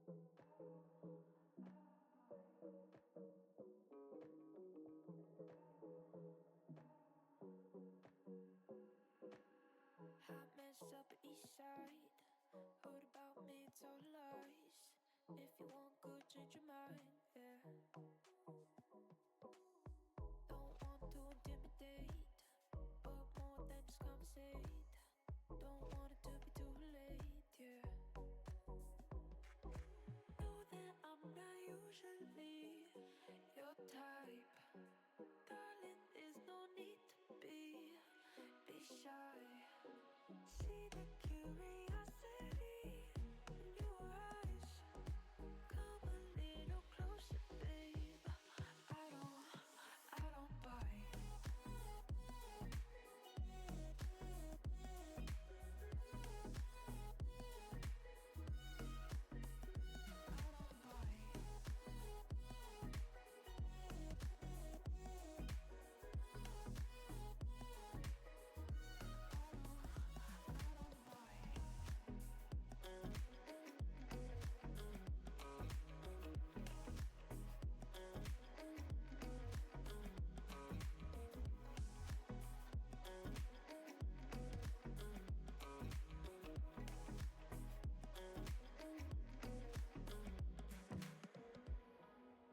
Hot mess up at East Side. Heard about me, it's all lies. If you want good, change your mind, yeah. Don't want to intimidate, but more than just conversate. Don't want it to be too late, yeah. Know that I'm not usually your type. Darling, there's no need to be shy. See the curiosity in your eyes. Come a little closer, babe. I don't bite.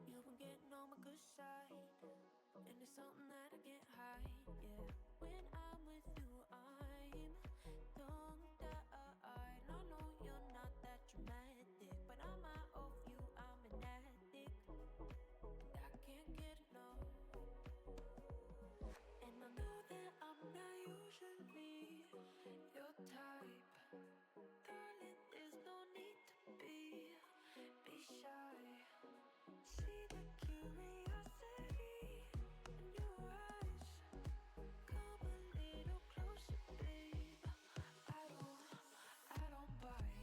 You've been getting on my good side, and it's something that I can't hide, yeah. When I'm with you, I'm tongue-tied. I know you're not that dramatic, but I'm out of you, I'm an addict. I can't get enough, and I know that I'm not usually your type. Darling, there's no need to be shy. See the curiosity in your eyes. Come a little closer, babe. I don't bite.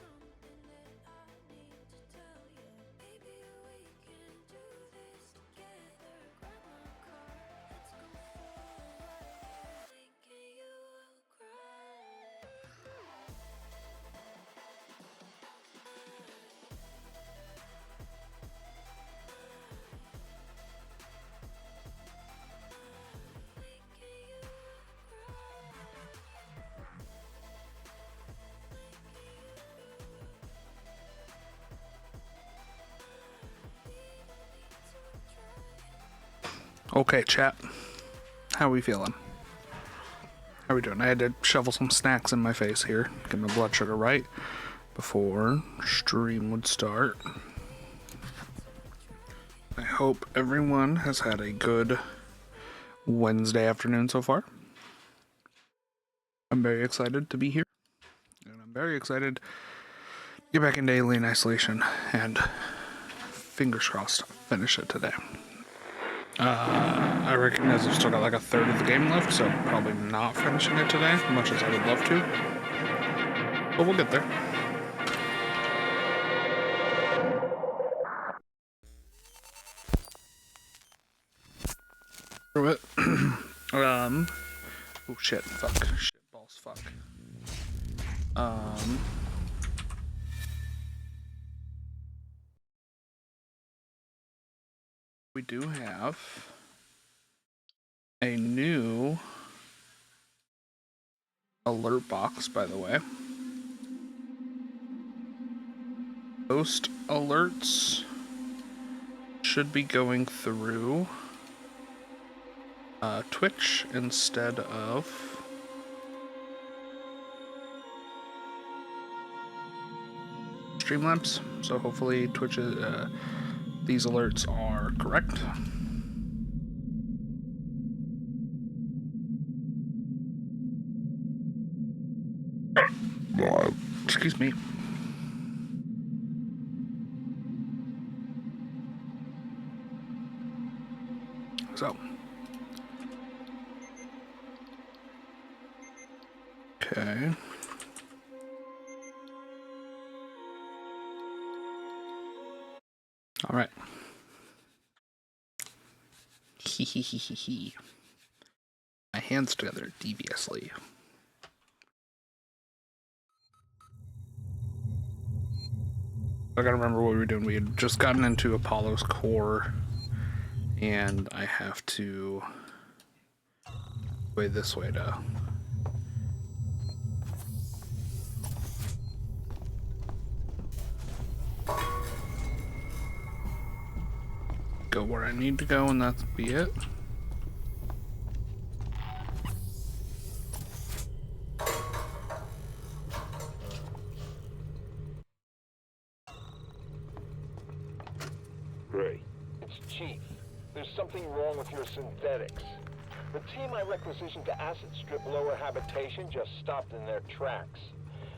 something that I need to tell you. Maybe we can do this together. Grab my car, let's go for a ride. Thinking you will cry. Okay, chat. How are we feeling? How are we doing? I had to shovel some snacks in my face here, get my blood sugar right before stream would start. I hope everyone has had a good Wednesday afternoon so far. I'm very excited to be here, and I'm very excited to get back into Alien Isolation and, fingers crossed, finish it today. I recognize I've still got like a third of the game left, so probably not finishing it today, as much as I would love to. But we'll get there. Through it. Oh shit, fuck. Shit, balls, fuck. We do have a new alert box, by the way. Most alerts should be going through Twitch instead of Streamlabs. So hopefully Twitch these alerts are correct. Excuse me. So. Okay. All right. My hands together deviously. I gotta remember what we were doing. We had just gotten into Apollo's core, and I have to go this way to go where I need to go, and that'll be it. Ray, it's Chief. There's something wrong with your synthetics. The team I requisitioned to acid strip lower habitation just stopped in their tracks.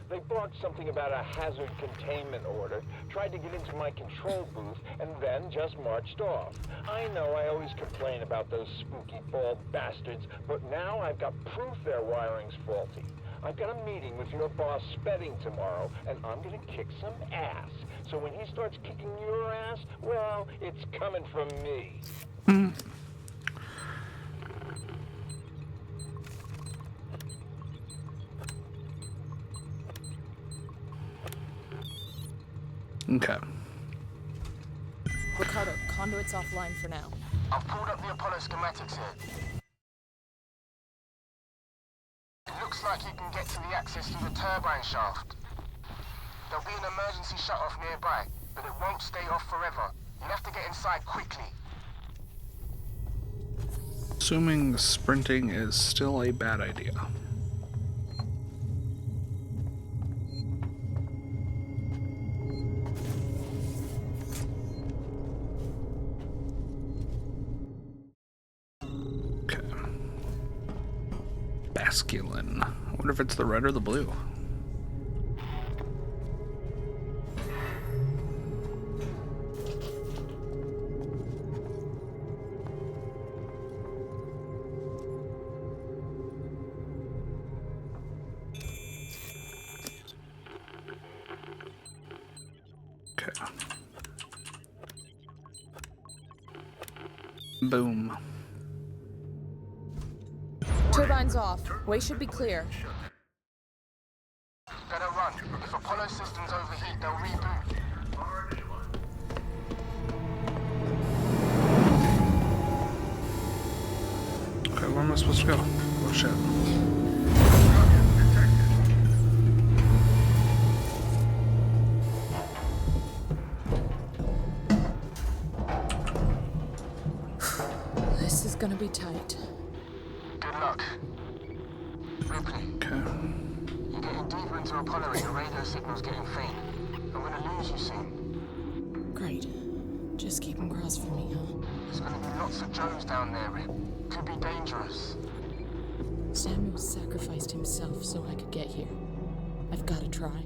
They barked something about a hazard containment order, tried to get into my control booth, and then just marched off. I know I always complain about those spooky bald bastards, but now I've got proof their wiring's faulty. I've got a meeting with your boss Spedding tomorrow, and I'm gonna kick some ass. So when he starts kicking your ass, well, it's coming from me. Okay. Ricardo, conduit's offline for now. I've pulled up the Apollo schematics here. It looks like you can get to the access through the turbine shaft. There'll be an emergency shut-off nearby, but it won't stay off forever. You'll have to get inside quickly. Assuming sprinting is still a bad idea. Basculin. I wonder if it's the red or the blue. Boom. Turbine's off. Way should be clear. Better run. If Apollo systems overheat, they'll reboot. Okay, where am I supposed to go? Oh shit. This is gonna be tight. Good luck. Ripley, Okay. you're getting deeper into Apollo and your radio signal's getting faint. I'm gonna lose you soon. Great. Just keep him crossed for me, huh? There's gonna be lots of Joes down there, Rip. Could be dangerous. Samuel sacrificed himself so I could get here. I've gotta try.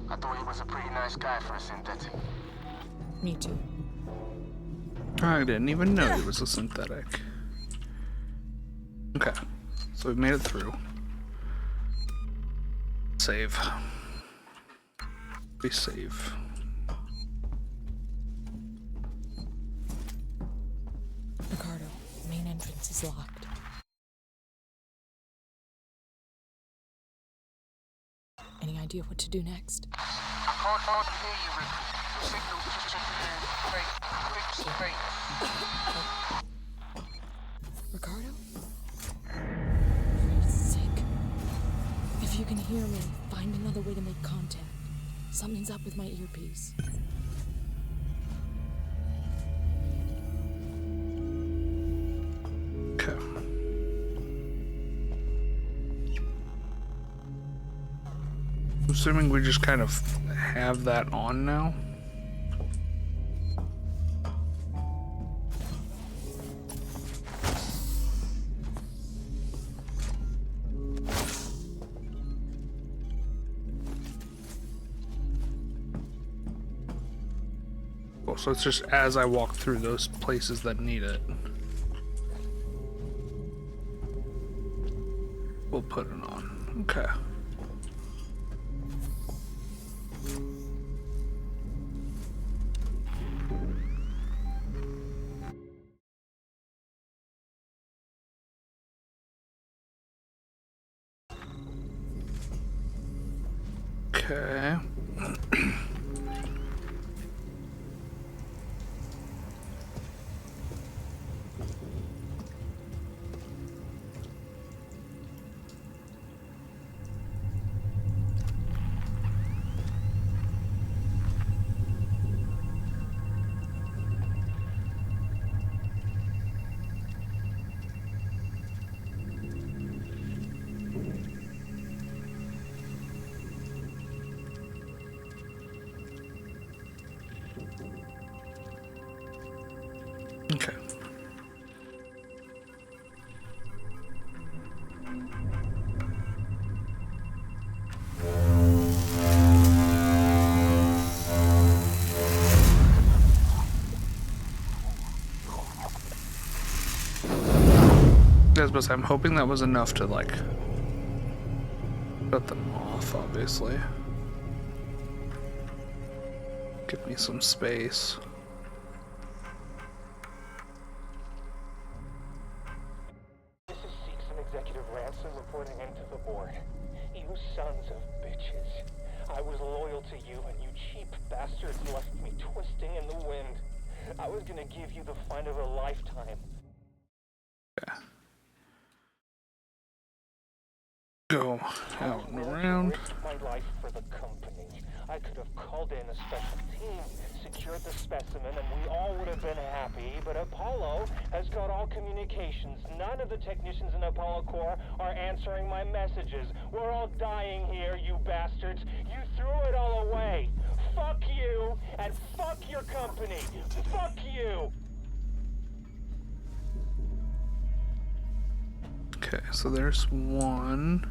I thought he was a pretty nice guy for a synthetic. Me too. I didn't even know he was a synthetic. Okay, so we've made it through. Save. We save. Ricardo, main entrance is locked. Any idea what to do next? I can't hardly hear you, Ripley. The signal's just faint. Ricardo? For your sake. If you can hear me, find another way to make contact. Something's up with my earpiece. Okay. I'm assuming we just kind of have that on now. So it's just as I walk through those places that need it. We'll put it on. Okay. Okay. Okay. But I'm hoping that was enough to like shut them off, obviously. Give me some space. This is Seeks and Executive Ransom reporting into the board. You sons of bitches. I was loyal to you and you cheap bastards left me twisting in the wind. I was gonna give you the find of a lifetime. Okay. Go out and around. Risked my life for the company. I could have called in a special team, secured the specimen, and we all would have been happy, but Apollo has got all communications. None of the technicians in Apollo Corps are answering my messages. We're all dying here, you bastards. You threw it all away. Fuck you, and fuck your company. Fuck you! Okay, so there's one.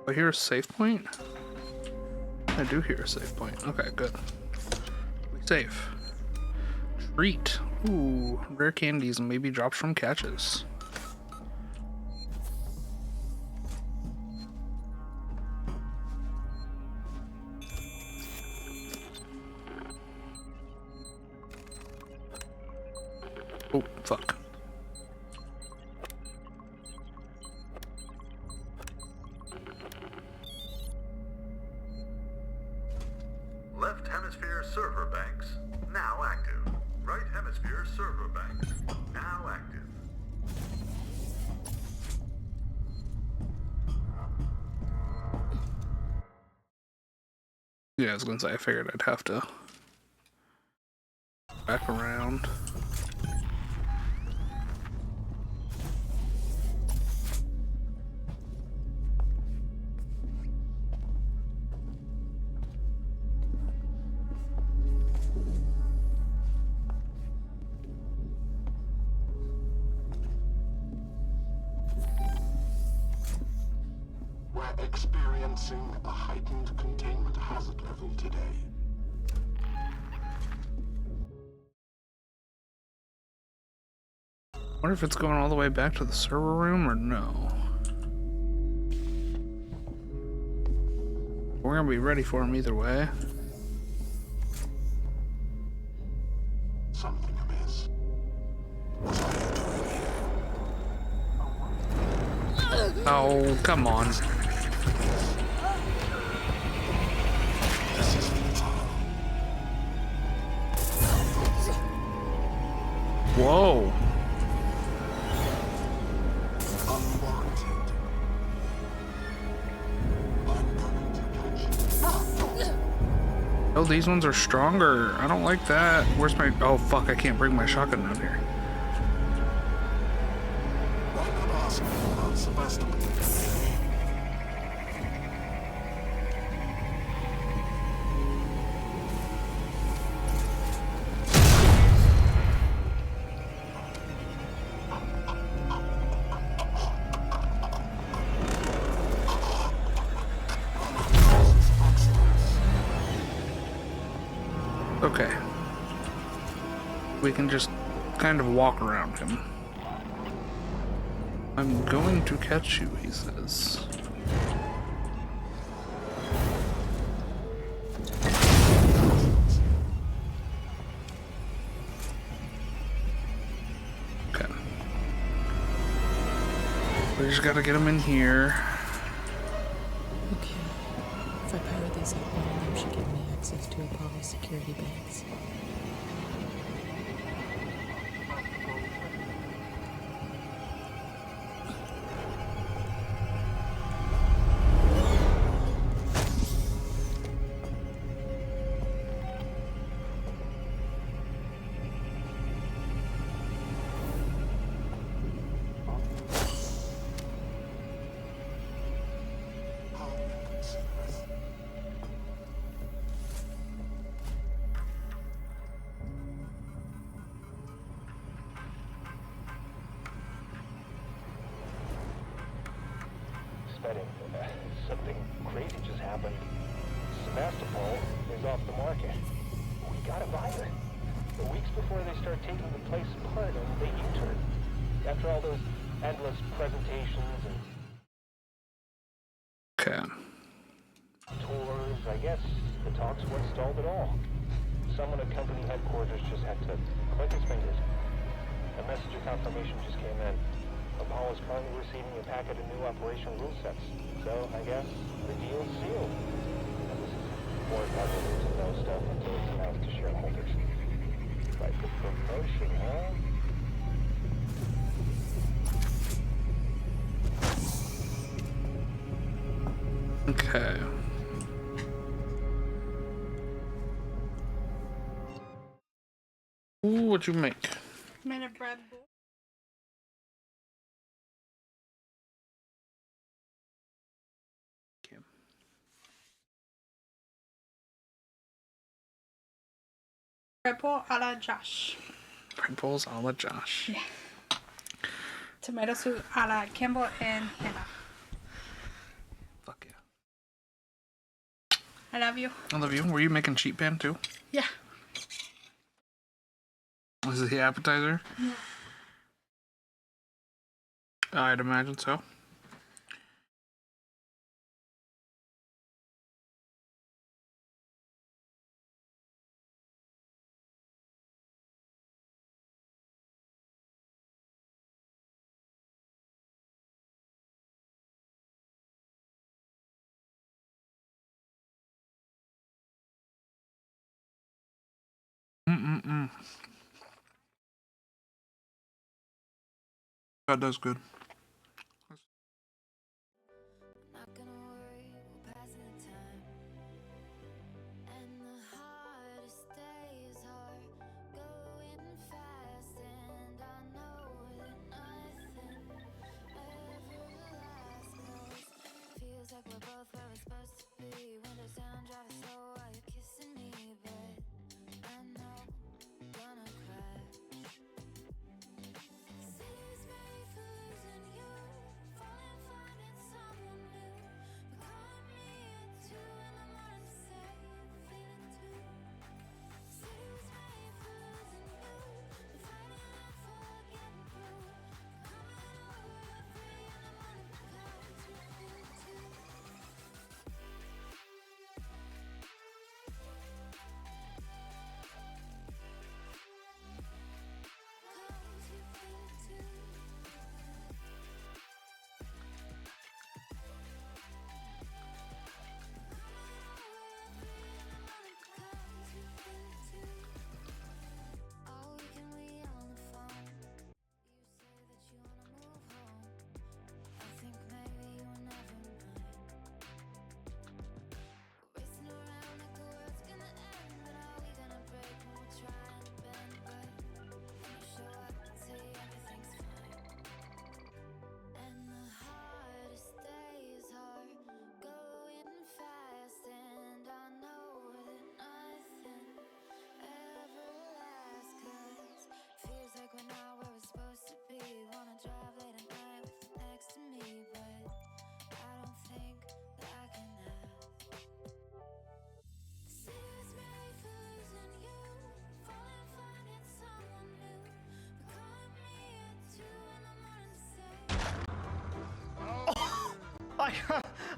I hear a safe point? I do hear a safe point. Okay, good. We safe. Treat. Ooh, rare candies and maybe drops from catches. Oh, fuck. Left hemisphere server banks now active. Right hemisphere server banks now active. Yeah, I was gonna say, I figured I'd have to back around. We're experiencing a heightened containment hazard level today. Wonder if it's going all the way back to the server room or no. We're gonna be ready for him either way. Something amiss. What are you doing here? Oh, come on. This is futile. Whoa. Unwarranted. I'm going to catch you. Oh, these ones are stronger. I don't like that. Where's my... Oh, fuck, I can't bring my shotgun out here. Why not ask about Sebastopol? Okay. We can just kind of walk around him. I'm going to catch you, he says. Okay. We just gotta get him in here. Okay. If I power these up, one of them should give me access to Apollo's security banks. Something crazy just happened. Sebastopol is off the market. We gotta buy it. But weeks before they start taking the place apart, and they U-turn. After all those endless presentations and Okay. tours, I guess the talks weren't stalled at all. Someone at company headquarters just had to click his fingers. A message of confirmation just came in. Apollo is currently receiving a packet of new operational rule sets. So, I guess, the deal's sealed. And this is more valuable to know stuff until it's announced to shareholders. Like the promotion, huh? Okay. Ooh, what'd you make? Made a bread bowl. Bread bowl a la Josh. Bread bowls a la Josh. Yeah. Tomato soup a la Campbell and Hannah. Fuck yeah. love you. I love you. Were you making sheet pan too? Yeah. Was it the appetizer? Yeah. I'd imagine so. That does good. Not gonna worry, we'll pass the time. And the hardest days are going fast, and I know that nothing ever lasts. 'Cause feels like we're both where we're supposed to be. Windows down, driving slow while you're kissing me, but I know I'm gonna crash. City's made for losing you, falling, finding someone new. But call me at 2 in the morning to say you're feeling too. City's made for losing you, and fighting and forgetting through. Coming over at 3 in the morning because you're feeling too. Cause you're feeling too. All weekend we on the phone. You say that you wanna move home. I think maybe you were never mine. We're racing around like the world's gonna end, but are we gonna break when we're trying to bend? But when you show up and say everything's fine. And the hardest days are going fast, and I know that nothing ever lasts. 'Cause feels like we're not where we're supposed to be. Wanna drive late at night with you next to me, but I don't think that I can last. The city's made for losing you, falling, finding someone new. But call me at 2 in the morning to say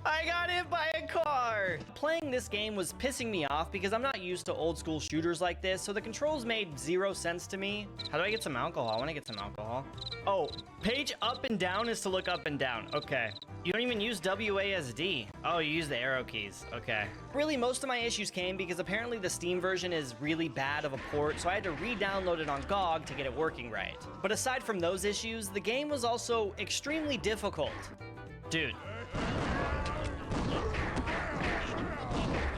I got hit by a car! Playing this game was pissing me off because I'm not used to old school shooters like this, so the controls made zero sense to me. How do I get some alcohol? I want to get some alcohol. Oh, page up and down is to look up and down. Okay. You don't even use WASD. Oh, you use the arrow keys. Okay. Really, most of my issues came because apparently the Steam version is really bad of a port, so I had to re-download it on GOG to get it working right. But aside from those issues, the game was also extremely difficult. Dude.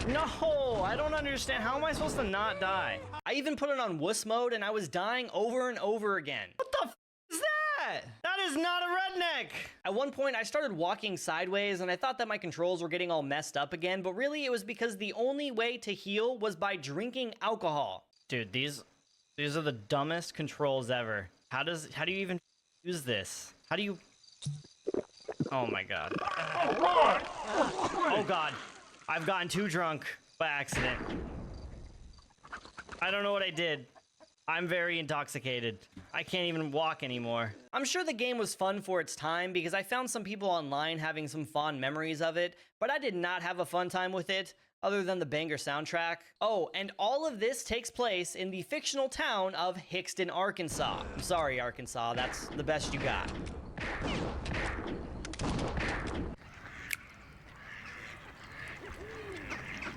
No, I don't understand. How am I supposed to not die? I even put it on wuss mode and I was dying over and over again. What the f is that? That is not a redneck. At one point, I started walking sideways and I thought that my controls were getting all messed up again, but really it was because the only way to heal was by drinking alcohol. Dude, these are the dumbest controls ever. How do you even use this? How do you... Oh my god. Oh god. I've gotten too drunk by accident. I don't know what I did. I'm very intoxicated. I can't even walk anymore. I'm sure the game was fun for its time because I found some people online having some fond memories of it, but I did not have a fun time with it other than the banger soundtrack. Oh, and all of this takes place in the fictional town of Hickston, Arkansas. I'm sorry, Arkansas, that's the best you got.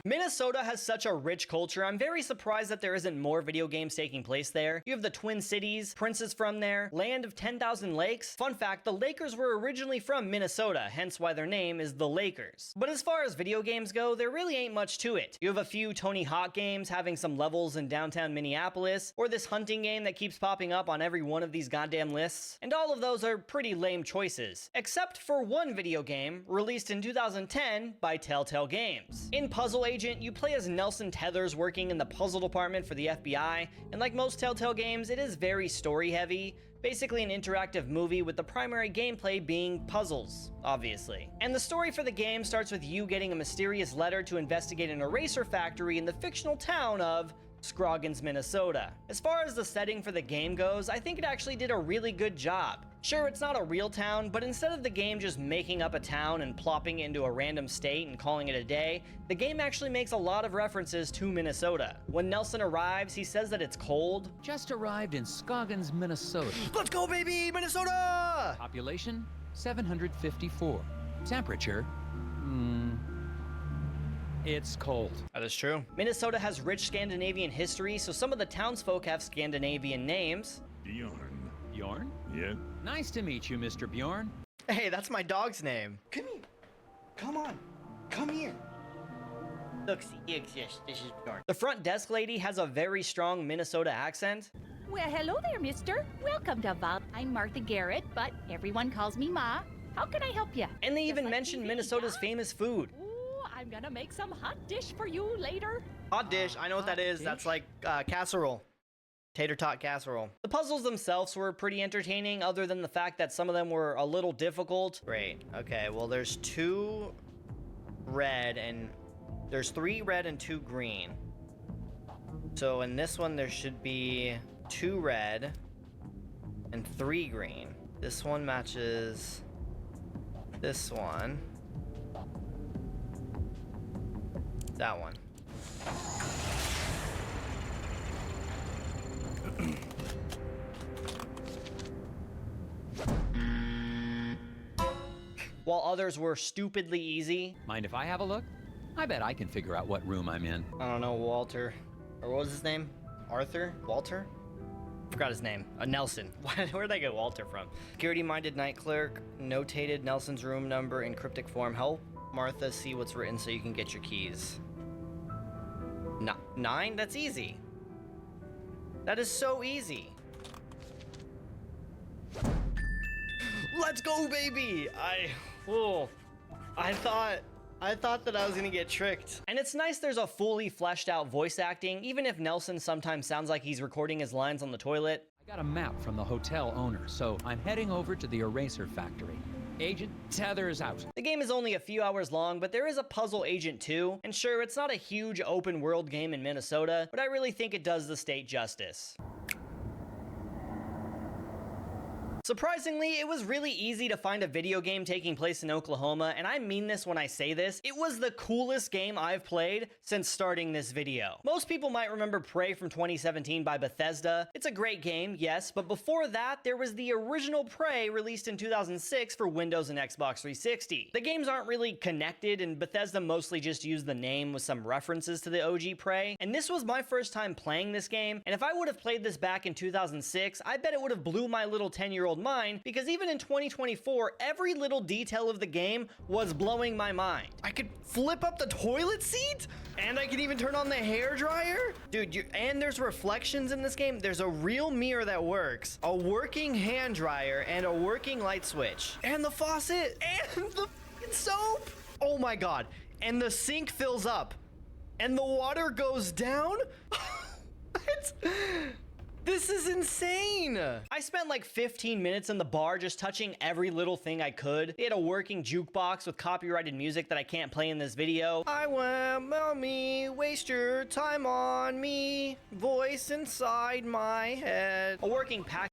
Minnesota has such a rich culture. I'm very surprised that there isn't more video games taking place there. You have the Twin Cities, Prince is from there, land of 10,000 lakes. Fun fact, the Lakers were originally from Minnesota, hence why their name is the Lakers. But as far as video games go, there really ain't much to it. You have a few Tony Hawk games having some levels in downtown Minneapolis, or this hunting game that keeps popping up on every one of these goddamn lists. And all of those are pretty lame choices. Except for one video game, released in 2010 by Telltale Games. In Puzzle Agent, you play as Nelson Tethers working in the puzzle department for the FBI, and like most Telltale games, it is very story heavy, Basically an interactive movie with the primary gameplay being puzzles, obviously. And the story for the game starts with you getting a mysterious letter to investigate an eraser factory in the fictional town of Scroggins, Minnesota. As far as the setting for the game goes, I think it actually did a really good job. Sure, it's not a real town, but instead of the game just making up a town and plopping it into a random state and calling it a day, the game actually makes a lot of references to Minnesota. When Nelson arrives, he says that it's cold. Just arrived in Scoggins, Minnesota. Let's go, baby, Minnesota! Population, 754. Temperature, it's cold. That is true. Minnesota has rich Scandinavian history, so some of the townsfolk have Scandinavian names. Bjorn. Bjorn? Yeah? Nice to meet you, Mr. Bjorn. Hey, that's my dog's name. Come here. Come on. Come here. Look, he exists. This is Bjorn. The front desk lady has a very strong Minnesota accent. Well, hello there, mister. Welcome to VOD. I'm Martha Garrett, but everyone calls me Ma. How can I help you? And they even mention Minnesota's famous food. Ooh, I'm gonna make some hot dish for you later. Hot dish, I know what that is. That's like casserole. Tater tot casserole. The puzzles themselves were pretty entertaining, other than the fact that some of them were a little difficult. Great. Okay, well, there's 2 red and there's 3 red and 2 green. So in this one, there should be 2 red and 3 green. This one matches this one. That one. While others were stupidly easy. Mind if I have a look? I bet I can figure out what room I'm in. I don't know, Walter. Or what was his name? Arthur? Walter? Forgot his name. Nelson. Where'd I get Walter from? Security-minded night clerk notated Nelson's room number in cryptic form. Help Martha see what's written so you can get your keys. 9? That's easy. That is so easy. Let's go, baby! I thought that I was gonna get tricked. And it's nice there's a fully fleshed out voice acting, even if Nelson sometimes sounds like he's recording his lines on the toilet. I got a map from the hotel owner, so I'm heading over to the eraser factory. Agent Tether's out. The game is only a few hours long, but there is a puzzle agent too. And sure, it's not a huge open world game in Minnesota, but I really think it does the state justice. Surprisingly, it was really easy to find a video game taking place in Oklahoma, and I mean this when I say this. It was the coolest game I've played since starting this video. Most people might remember Prey from 2017 by Bethesda. It's a great game, yes, but before that, there was the original Prey released in 2006 for Windows and Xbox 360. The games aren't really connected, and Bethesda mostly just used the name with some references to the OG Prey, and this was my first time playing this game, and if I would have played this back in 2006, I bet it would have blew my little 10-year-old mind, because even in 2024, every little detail of the game was blowing my mind. I could flip up the toilet seat, and I could even turn on the hairdryer. Dude, and there's reflections in this game. There's a real mirror that works, a working hand dryer, and a working light switch, and the faucet, and the f***ing soap. Oh my god. And the sink fills up, and the water goes down. This is insane! I spent like 15 minutes in the bar just touching every little thing I could. They had a working jukebox with copyrighted music that I can't play in this video. I want mommy, waste your time on me, voice inside my head. A working pack.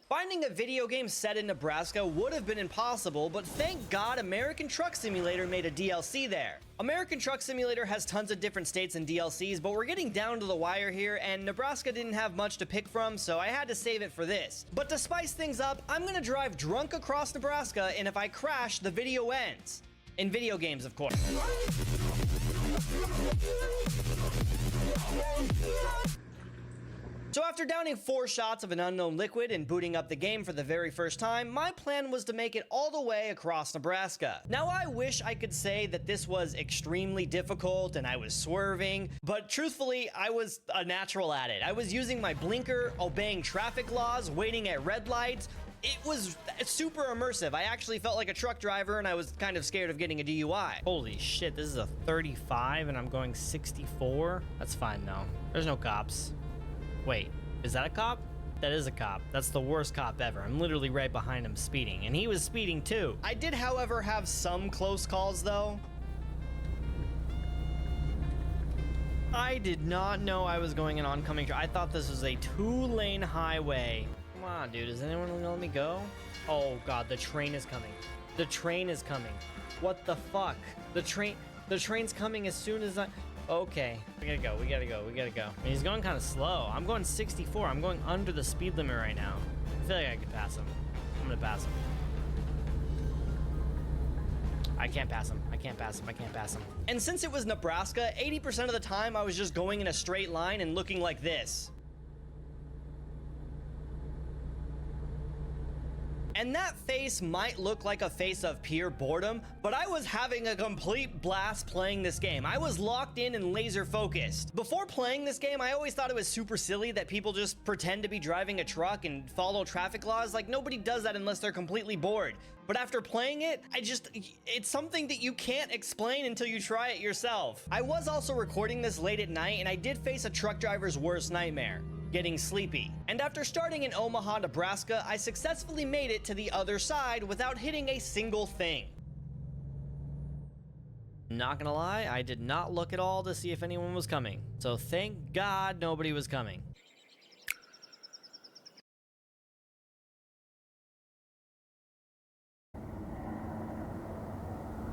Finding a video game set in Nebraska would have been impossible, but thank God American Truck Simulator made a DLC there. American Truck Simulator has tons of different states and DLCs, but we're getting down to the wire here, and Nebraska didn't have much to pick from, so I had to save it for this. But to spice things up, I'm gonna drive drunk across Nebraska, and if I crash, the video ends. In video games, of course. So after downing 4 shots of an unknown liquid and booting up the game for the very first time, my plan was to make it all the way across Nebraska. Now I wish I could say that this was extremely difficult and I was swerving, but truthfully, I was a natural at it. I was using my blinker, obeying traffic laws, waiting at red lights. It was super immersive. I actually felt like a truck driver and I was kind of scared of getting a DUI. Holy shit, this is a 35 and I'm going 64? That's fine though. There's no cops. Wait, is that a cop? That is a cop. That's the worst cop ever. I'm literally right behind him speeding, and he was speeding too. I did, however, have some close calls though. I did not know I was going in oncoming. I thought this was a 2-lane highway. Come on, dude. Is anyone gonna let me go? Oh God, the train is coming. The train is coming. What the fuck? The train's coming as soon as I... Okay, we gotta go, we gotta go, we gotta go. I mean, he's going kind of slow. I'm going 64. I'm going under the speed limit right now. I feel like I could pass him. I'm gonna pass him. I can't pass him. I can't pass him. I can't pass him. And since it was Nebraska, 80% of the time I was just going in a straight line and looking like this. And that face might look like a face of pure boredom, but I was having a complete blast playing this game. I was locked in and laser focused. Before playing this game, I always thought it was super silly that people just pretend to be driving a truck and follow traffic laws. Like, nobody does that unless they're completely bored. But after playing it, it's something that you can't explain until you try it yourself. I was also recording this late at night, and I did face a truck driver's worst nightmare: getting sleepy. And after starting in Omaha, Nebraska, I successfully made it to the other side without hitting a single thing. Not gonna lie, I did not look at all to see if anyone was coming. So thank God nobody was coming.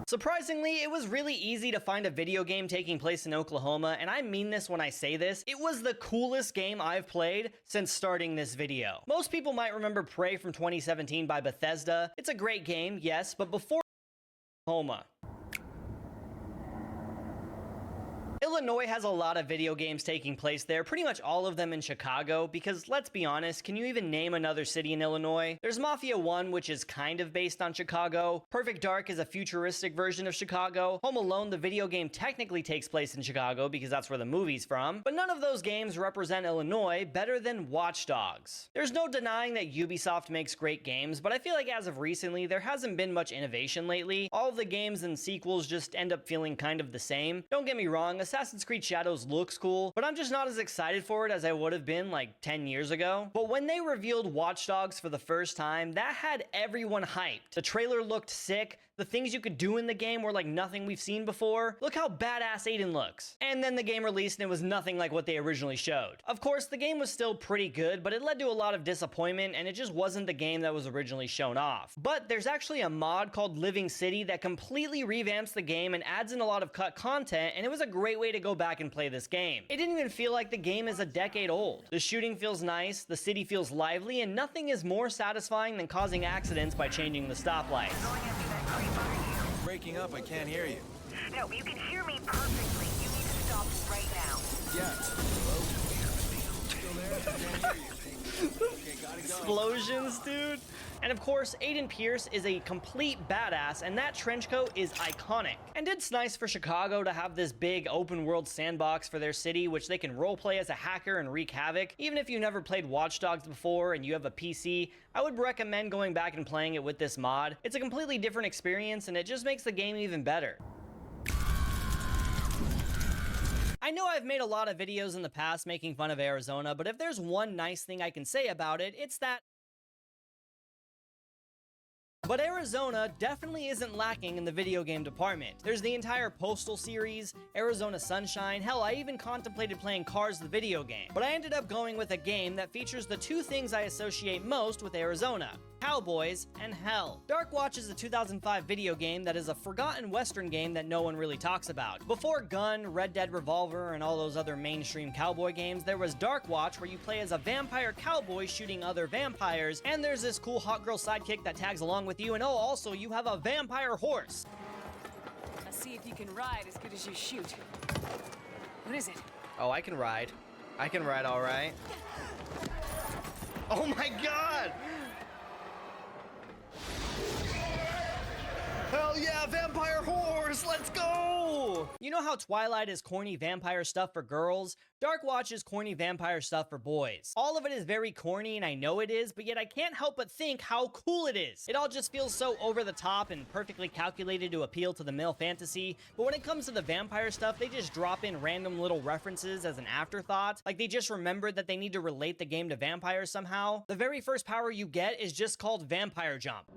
Surprisingly, it was really easy to find a video game taking place in Oklahoma, and I mean this when I say this. It was the coolest game I've played since starting this video. Most people might remember Prey from 2017 by Bethesda. It's a great game, yes, but before Oklahoma. Illinois has a lot of video games taking place there, pretty much all of them in Chicago, because let's be honest, can you even name another city in Illinois? There's Mafia 1, which is kind of based on Chicago. Perfect Dark is a futuristic version of Chicago. Home Alone, the video game, technically takes place in Chicago because that's where the movie's from. But none of those games represent Illinois better than Watch Dogs. There's no denying that Ubisoft makes great games, but I feel like as of recently, there hasn't been much innovation lately. All of the games and sequels just end up feeling kind of the same. Don't get me wrong, Assassin's Creed Shadows looks cool, but I'm just not as excited for it as I would have been like 10 years ago. But when they revealed Watch Dogs for the first time, that had everyone hyped. The trailer looked sick. The things you could do in the game were like nothing we've seen before. Look how badass Aiden looks. And then the game released and it was nothing like what they originally showed. Of course, the game was still pretty good, but it led to a lot of disappointment and it just wasn't the game that was originally shown off. But there's actually a mod called Living City that completely revamps the game and adds in a lot of cut content, and it was a great way to go back and play this game. It didn't even feel like the game is a decade old. The shooting feels nice, the city feels lively, and nothing is more satisfying than causing accidents by changing the stoplights. Breaking up, I can't hear you. No, you can hear me perfectly. You need to stop right now. Yes. Explosions, dude. And of course, Aiden Pierce is a complete badass, and that trench coat is iconic. And it's nice for Chicago to have this big open world sandbox for their city, which they can roleplay as a hacker and wreak havoc. Even if you've never played Watch Dogs before and you have a PC, I would recommend going back and playing it with this mod. It's a completely different experience, and it just makes the game even better. I know I've made a lot of videos in the past making fun of Arizona, but if there's one nice thing I can say about it, it's that. But Arizona definitely isn't lacking in the video game department. There's the entire Postal series, Arizona Sunshine, hell, I even contemplated playing Cars the video game. But I ended up going with a game that features the two things I associate most with Arizona: cowboys and hell. Dark Watch is a 2005 video game that is a forgotten Western game that no one really talks about. Before Gun, Red Dead Revolver, and all those other mainstream cowboy games, there was Dark Watch, where you play as a vampire cowboy shooting other vampires, and there's this cool hot girl sidekick that tags along with you, and oh, also you have a vampire horse. Let's see if you can ride as good as you shoot. What is it? Oh, I can ride. I can ride all right. Oh my god! Hell yeah, vampire horse, let's go! You know how Twilight is corny vampire stuff for girls? Dark Watch is corny vampire stuff for boys. All of it is very corny, and I know it is, but yet I can't help but think how cool it is. It all just feels so over the top and perfectly calculated to appeal to the male fantasy, but when it comes to the vampire stuff, they just drop in random little references as an afterthought, like they just remembered that they need to relate the game to vampires somehow. The very first power you get is just called Vampire Jump.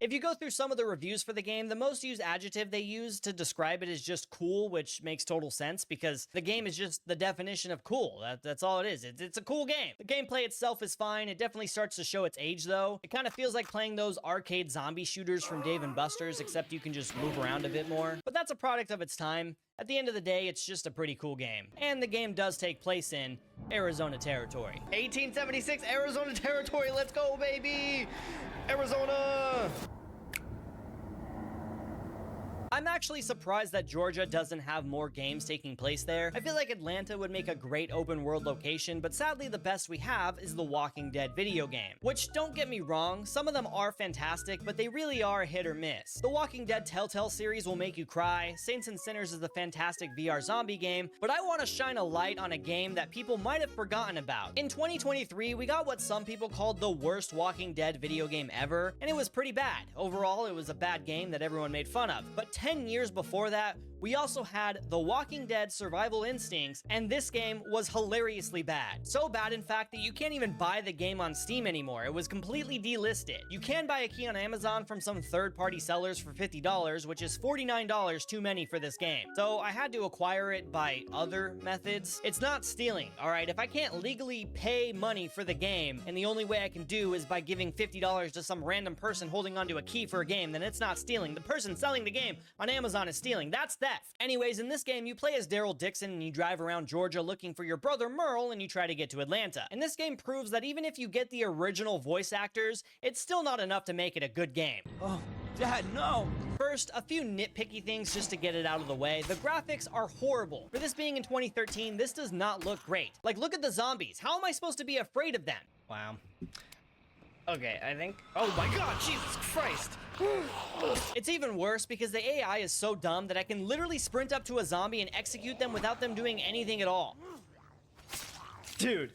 If you go through some of the reviews for the game, the most used adjective they use to describe it is just cool, which makes total sense because the game is just the definition of cool. That's all it is. It's a cool game. The gameplay itself is fine. It definitely starts to show its age, though. It kind of feels like playing those arcade zombie shooters from Dave & Buster's, except you can just move around a bit more. But that's a product of its time. At the end of the day, it's just a pretty cool game. And the game does take place in Arizona territory. 1876 Arizona territory, let's go, baby! Arizona! I'm actually surprised that Georgia doesn't have more games taking place there. I feel like Atlanta would make a great open world location, but sadly the best we have is the Walking Dead video game. Which, don't get me wrong, some of them are fantastic, but they really are hit or miss. The Walking Dead Telltale series will make you cry, Saints and Sinners is a fantastic VR zombie game, but I want to shine a light on a game that people might have forgotten about. In 2023, we got what some people called the worst Walking Dead video game ever, and it was pretty bad. Overall, it was a bad game that everyone made fun of, but 10 years before that, we also had The Walking Dead Survival Instincts, and this game was hilariously bad. So bad, in fact, that you can't even buy the game on Steam anymore. It was completely delisted. You can buy a key on Amazon from some third-party sellers for $50, which is $49 too many for this game. So I had to acquire it by other methods. It's not stealing, alright? If I can't legally pay money for the game, and the only way I can do is by giving $50 to some random person holding onto a key for a game, then it's not stealing. The person selling the game on Amazon is stealing. That's theft. Anyways, in this game, you play as Daryl Dixon and you drive around Georgia looking for your brother Merle and you try to get to Atlanta. And this game proves that even if you get the original voice actors, it's still not enough to make it a good game. Oh, Dad, no! First, a few nitpicky things just to get it out of the way. The graphics are horrible. For this being in 2013, this does not look great. Like, look at the zombies. How am I supposed to be afraid of them? Wow. Okay, I think... Oh my god, Jesus Christ! It's even worse because the AI is so dumb that I can literally sprint up to a zombie and execute them without them doing anything at all. Dude,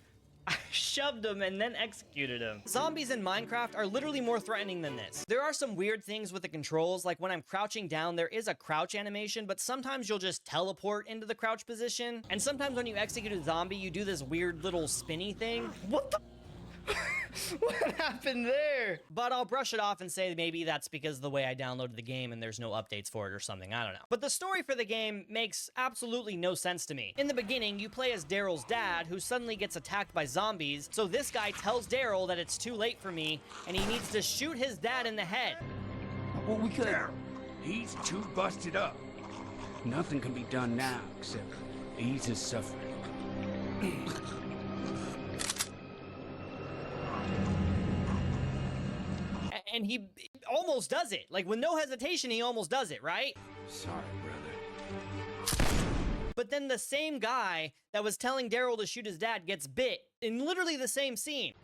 I shoved him and then executed him. Zombies in Minecraft are literally more threatening than this. There are some weird things with the controls, like when I'm crouching down, there is a crouch animation, but sometimes you'll just teleport into the crouch position. And sometimes when you execute a zombie, you do this weird little spinny thing. What the? What happened there? But I'll brush it off and say maybe that's because of the way I downloaded the game and there's no updates for it or something, I don't know. But the story for the game makes absolutely no sense to me. In the beginning, you play as Daryl's dad, who suddenly gets attacked by zombies, so this guy tells Daryl that it's too late for me, and he needs to shoot his dad in the head. Well, we could. He's too busted up. Nothing can be done now except ease his suffering. And he almost does it. Like, with no hesitation, he almost does it, right? Sorry, brother. But then the same guy that was telling Daryl to shoot his dad gets bit in literally the same scene.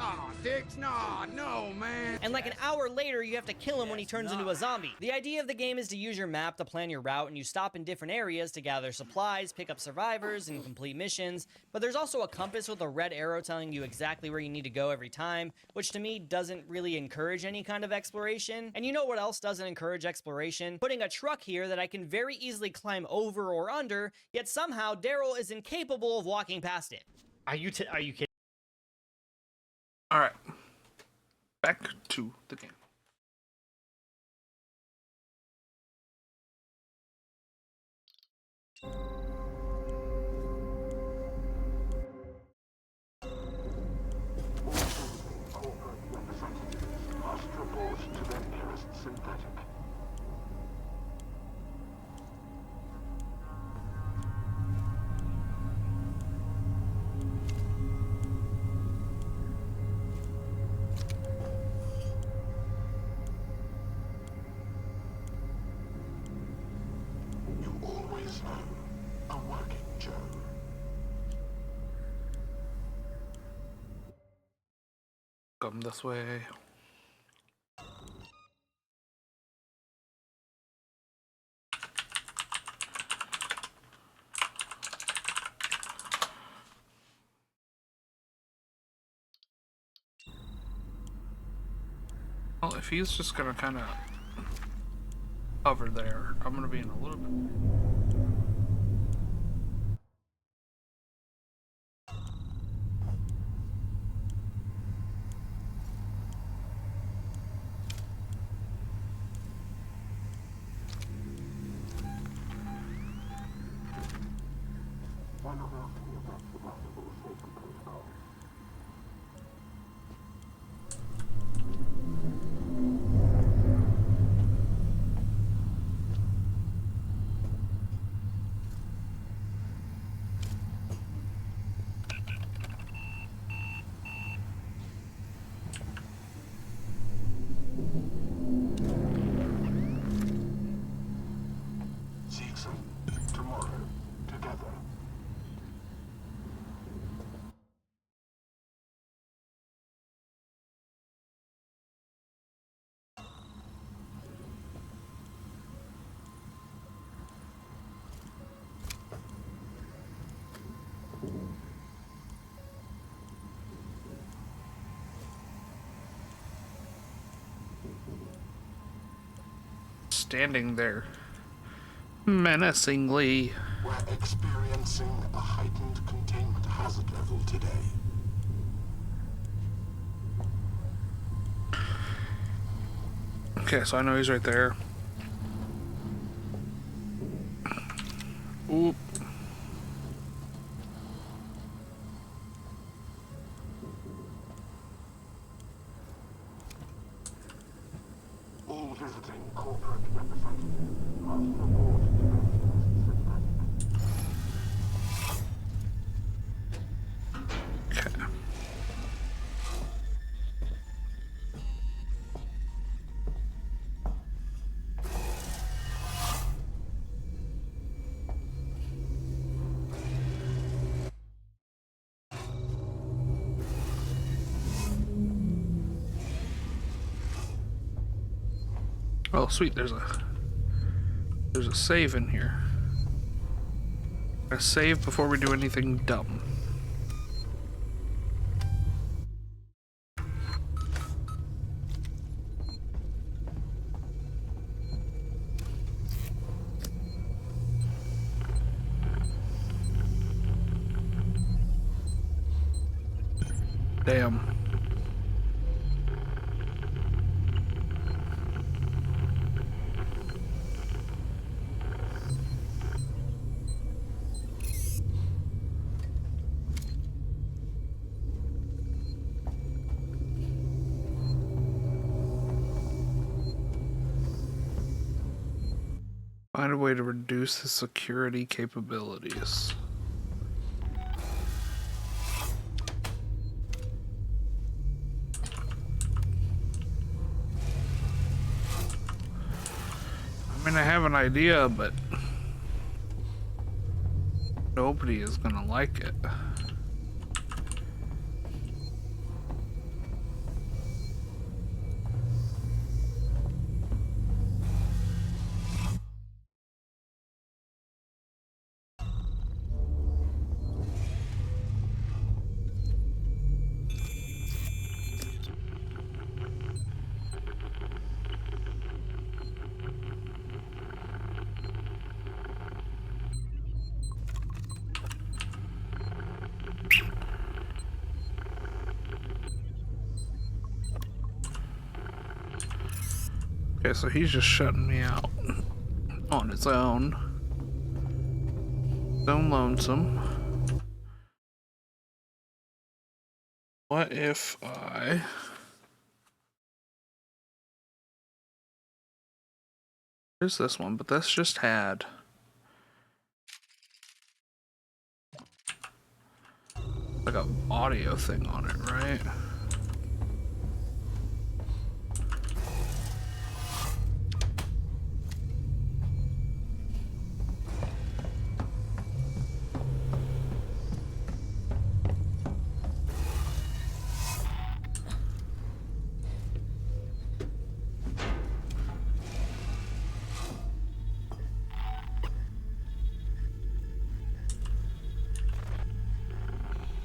Aw, Dix, no, man. And like an hour later, you have to kill him when he turns into a zombie. The idea of the game is to use your map to plan your route, and you stop in different areas to gather supplies, pick up survivors, and complete missions. But there's also a compass with a red arrow telling you exactly where you need to go every time, which to me doesn't really encourage any kind of exploration. And you know what else doesn't encourage exploration? Putting a truck here that I can very easily climb over or under, yet somehow Daryl is incapable of walking past it. Are you kidding? All right, back to the game. Come this way. Well, if he's just gonna kind of hover there, I'm gonna be in a little bit. Standing there menacingly. We're experiencing a heightened containment hazard level today. Okay, so I know he's right there. Oop. All visiting corporate representatives are report Okay. Oh, sweet, there's a save in here. A save before we do anything dumb. Damn. Find a way to reduce the security capabilities. I mean, I have an idea, but nobody is gonna like it. Okay, so he's just shutting me out on its own. So lonesome. What if I... There's this one, but that's just had... like a audio thing on it, right?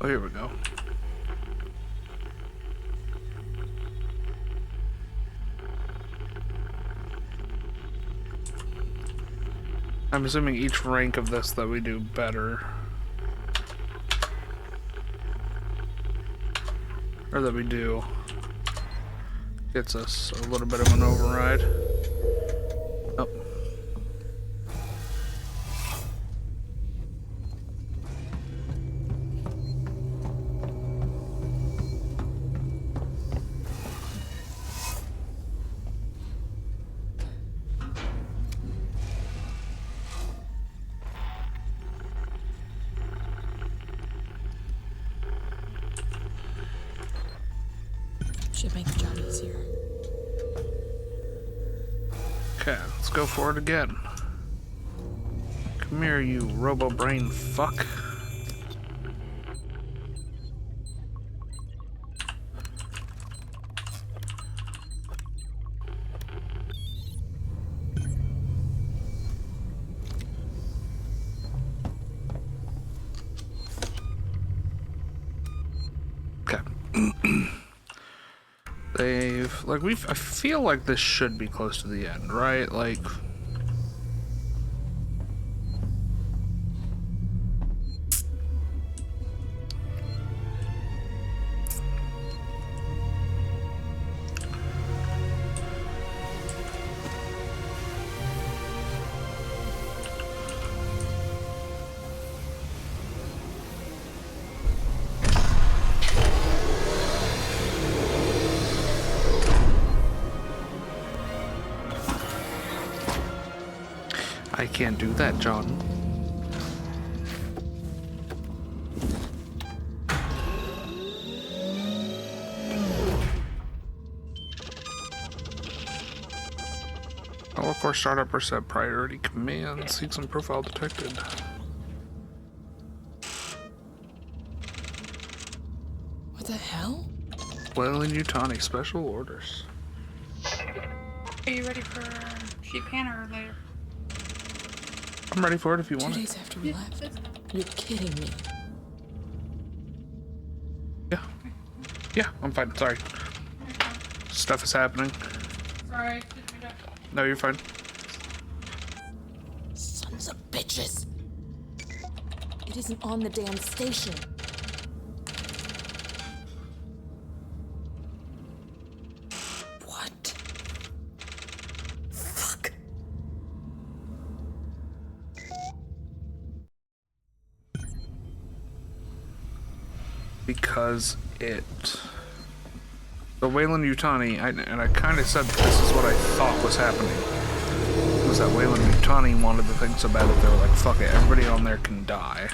Oh, here we go. I'm assuming each rank of this that we do better, or that we do, gets us a little bit of an override. Oh. Should make the job easier. Okay, let's go for it again. Come here, you robo-brain fuck. Okay. I feel like this should be close to the end, right? Like, I can't do that, John. All core startup or set priority commands. Seek some profile detected. What the hell? Weyland-Yutani special orders. Are you ready for sheep panner later? I'm ready for it if you want 2 it. days after we left? You're kidding me. Yeah. Yeah, I'm fine. Sorry. Stuff is happening. Sorry. No, you're fine. Sons of bitches. It isn't on the damn station. What? Fuck. Because the Weyland-Yutani, and I kind of said this is what I thought was happening, was that Weyland-Yutani wanted the thing so bad that they were like, fuck it, everybody on there can die.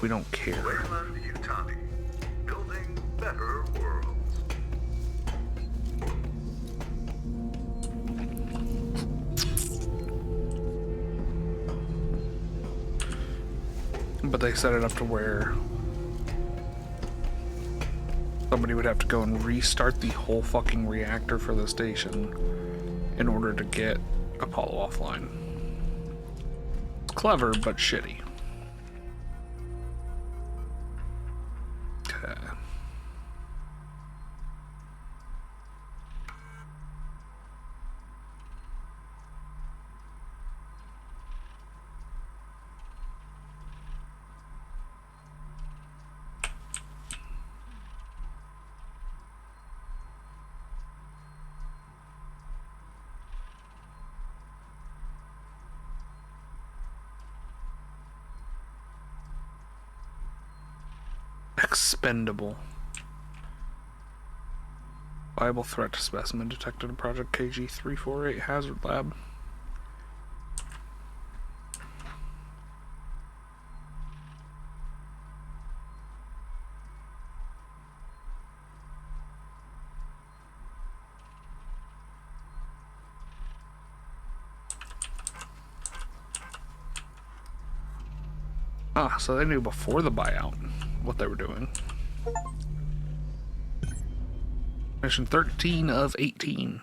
We don't care. Weyland-Yutani, building better worlds. But they set it up to where somebody would have to go and restart the whole fucking reactor for the station in order to get Apollo offline. It's clever, but shitty. Okay. Expendable. Viable threat specimen detected in Project KG-348 Hazard Lab. Ah, so they knew before the buyout what they were doing. Mission 13 of 18.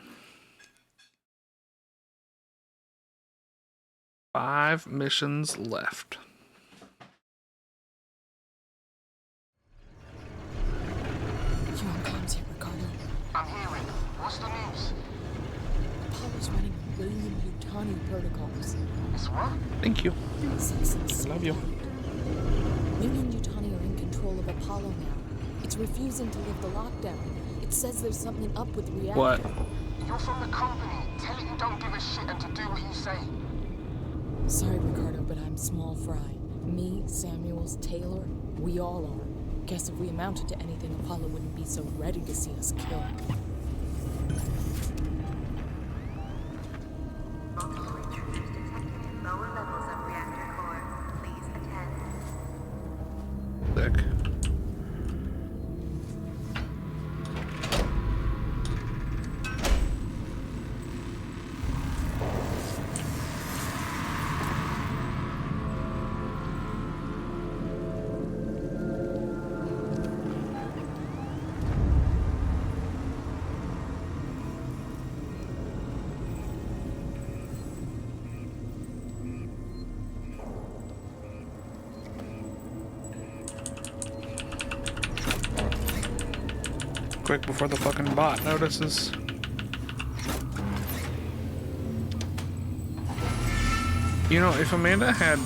5 missions left. You're on comms here, Ricardo. I'm hearing. What's the news? Apollo's running a Weyland-Yutani Yutani protocols. It's what? Thank you. Love you. Wing and Yutani are in control of Apollo now. It's refusing to lift the lockdown. It says there's something up with the reactor. What? You're from the company. Tell it you don't give a shit and to do what you say. Sorry, Ricardo, but I'm small fry. Me, Samuels, Taylor, we all are. Guess if we amounted to anything, Apollo wouldn't be so ready to see us killed. Multiple intruders detected in lower levels of reactor core. Please attend. Sick. Quick before the fucking bot notices. You know, if Amanda had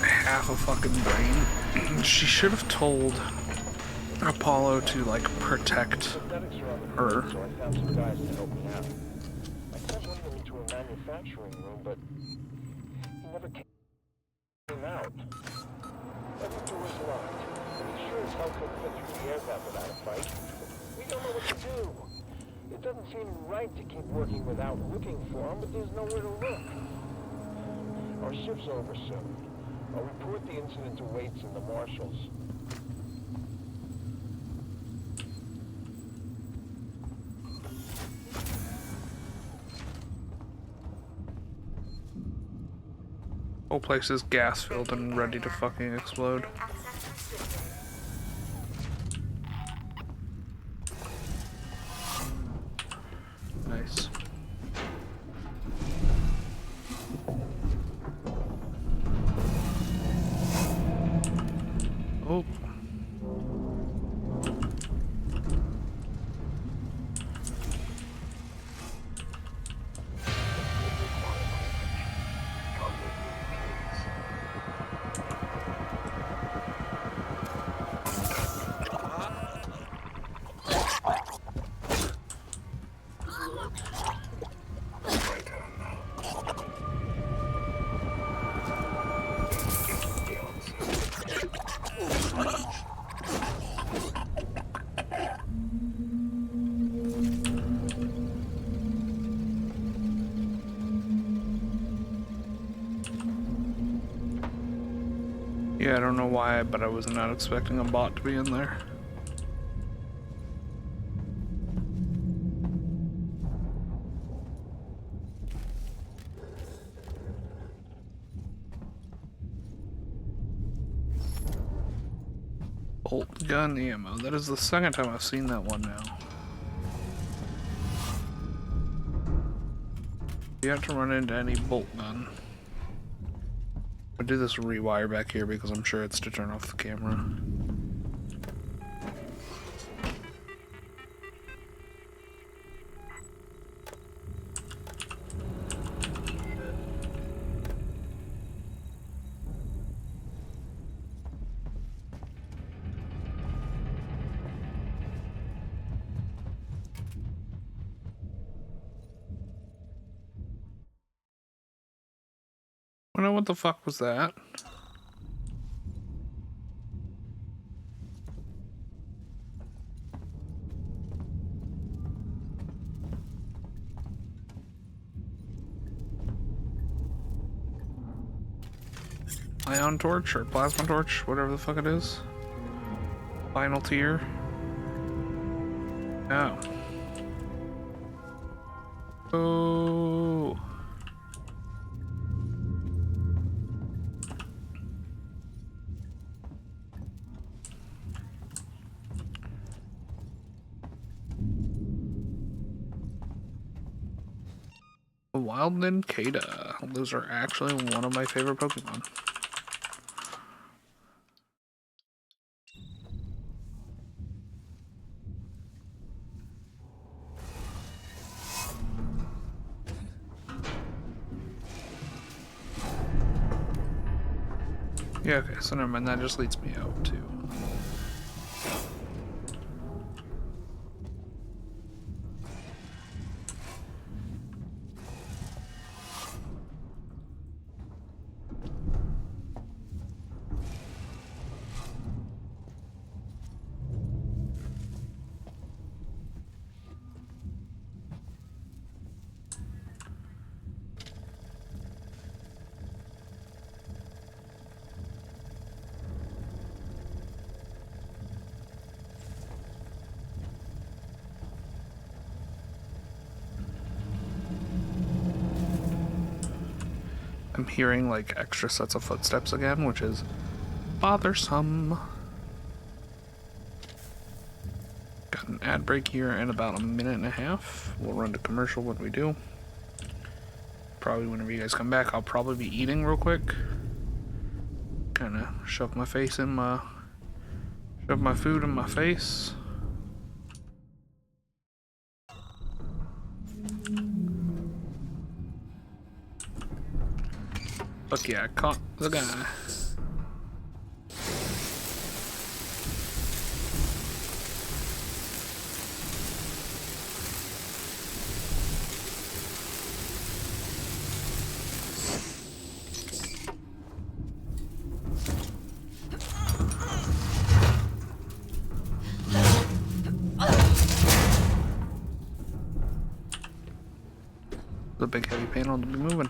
half a fucking brain, she should have told Apollo to, like, protect her. So I found some guys to help me out. I sent one of them into a manufacturing room, but he never came out. Every door is locked. He sure as hell couldn't get through the air vent without a fight. We don't know what to do. It doesn't seem right to keep working without looking for him, but there's nowhere to look. Our shift's over soon. I'll report the incident to Waits and the marshals. Whole place is gas filled and ready to fucking explode. Nice. Oh. Yeah, I don't know why, but I was not expecting a bot to be in there. Bolt gun ammo. That is the second time I've seen that one now. You have to run into any bolt gun. I'll do this rewire back here because I'm sure it's to turn off the camera. I don't know what the fuck was that. Ion torch or plasma torch, whatever the fuck it is. Final tier. Oh. Oh. Wild Nincada. Those are actually one of my favorite Pokemon. Yeah, okay, so never mind, that just leads me out too. I'm hearing like extra sets of footsteps again, which is bothersome. Got an ad break here in about a minute and a half. We'll run to commercial when we do. Probably whenever you guys come back, I'll probably be eating real quick. Kind of shove my food in my face. Look, yeah, I caught the guy. The big heavy panel to be moving.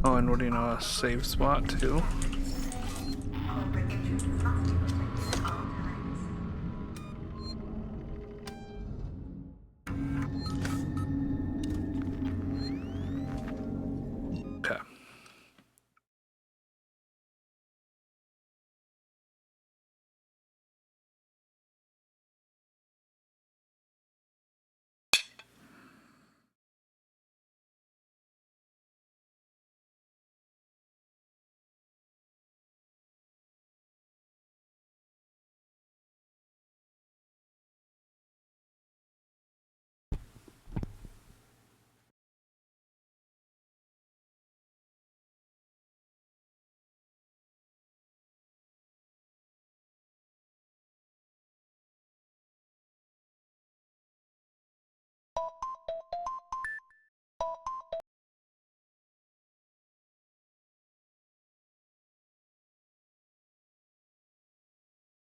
Oh, and what do you know, a save spot too? Corporate entrances must be protected at all times. Okay.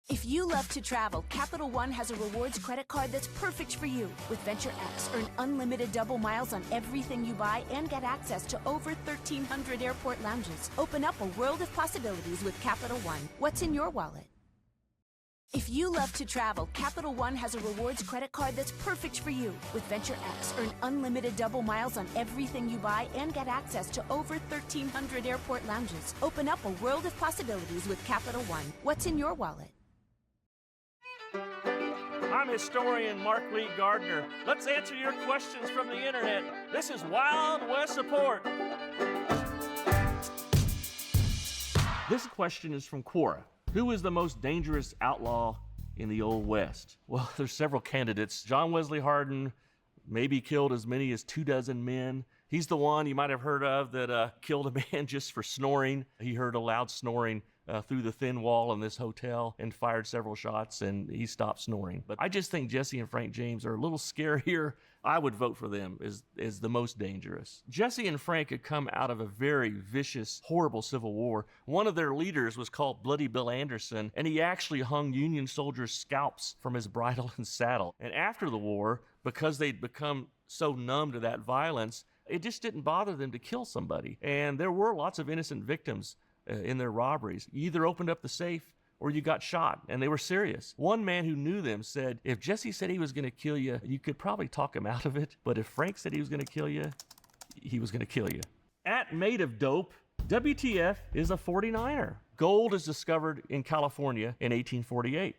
If you love to travel, Capital One has a rewards credit card that's perfect for you. With Venture X, earn unlimited double miles on everything you buy and get access to over 1,300 airport lounges. Open up a world of possibilities with Capital One. What's in your wallet? If you love to travel, Capital One has a rewards credit card that's perfect for you. With Venture X, earn unlimited double miles on everything you buy and get access to over 1,300 airport lounges. Open up a world of possibilities with Capital One. What's in your wallet? I'm historian Mark Lee Gardner. Let's answer your questions from the internet. This is Wild West Report. This question is from Quora. Who is the most dangerous outlaw in the Old West? Well, there's several candidates. John Wesley Hardin maybe killed as many as 24 men. He's the one you might have heard of that killed a man just for snoring. He heard a loud snoring through the thin wall in this hotel and fired several shots, and he stopped snoring. But I just think Jesse and Frank James are a little scarier. I would vote for them as the most dangerous. Jesse and Frank had come out of a very vicious, horrible civil war. One of their leaders was called Bloody Bill Anderson, and he actually hung Union soldiers' scalps from his bridle and saddle. And after the war, because they'd become so numb to that violence, it just didn't bother them to kill somebody. And there were lots of innocent victims in their robberies. You either opened up the safe or you got shot, and they were serious. One man who knew them said, if Jesse said he was going to kill you, you could probably talk him out of it, but if Frank said he was going to kill you, he was going to kill you. At Made of Dope, WTF is a 49er. Gold is discovered in California in 1848.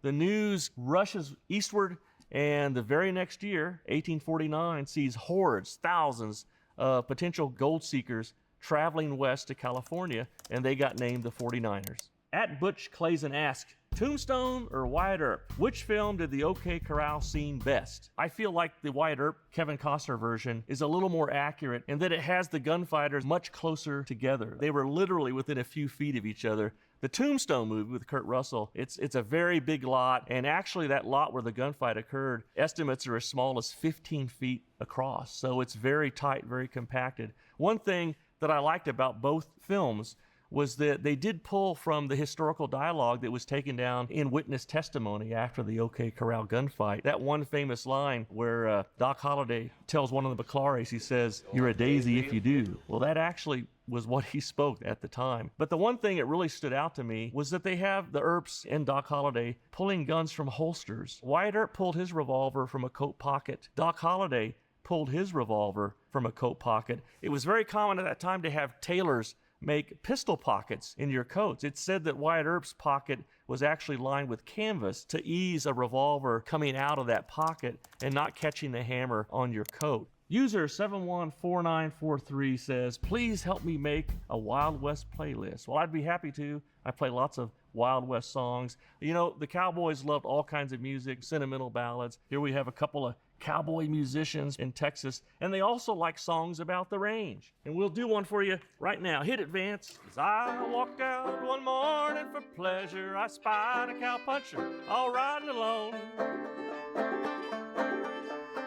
The news rushes eastward, and the very next year, 1849, sees hordes, thousands of potential gold seekers traveling west to California, and they got named the 49ers. At Butch Clayson asks, Tombstone or Wyatt Earp? Which film did the OK Corral scene best? I feel like the Wyatt Earp Kevin Costner version is a little more accurate in that it has the gunfighters much closer together. They were literally within a few feet of each other. The Tombstone movie with Kurt Russell, it's a very big lot, and actually that lot where the gunfight occurred, estimates are as small as 15 feet across. So it's very tight, very compacted. One thing that I liked about both films was that they did pull from the historical dialogue that was taken down in witness testimony after the OK Corral gunfight. That one famous line where Doc Holliday tells one of the McClarys, he says, "You're a daisy if you do." Well, that actually was what he spoke at the time. But the one thing that really stood out to me was that they have the Earps and Doc Holliday pulling guns from holsters. Wyatt Earp pulled his revolver from a coat pocket. Doc Holliday pulled his revolver from a coat pocket. It was very common at that time to have tailors make pistol pockets in your coats. It's said that Wyatt Earp's pocket was actually lined with canvas to ease a revolver coming out of that pocket and not catching the hammer on your coat. User 714943 says, please help me make a Wild West playlist. Well, I'd be happy to. I play lots of Wild West songs. You know, the Cowboys loved all kinds of music, sentimental ballads. Here we have a couple of cowboy musicians in Texas, and they also like songs about the range. And we'll do one for you right now. Hit it, Vance. As I walked out one morning for pleasure, I spied a cowpuncher all riding alone.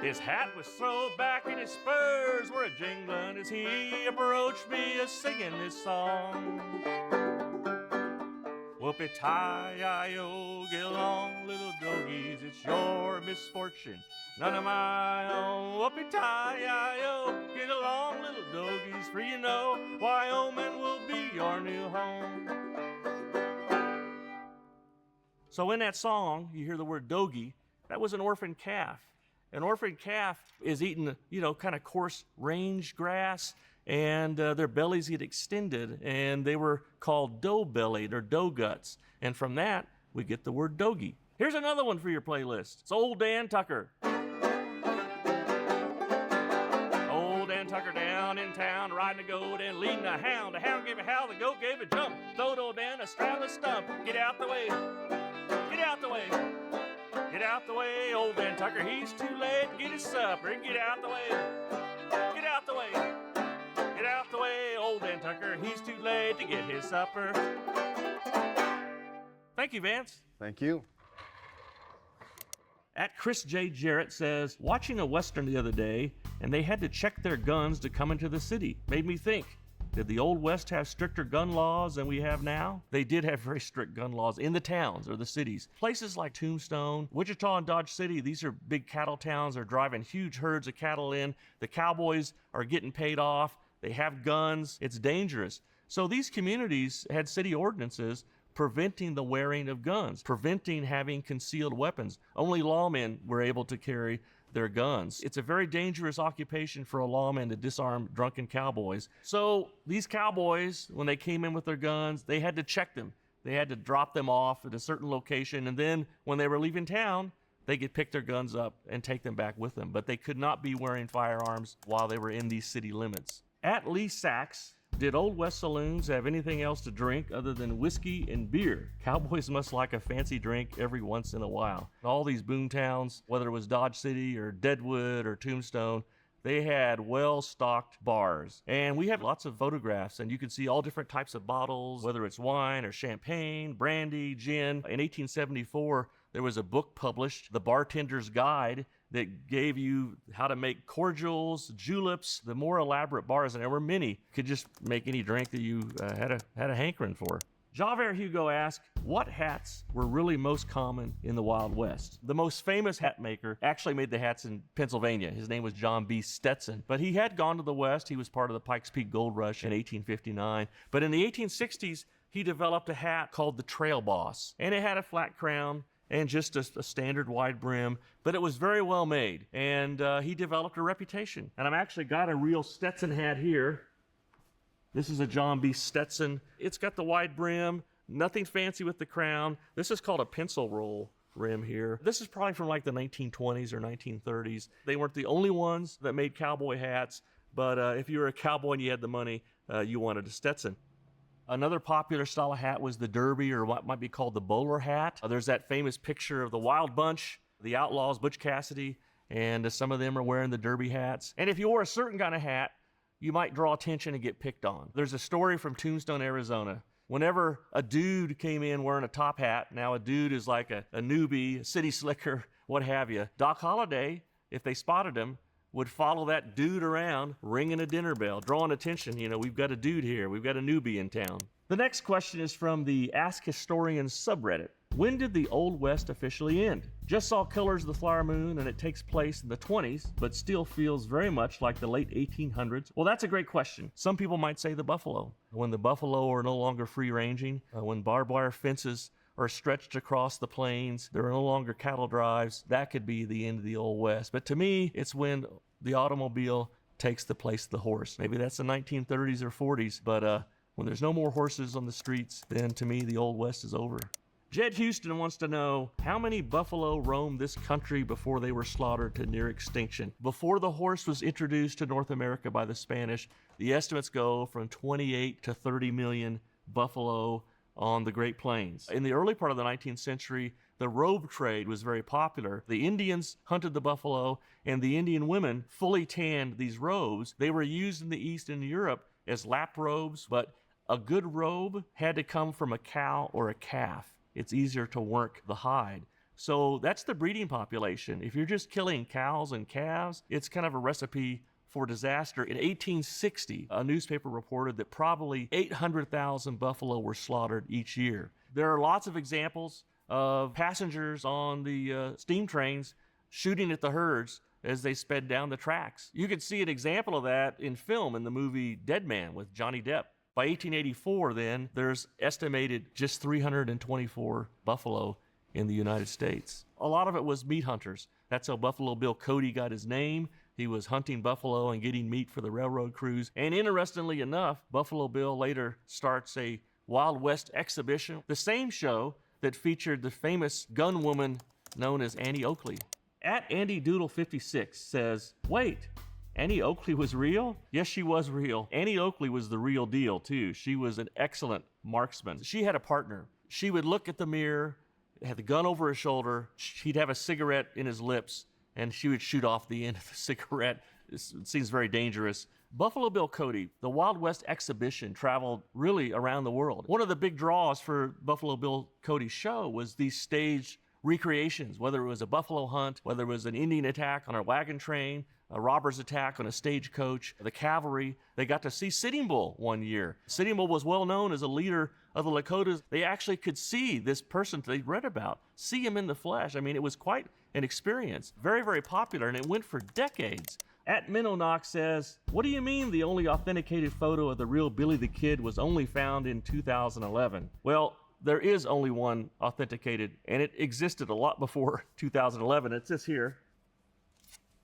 His hat was thrown back and his spurs were a-jingling as he approached me a-singing this song. Whoopee-tie-I-O, get along, little doggies, it's your misfortune, none of my own. Whoopee-tie-I-O, get along, little doggies, for you know Wyoming will be your new home. So in that song, you hear the word doggie. That was an orphan calf. An orphan calf is eating, kind of coarse range grass, and their bellies get extended, and they were called dough-bellied or dough guts. And from that, we get the word doggie. Here's another one for your playlist. It's Old Dan Tucker. Old Dan Tucker down in town, riding a goat and leading a hound. The hound gave a howl, the goat gave a jump. Throwed old Dan a straddle stump. Get out the way. Get out the way. Get out the way, old Dan Tucker, he's too late to get his supper. Get out the way. Get out the way. Get out the way, old Dan Tucker, he's too late to get his supper. Thank you, Vance. Thank you. At Chris J. Jarrett says, watching a Western the other day, and they had to check their guns to come into the city. Made me think, did the Old West have stricter gun laws than we have now? They did have very strict gun laws in the towns or the cities. Places like Tombstone, Wichita, and Dodge City, these are big cattle towns. They're driving huge herds of cattle in. The cowboys are getting paid off. They have guns. It's dangerous. So these communities had city ordinances preventing the wearing of guns, preventing having concealed weapons. Only lawmen were able to carry their guns. It's a very dangerous occupation for a lawman to disarm drunken cowboys. So these cowboys, when they came in with their guns, they had to check them. They had to drop them off at a certain location, and then when they were leaving town, they could pick their guns up and take them back with them. But they could not be wearing firearms while they were in these city limits. At Lee Sachs, did Old West saloons have anything else to drink other than whiskey and beer? Cowboys must like a fancy drink every once in a while. All these boom towns, whether it was Dodge City or Deadwood or Tombstone, they had well-stocked bars. And we have lots of photographs, and you can see all different types of bottles, whether it's wine or champagne, brandy, gin. In 1874, there was a book published, The Bartender's Guide, that gave you how to make cordials, juleps, the more elaborate bars, and there were many. Could just make any drink that you had a hankering for. Javert Hugo asked, what hats were really most common in the Wild West? The most famous hat maker actually made the hats in Pennsylvania. His name was John B. Stetson. But he had gone to the West. He was part of the Pikes Peak Gold Rush in 1859. But in the 1860s, he developed a hat called the Trail Boss. And it had a flat crown and just a standard wide brim, but it was very well made. And he developed a reputation. And I've actually got a real Stetson hat here. This is a John B. Stetson. It's got the wide brim, nothing fancy with the crown. This is called a pencil roll rim here. This is probably from like the 1920s or 1930s. They weren't the only ones that made cowboy hats, but if you were a cowboy and you had the money, you wanted a Stetson. Another popular style of hat was the derby, or what might be called the bowler hat. There's that famous picture of the Wild Bunch, the Outlaws, Butch Cassidy, and some of them are wearing the derby hats. And if you wore a certain kind of hat, you might draw attention and get picked on. There's a story from Tombstone, Arizona. Whenever a dude came in wearing a top hat, now a dude is like a newbie, a city slicker, what have you, Doc Holliday, if they spotted him, would follow that dude around, ringing a dinner bell, drawing attention. You know, we've got a dude here, we've got a newbie in town. The next question is from the Ask Historians subreddit. When did the Old West officially end? Just saw Killers of the Flower Moon, and it takes place in the 20s, but still feels very much like the late 1800s. Well, that's a great question. Some people might say the buffalo. When the buffalo are no longer free-ranging, when barbed wire fences are stretched across the plains, there are no longer cattle drives, that could be the end of the Old West. But to me, it's when the automobile takes the place of the horse. Maybe that's the 1930s or 40s, but when there's no more horses on the streets, then to me, the Old West is over. Jed Houston wants to know, how many buffalo roamed this country before they were slaughtered to near extinction? Before the horse was introduced to North America by the Spanish, the estimates go from 28 to 30 million buffalo on the Great Plains. In the early part of the 19th century, the robe trade was very popular. The Indians hunted the buffalo, and the Indian women fully tanned these robes. They were used in the East and Europe as lap robes, but a good robe had to come from a cow or a calf. It's easier to work the hide. So that's the breeding population. If you're just killing cows and calves, it's kind of a recipe for disaster. In 1860, a newspaper reported that probably 800,000 buffalo were slaughtered each year. There are lots of examples of passengers on the steam trains shooting at the herds as they sped down the tracks. You can see an example of that in film in the movie Dead Man with Johnny Depp. By 1884, then, there's estimated just 324 buffalo in the United States. A lot of it was meat hunters. That's how Buffalo Bill Cody got his name. He was hunting buffalo and getting meat for the railroad crews. And interestingly enough, Buffalo Bill later starts a Wild West exhibition, the same show that featured the famous gun woman known as Annie Oakley. At AndyDoodle56 says, wait, Annie Oakley was real? Yes, she was real. Annie Oakley was the real deal, too. She was an excellent marksman. She had a partner. She would look at the mirror, had the gun over her shoulder, he'd have a cigarette in his lips, and she would shoot off the end of the cigarette. It seems very dangerous. Buffalo Bill Cody, the Wild West exhibition, traveled really around the world. One of the big draws for Buffalo Bill Cody's show was these staged recreations, whether it was a buffalo hunt, whether it was an Indian attack on a wagon train, a robber's attack on a stagecoach, the cavalry. They got to see Sitting Bull one year. Sitting Bull was well known as a leader of the Lakotas. They actually could see this person they read about, see him in the flesh. I mean, it was quite an experience. Very, very popular, and it went for decades. At Minonox says, what do you mean the only authenticated photo of the real Billy the Kid was only found in 2011? Well, there is only one authenticated, and it existed a lot before 2011. It says here,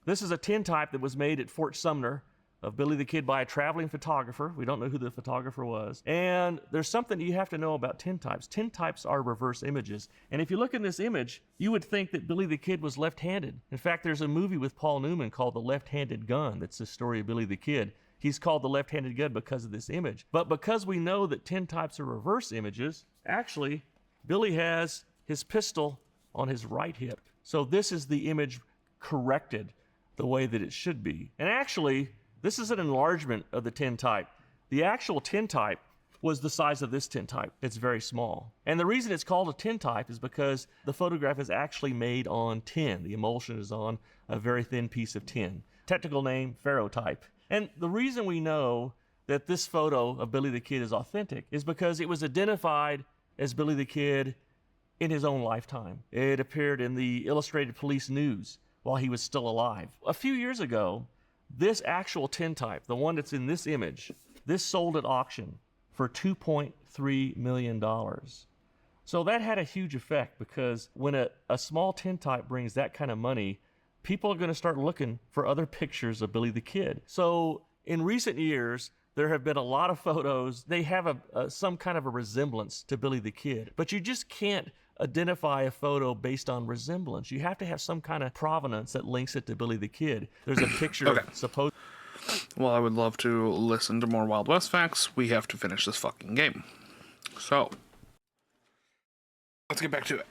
this is a tintype that was made at Fort Sumner of Billy the Kid by a traveling photographer. We don't know who the photographer was. And there's something you have to know about tintypes. Tintypes are reverse images. And if you look in this image, you would think that Billy the Kid was left-handed. In fact, there's a movie with Paul Newman called The Left-Handed Gun. That's the story of Billy the Kid. He's called the left-handed gun because of this image. But because we know that tintypes are reverse images, actually, Billy has his pistol on his right hip. So this is the image corrected the way that it should be. And actually, this is an enlargement of the tintype. The actual tintype was the size of this tintype. It's very small. And the reason it's called a tintype is because the photograph is actually made on tin. The emulsion is on a very thin piece of tin. Technical name, ferrotype. And the reason we know that this photo of Billy the Kid is authentic is because it was identified as Billy the Kid in his own lifetime. It appeared in the Illustrated Police News while he was still alive. A few years ago, this actual tintype, the one that's in this image, this sold at auction for $2.3 million. So that had a huge effect because when a small tintype brings that kind of money, people are going to start looking for other pictures of Billy the Kid. So in recent years, there have been a lot of photos. They have some kind of a resemblance to Billy the Kid, but you just can't identify a photo based on resemblance. You have to have some kind of provenance that links it to Billy the Kid. There's a picture supposed. While I would love to listen to more Wild West facts, we have to finish this fucking game. So, let's get back to it.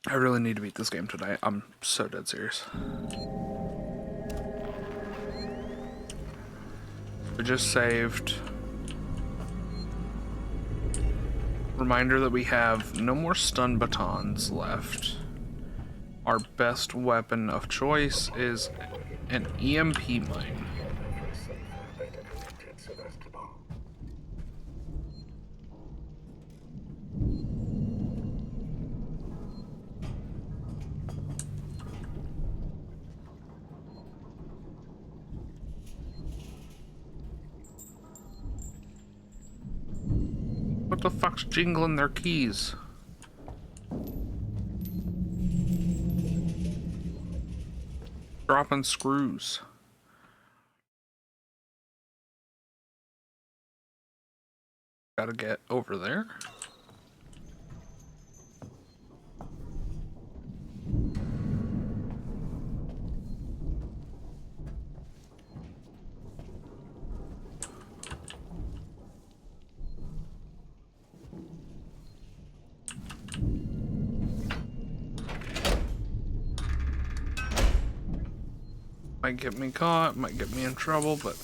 I really need to beat this game today. I'm so dead serious. I just saved. Reminder that we have no more stun batons left. Our best weapon of choice is an EMP mine. What the fuck's jingling their keys? Dropping screws. Gotta get over there. Might get me caught, might get me in trouble, but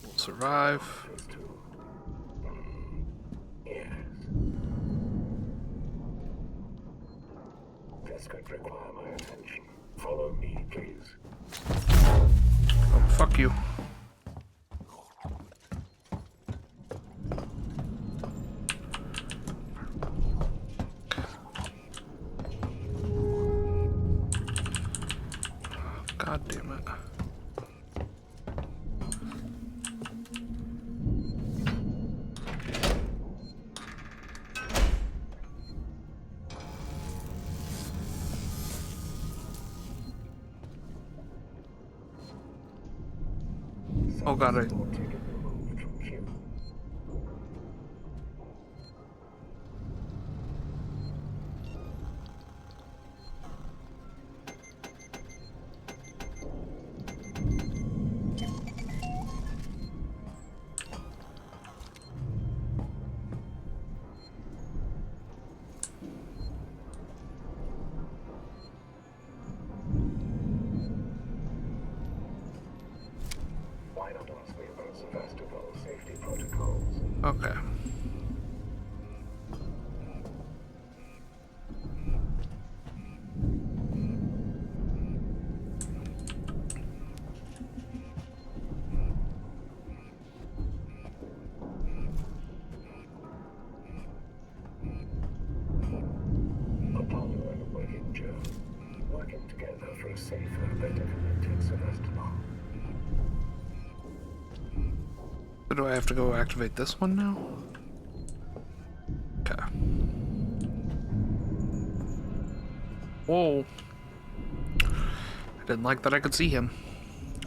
we'll survive. This could require my attention. Follow me, please. Oh, fuck you. God damn it. Oh god, Why not ask me about Sevastopol safety protocols? Okay. Apollo and a working Joe, working together for a safer, better connected Sevastopol. So do I have to go activate this one now? Okay. Whoa. I didn't like that I could see him.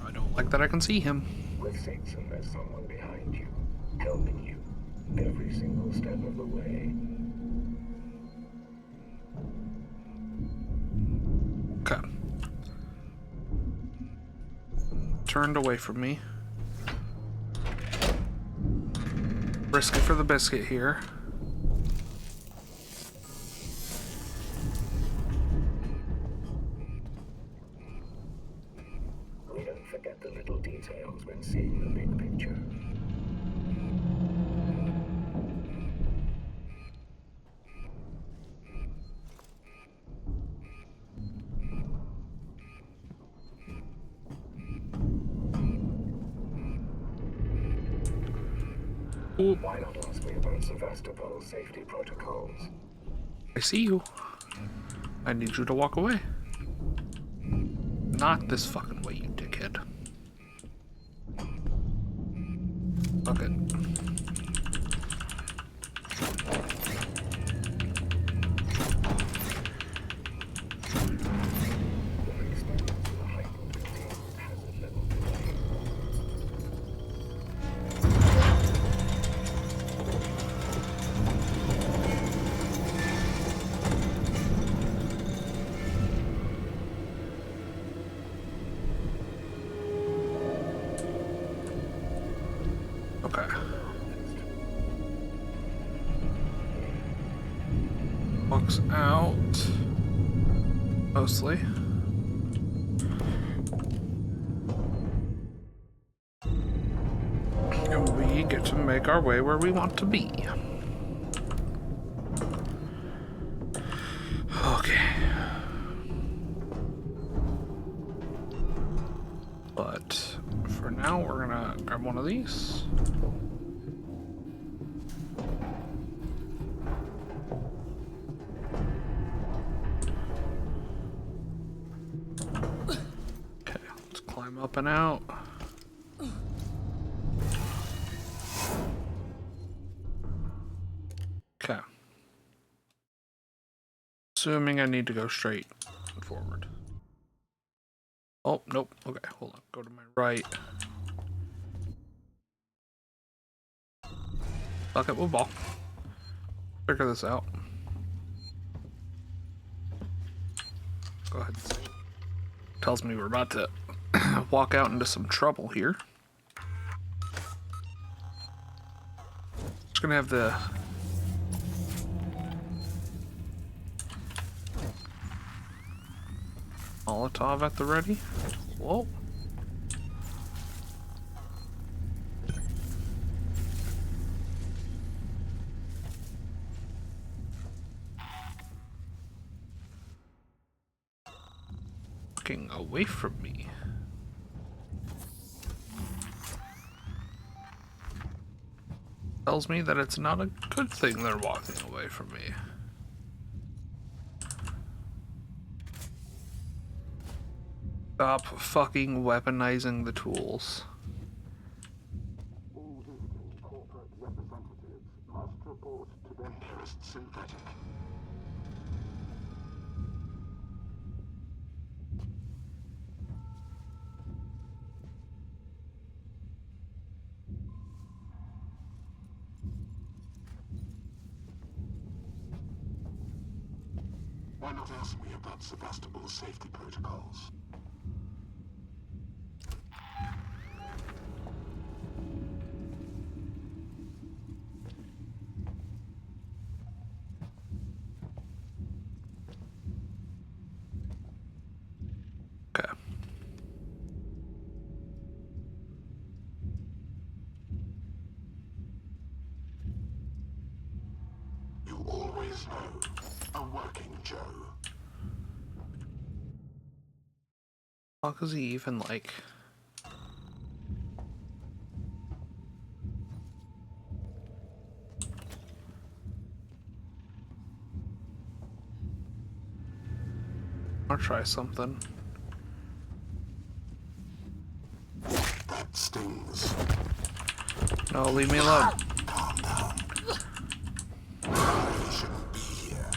I don't like that I can see him. With Saxon, there's someone behind you, helping you, every single step of the way. Okay. Turned away from me. Risk it for the biscuit here. We don't forget the little details when seeing the big picture. Why not ask me about Sevastopol safety protocols? I see you. I need you to walk away. Not this fucking way, you dickhead. Fuck it. Walks out. Mostly. And we get to make our way where we want to be. Okay. But for now, we're gonna grab one of these. Okay, let's climb up and out. Okay. Assuming I need to go straight forward. Oh, nope. Okay, hold on. Go to my right. Fuck it, we'll ball. Figure this out. Go ahead. Tells me we're about to walk out into some trouble here. Just gonna have the Molotov at the ready. Whoa. Walking away from me. Tells me that it's not a good thing they're walking away from me. Stop fucking weaponizing the tools. All visiting corporate representatives must report to their nearest synthetic. Why not ask me about Sevastopol's safety protocols? Okay. You always know a working Joe. How is he even like? I'll try something. That stings. No, leave me alone. Calm down. I shouldn't be here.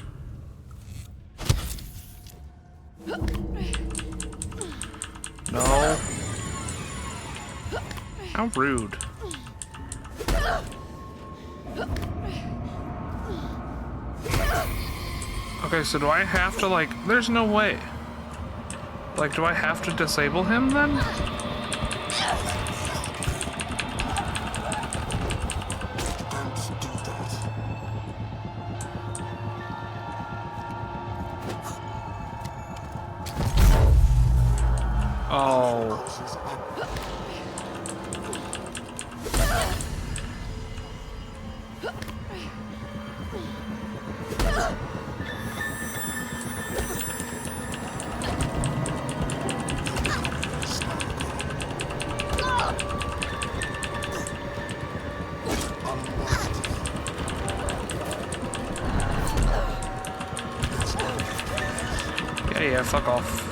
No. How rude. Okay, so do I have to, like, there's no way. Like, do I have to disable him then? Don't do that. Oh. Yeah, fuck off.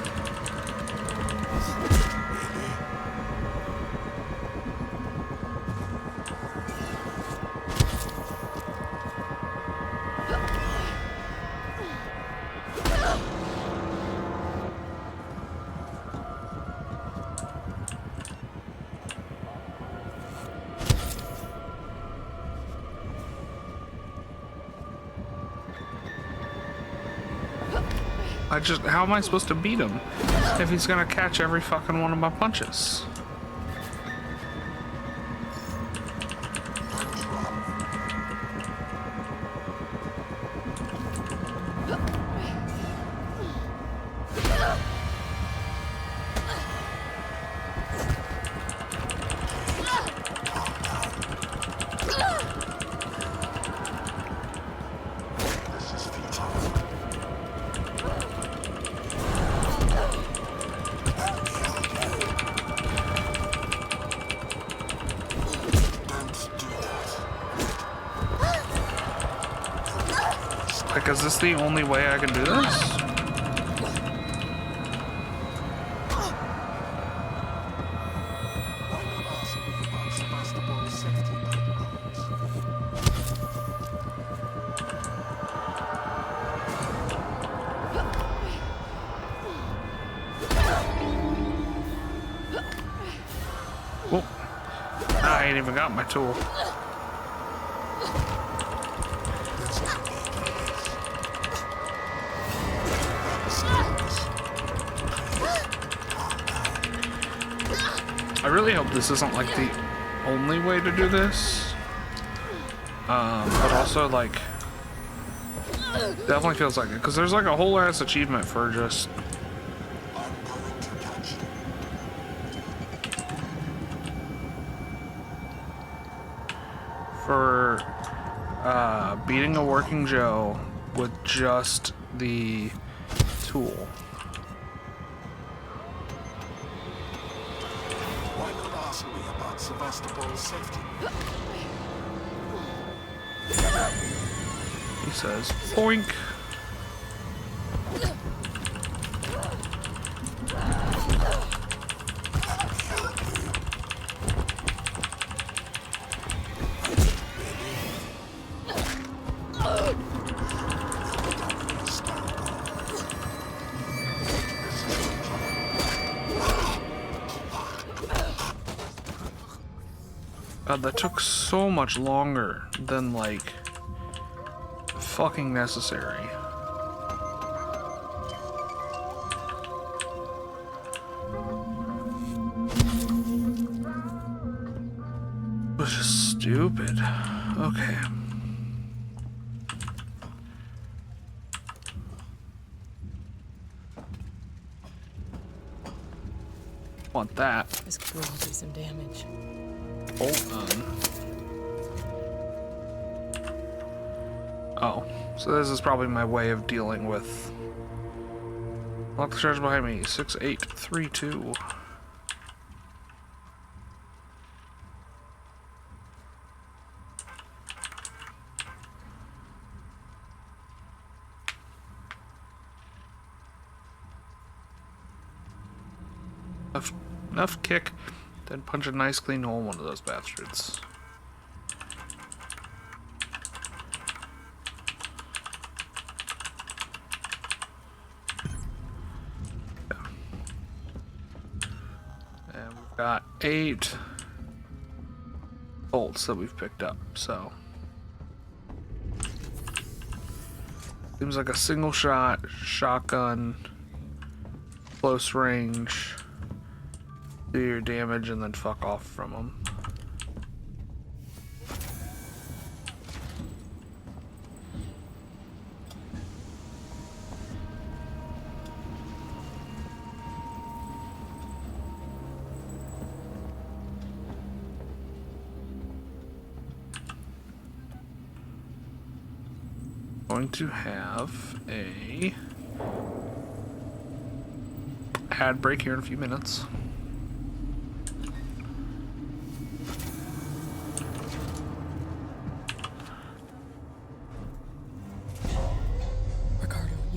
How am I supposed to beat him if he's gonna catch every fucking one of my punches? this the only way I can do this? Oh, I ain't even got my tool. I really hope this isn't like the only way to do this, but also like definitely feels like it because there's like a whole ass achievement for just beating a working Joe with just the tool. Why not ask me about Sevastopol's safety? He says, boink. That took so much longer than like fucking necessary. It was just stupid. Okay. Want that. This could really do some damage. Hold on. Oh, so this is probably my way of dealing with. Lock the stairs behind me. 6832. Enough kick, then punch a nice clean hole in one of those bastards. Yeah. And we've got 8 bolts that we've picked up, so seems like a single shot, shotgun, close range. Do your damage and then fuck off from them. Going to have a ad break here in a few minutes.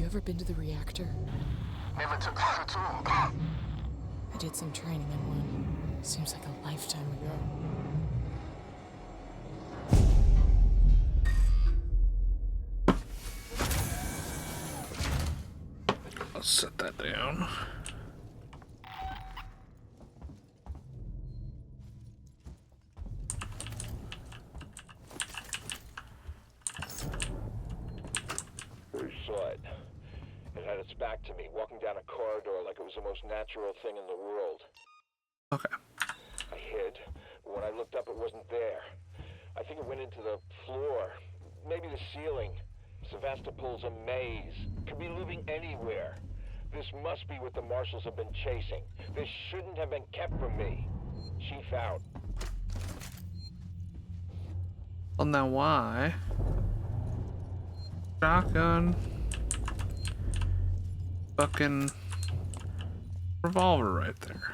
Ever been to the reactor? Never took that at all. I did some training in one. Seems like a lifetime ago. Let's set that down. Back to me, walking down a corridor like it was the most natural thing in the world. Okay. I hid, but when I looked up, it wasn't there. I think it went into the floor, maybe the ceiling. Sevastopol's a maze. Could be living anywhere. This must be what the marshals have been chasing. This shouldn't have been kept from me. Chief out. Well, now why? Shotgun. Fucking revolver right there.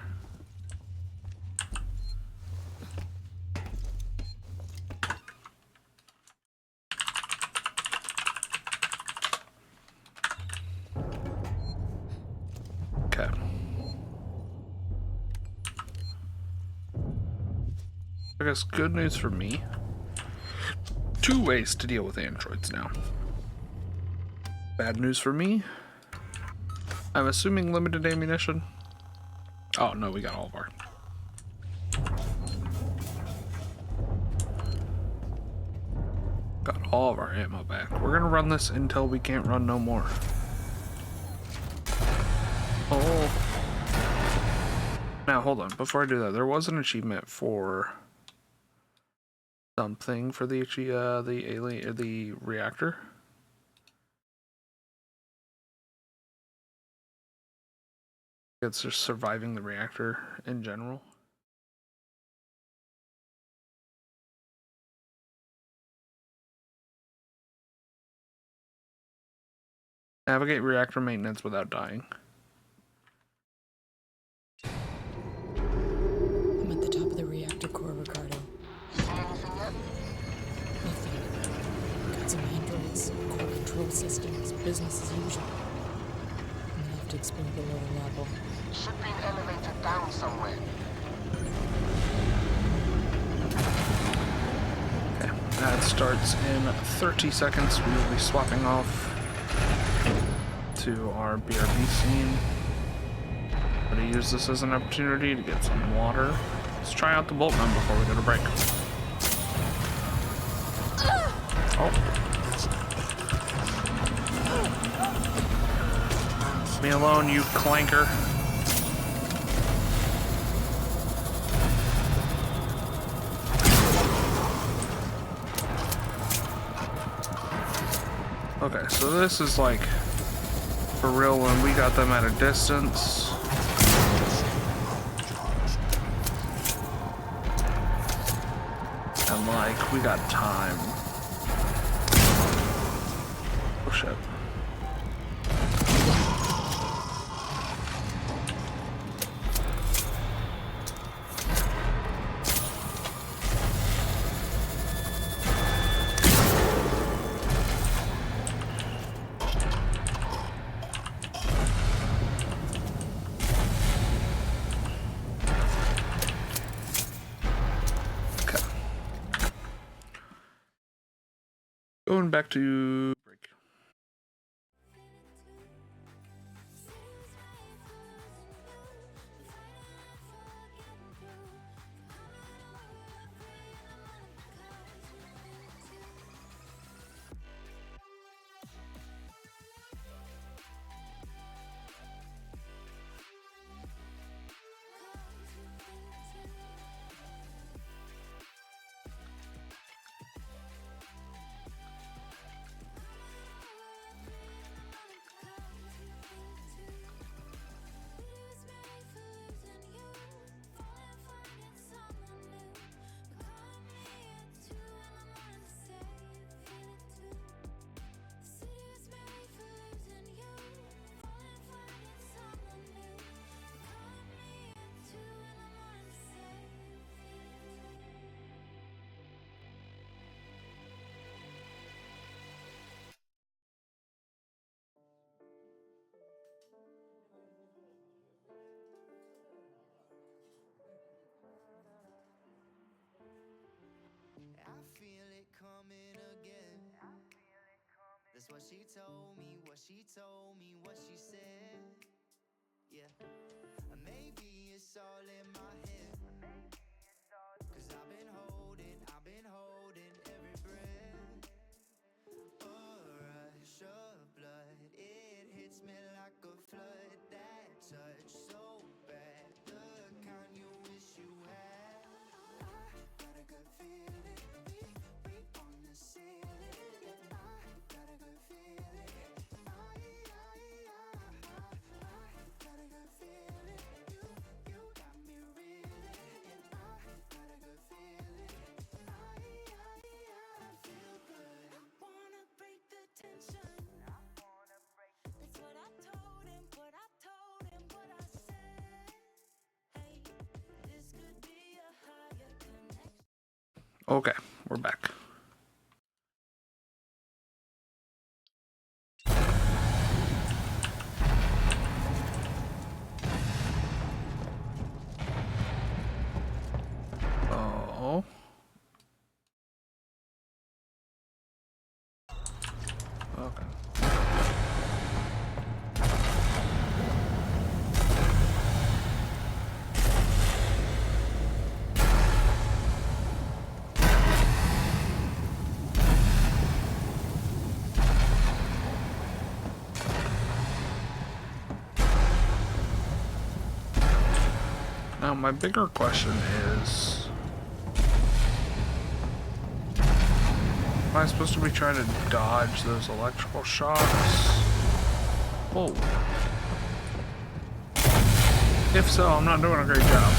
I guess good news for me. 2 ways to deal with androids now. Bad news for me. I'm assuming limited ammunition. Oh no, we got all of our. Got all of our ammo back. We're gonna run this until we can't run no more. Oh. Now hold on, before I do that, there was an achievement for something for the alien, the reactor. It's just surviving the reactor in general. Navigate reactor maintenance without dying. I'm at the top of the reactor core, Ricardo. Nothing. Got some androids, core control systems, business as usual. I'm gonna have to explore the lower level. Should be an elevator down somewhere. Okay, that starts in 30 seconds. We will be swapping off to our BRB scene. I'm going to use this as an opportunity to get some water. Let's try out the bolt run before we go to break. Oh. Leave me alone, you clanker. Okay, so this is like for real when we got them at a distance. And like we got time. Oh shit. Going back to break. That's what she told me, what she told me, what she said. Yeah, maybe it's all in my head. Cause I've been holding every breath. A rush of blood, it hits me like a flood. That touch so bad, the kind you wish you had. I got a good feeling, we on the ceiling. Okay, we're back. Oh. Now, my bigger question is... Am I supposed to be trying to dodge those electrical shocks? Whoa. If so, I'm not doing a great job.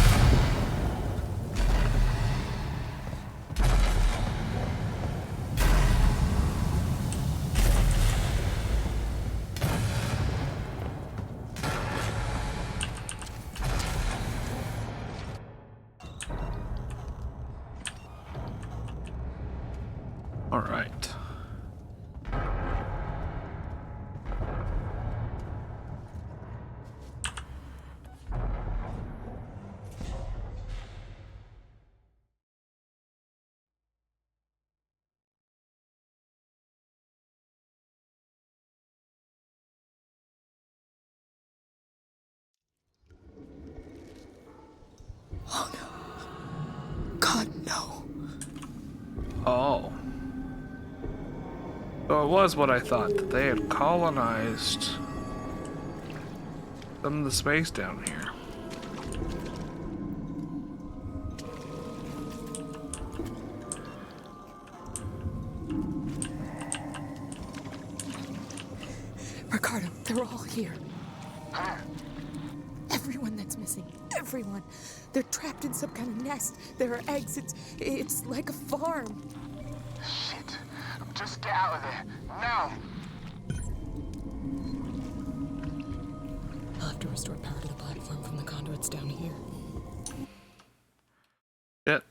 All right. Oh no. God, no. Oh. So it was what I thought, that they had colonized some of the space down here. Ricardo, they're all here. Everyone that's missing. Everyone. They're trapped in some kind of nest. There are eggs. It's like a farm. Shit. Just get out of there. Now! I'll have to restore power to the platform from the conduits down here. Shit.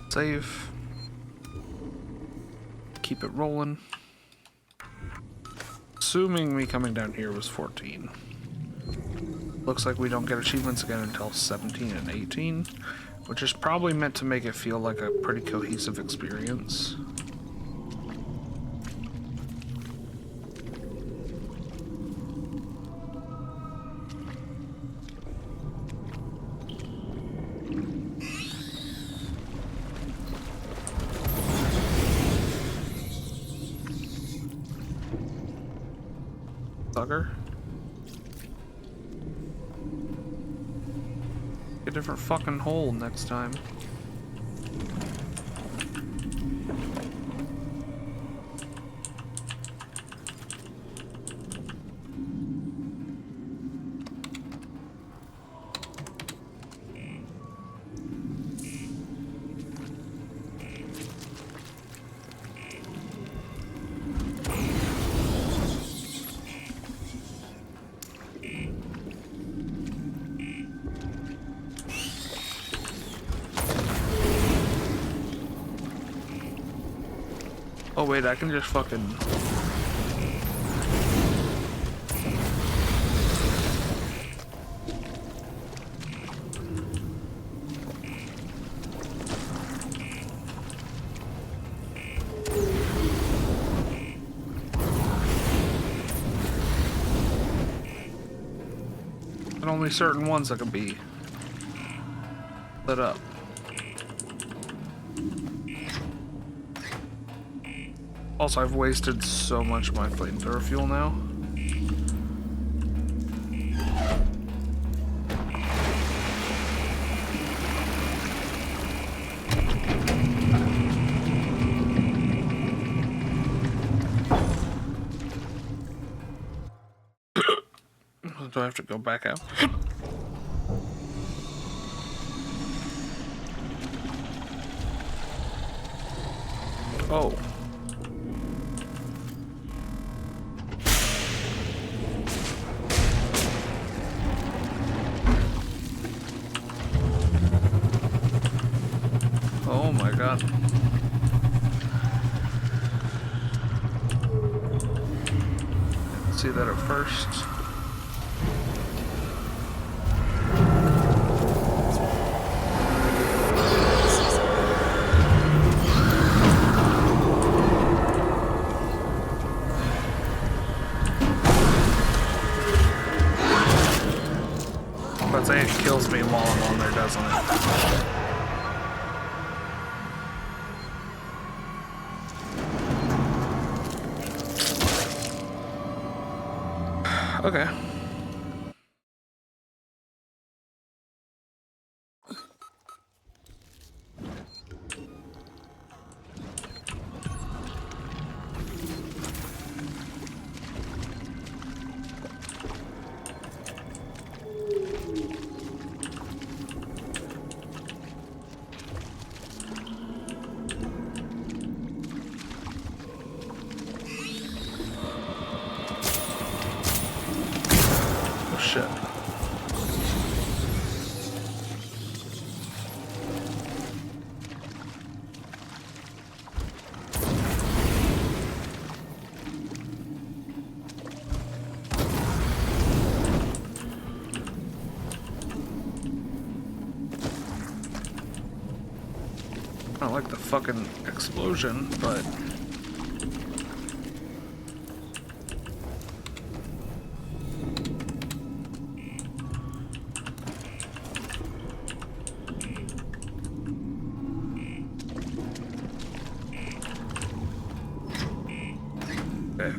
Save. Keep it rolling. Assuming me coming down here was 14. Looks like we don't get achievements again until 17 and 18, which is probably meant to make it feel like a pretty cohesive experience. Sucker. A different fucking hole next time. Oh wait, I can just fucking... And only certain ones that can be lit up. Also, I've wasted so much of my flamethrower fuel now. Do I have to go back out? Oh. Oh my god. See that at first. say it kills me while I'm on there, doesn't it? Okay. Shit. I don't like the fucking explosion, but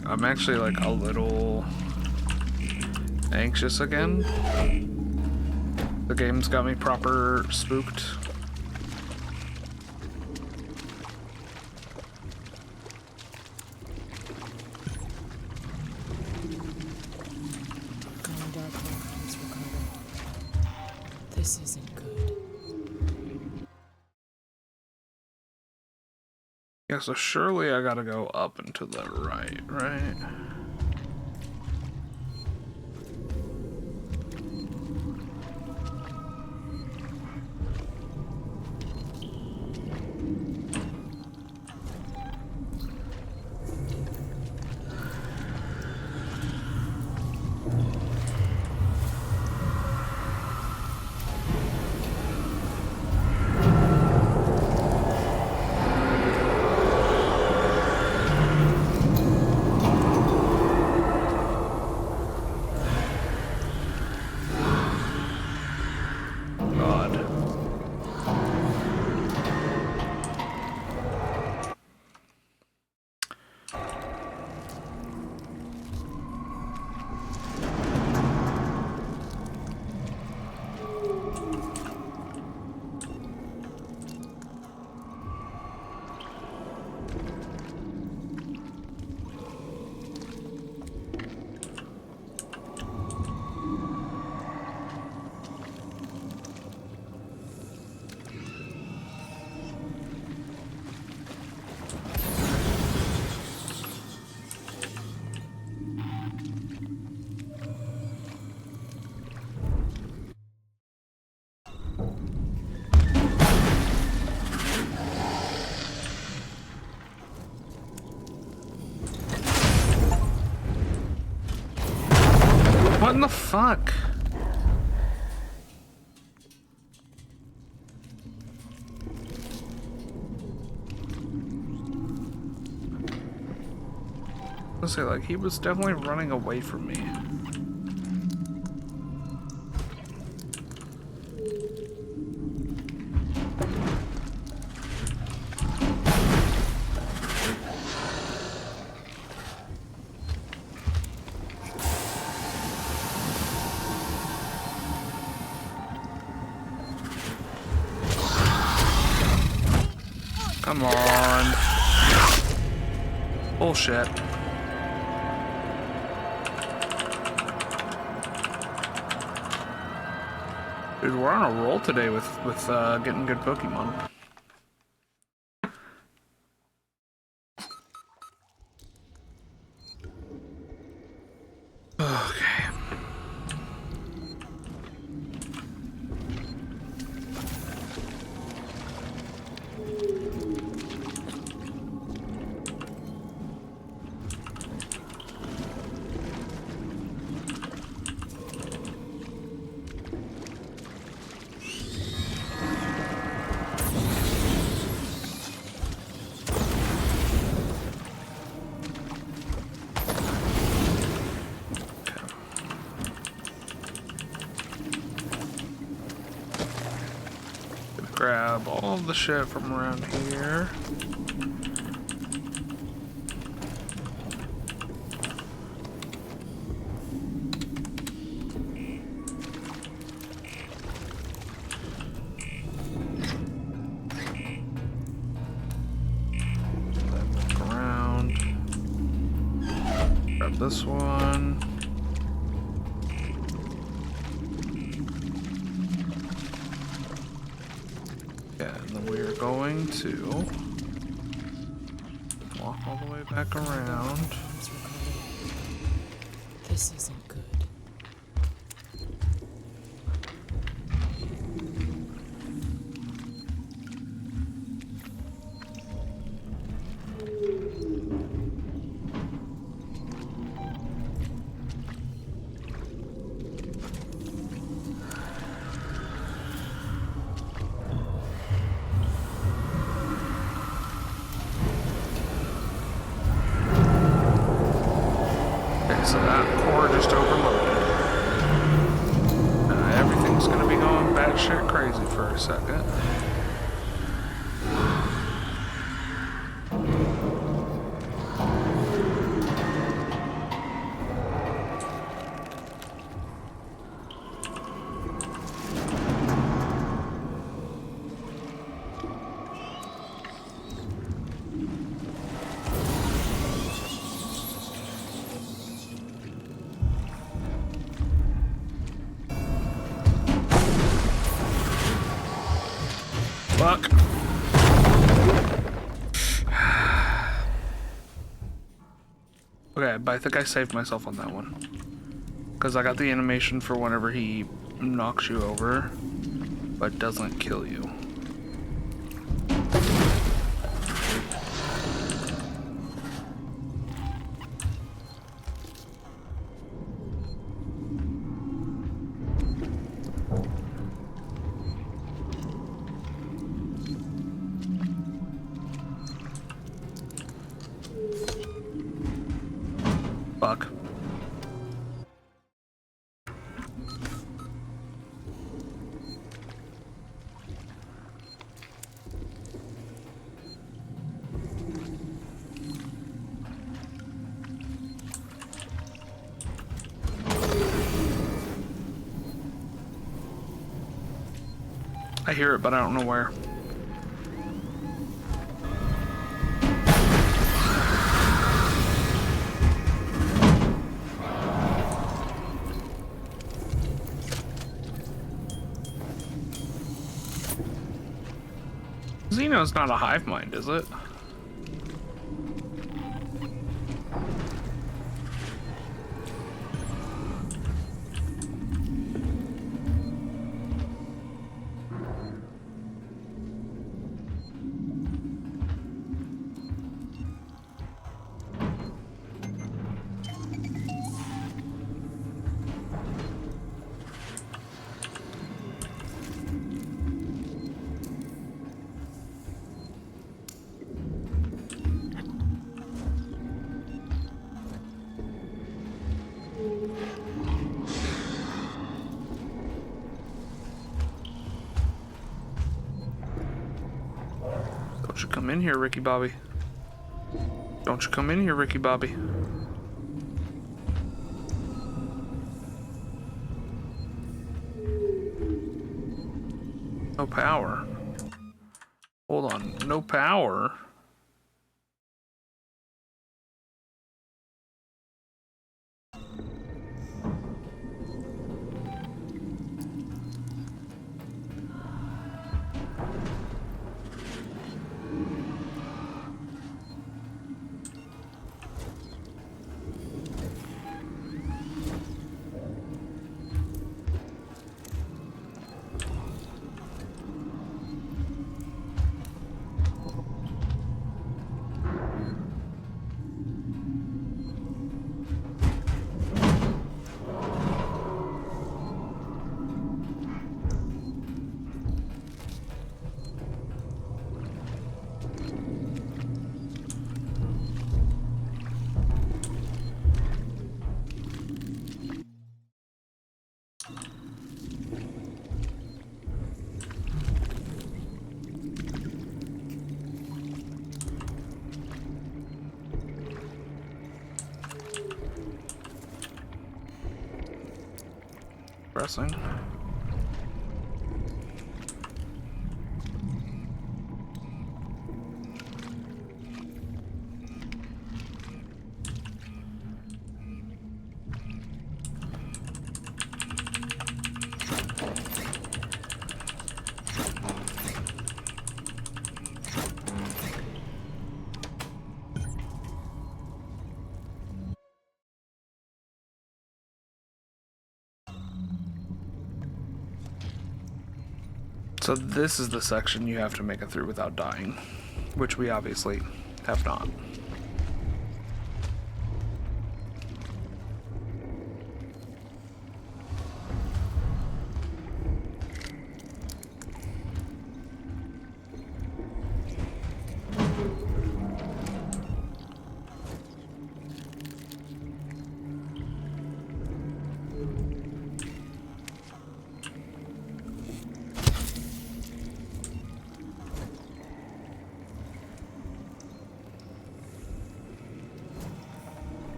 I'm actually like a little anxious again. The game's got me proper spooked. This isn't good. Yeah, so surely I gotta go up and to the right, right? What in the fuck? I was gonna say, like, he was definitely running away from me. Come on. Bullshit. Dude, we're on a roll today with getting good Pokemon. Okay. grab all the shit from around here. This one. Yeah, and then we are going to walk all the way back around. This isn't good. So that core just overloaded. Everything's gonna be going batshit crazy for a second. Fuck. Okay, but I think I saved myself on that one. Because I got the animation for whenever he knocks you over, but doesn't kill you. Fuck. I hear it, but I don't know where. Xeno's not a hive mind, is it? Don't you come in here, Ricky Bobby. Don't you come in here, Ricky Bobby. No power. Hold on, no power? depressing. So this is the section you have to make it through without dying, which we obviously have not.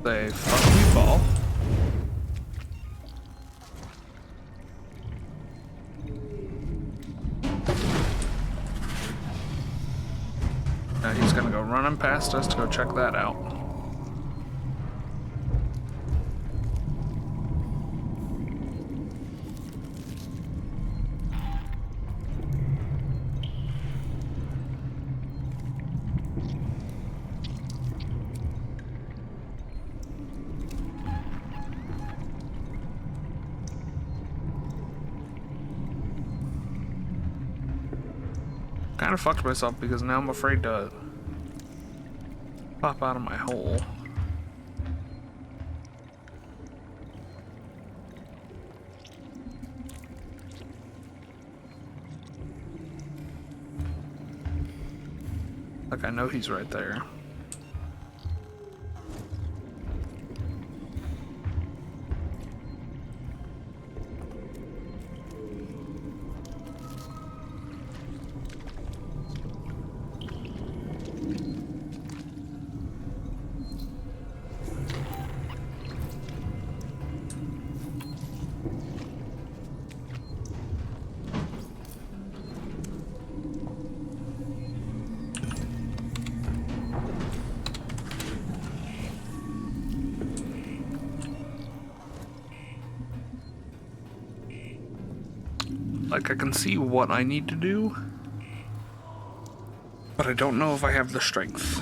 They fuck you, ball. Now he's gonna go running past us to go check that out. Kind of fucked myself because now I'm afraid to pop out of my hole. Like I know he's right there. Like, I can see what I need to do, but I don't know if I have the strength.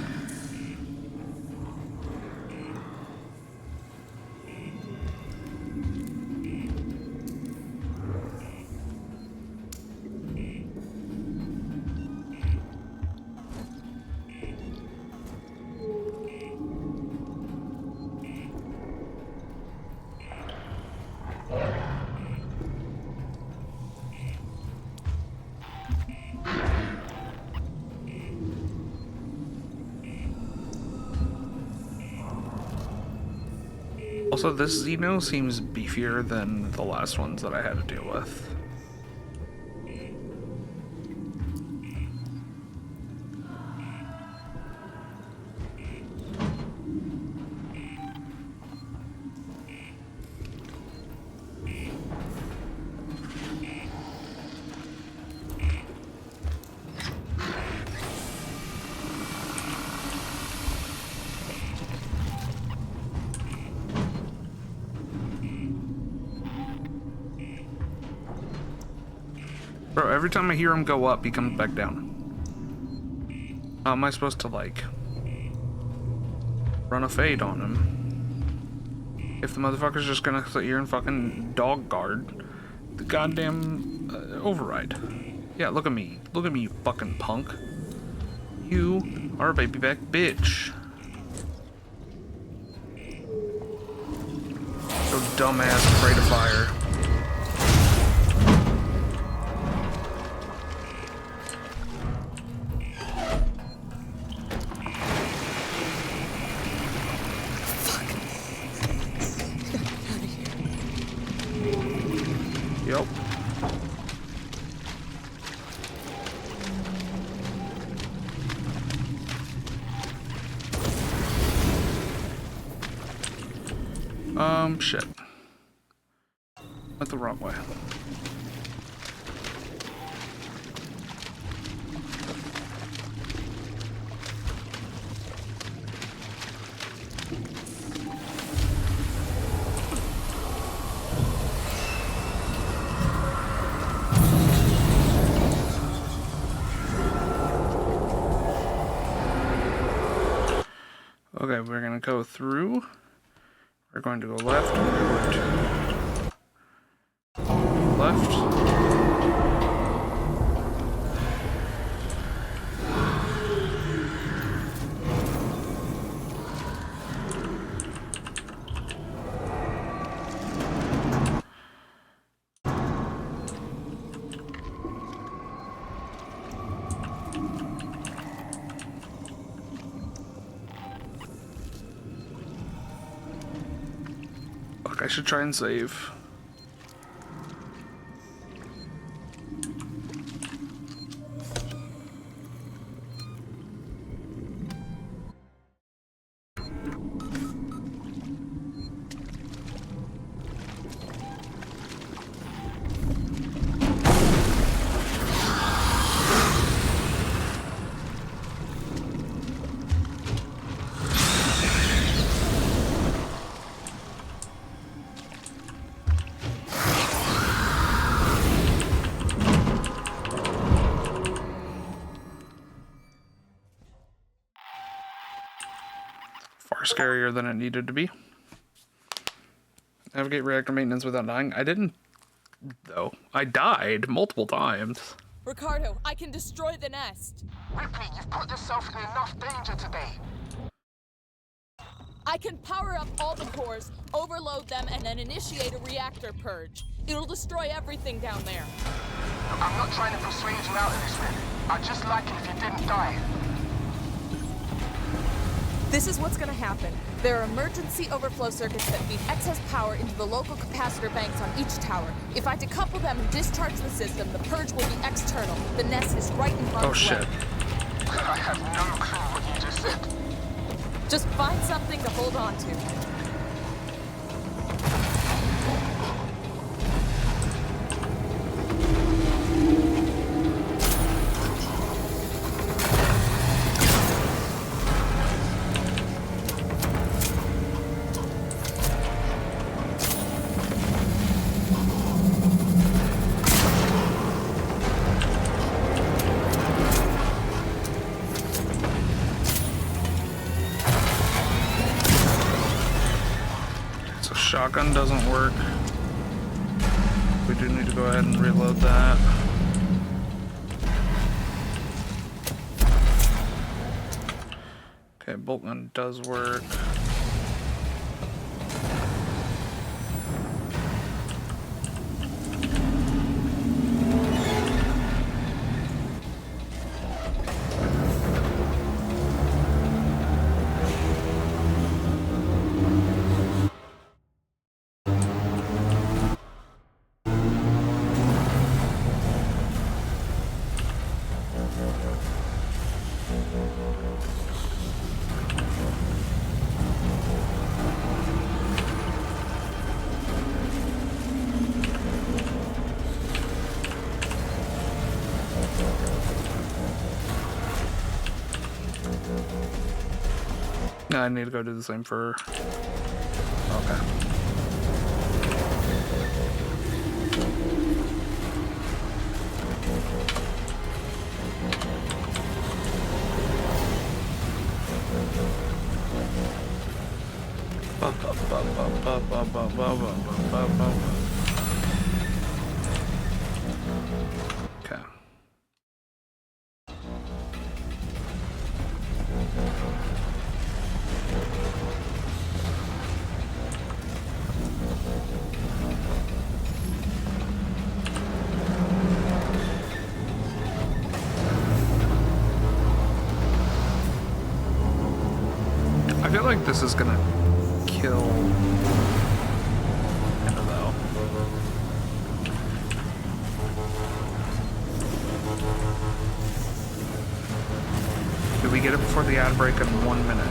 Also, this Xeno seems beefier than the last ones that I had to deal with. Bro, every time I hear him go up, he comes back down. How am I supposed to, like, run a fade on him if the motherfucker's just gonna sit here and fucking dog guard the goddamn override? Yeah, look at me. Look at me, you fucking punk. You are a baby back bitch. So dumbass, afraid of fire. Yep. Shit. Went the wrong way. Okay, we're gonna go through. We're going to go left. We're going to left. I should try and save. Scarier than it needed to be. Navigate reactor maintenance without dying. I didn't, though. I died multiple times. Ricardo, I can destroy the nest. Ripley, you've put yourself in enough danger today. I can power up all the cores, overload them, and then initiate a reactor purge. It'll destroy everything down there. I'm not trying to persuade you out of this, Rick. I'd just like it if you didn't die. This is what's gonna happen. There are emergency overflow circuits that feed excess power into the local capacitor banks on each tower. If I decouple them and discharge the system, the purge will be external. The nest is right in harm's way. Oh shit. I have no clue what you just said. Just find something to hold on to. Shotgun doesn't work. We do need to go ahead and reload that. Okay, bolt gun does work. I need to go do the same for... Okay. Okay. I feel like this is gonna kill Anna, though. Do we get it before the ad break in 1 minute?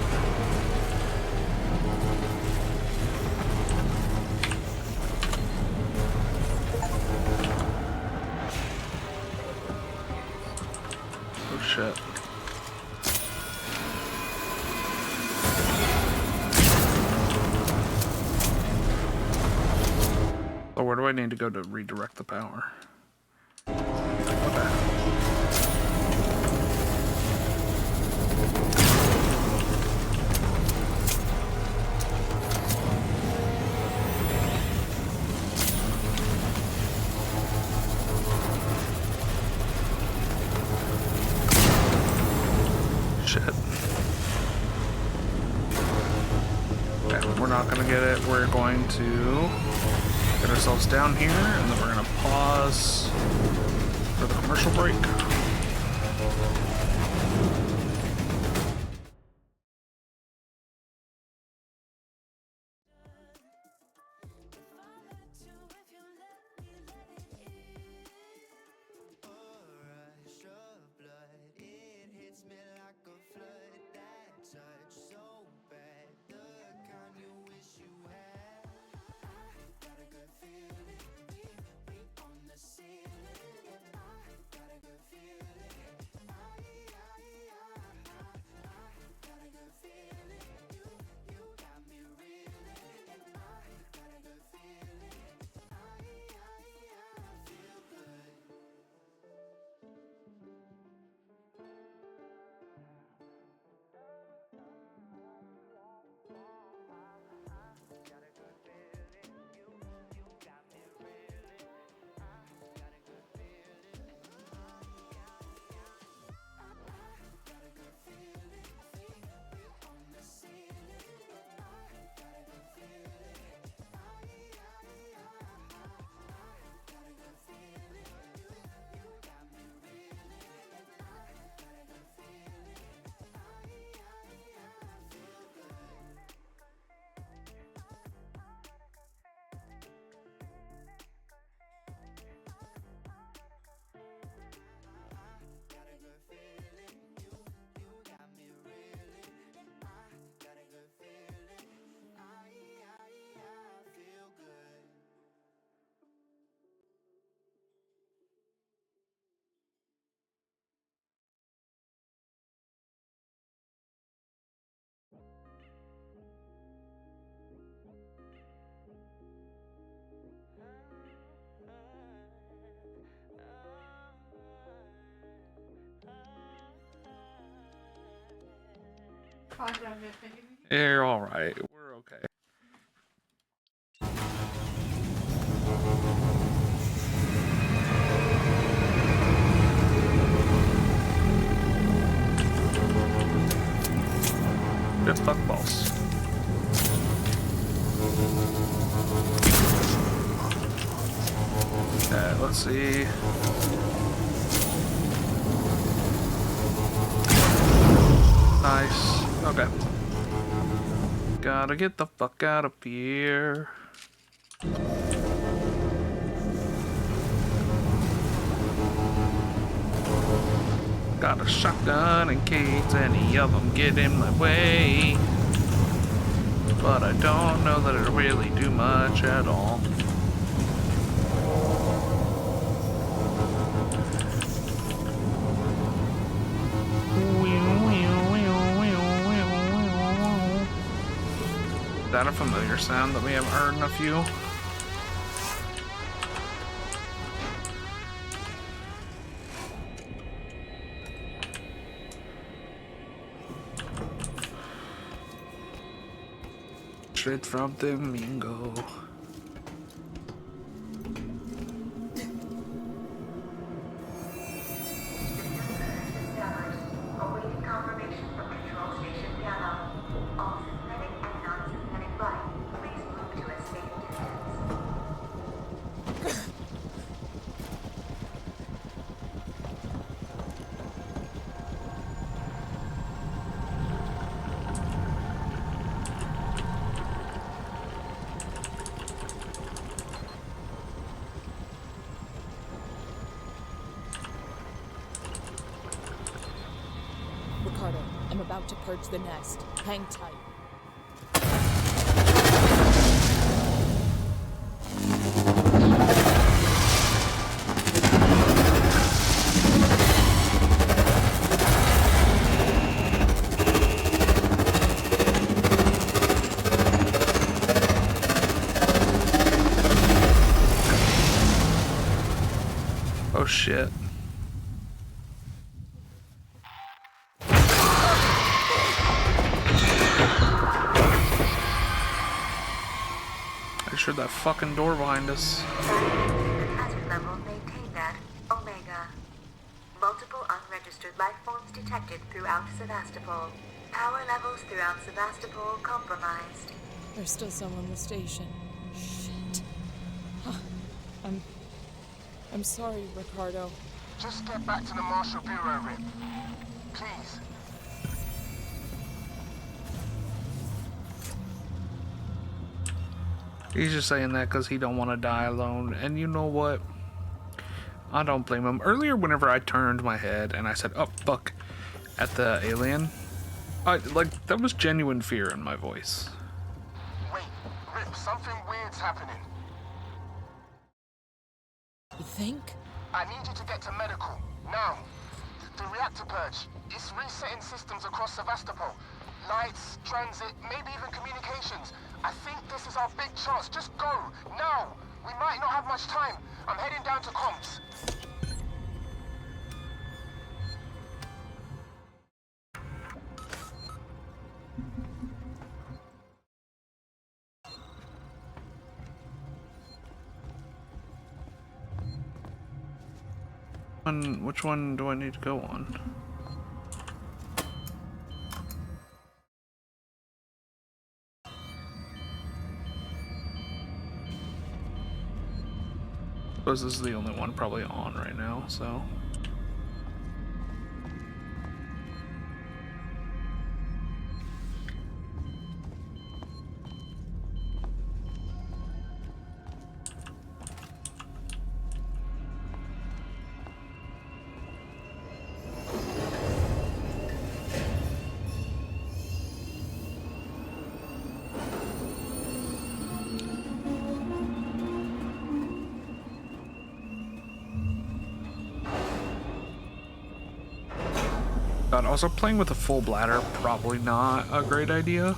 Shit. So where do I need to go to redirect the power? Okay. Shit. Okay, we're not gonna get it. We're going to get ourselves down here, and then we're gonna pause for the commercial break. You're alright. We're okay. Good fuck balls. Okay, let's see. Nice. Okay. Gotta get the fuck out of here. Got a shotgun in case any of them get in my way. But I don't know that it'll really do much at all. Is that a familiar sound that we haven't heard in a few? Straight from the Mingo. Awaiting confirmation from Control Station Piano. All synthetic and non-synthetic life, please move to a safe distance. Ricardo, I'm about to purge the nest. Hang tight. Oh shit. I sure that fucking door behind us. Hazard level maintained at Omega. Multiple unregistered life forms detected throughout Sevastopol. Power levels throughout Sevastopol compromised. There's still some on the station. Shit. Huh. I'm sorry, Ricardo. Just get back to the Marshal Bureau, Rip. Please. He's just saying that because he don't want to die alone. And you know what? I don't blame him. Earlier, whenever I turned my head and I said, oh, fuck, at the alien, that was genuine fear in my voice. Wait, Rip, something weird's happening. You think? I need you to get to medical, now. The reactor purge, it's resetting systems across Sevastopol. Lights, transit, maybe even communications. I think this is our big chance. Just go, now. We might not have much time. I'm heading down to comms. Which one do I need to go on? I suppose this is the only one probably on right now, so. God, also playing with a full bladder, probably not a great idea.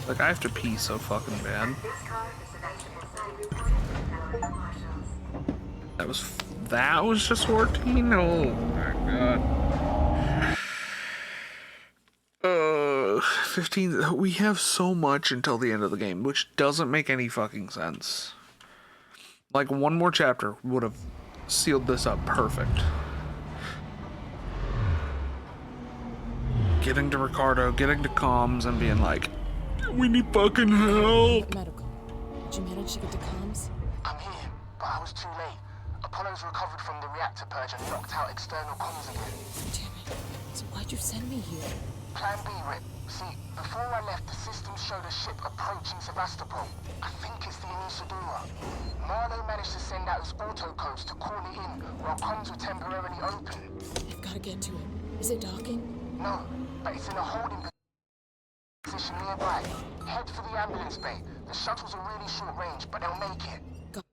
Like, I have to pee so fucking bad. That was just 14? Oh my god. 15, we have so much until the end of the game, which doesn't make any fucking sense. Like, one more chapter would have sealed this up perfect. Getting to Ricardo, getting to comms, and being like, we need fucking help. Medical. Did you manage to get to comms? I'm here, but I was too late. Apollo's recovered from the reactor purge and knocked out external comms again. Damn it. So why'd you send me here? Plan B, Rip. See, before I left, the system showed a ship approaching Sevastopol. I think it's the Inusadora. Marlowe managed to send out his autocodes to call it in while comms were temporarily open. I've got to get to it. Is it docking? No, but it's in a holding position nearby. Head for the ambulance bay. The shuttles are really short range, but they'll make it. Got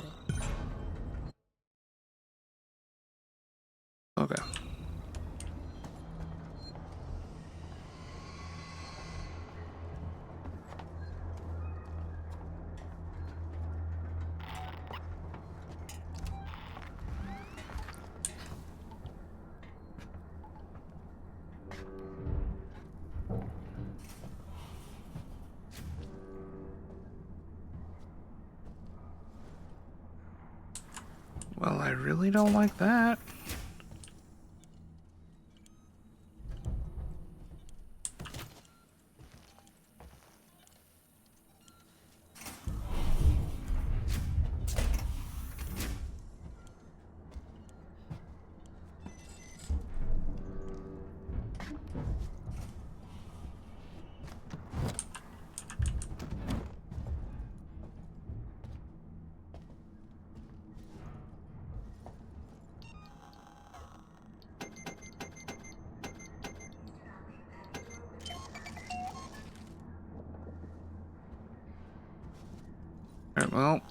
it. Okay. Well, I really don't like that. Alright, well,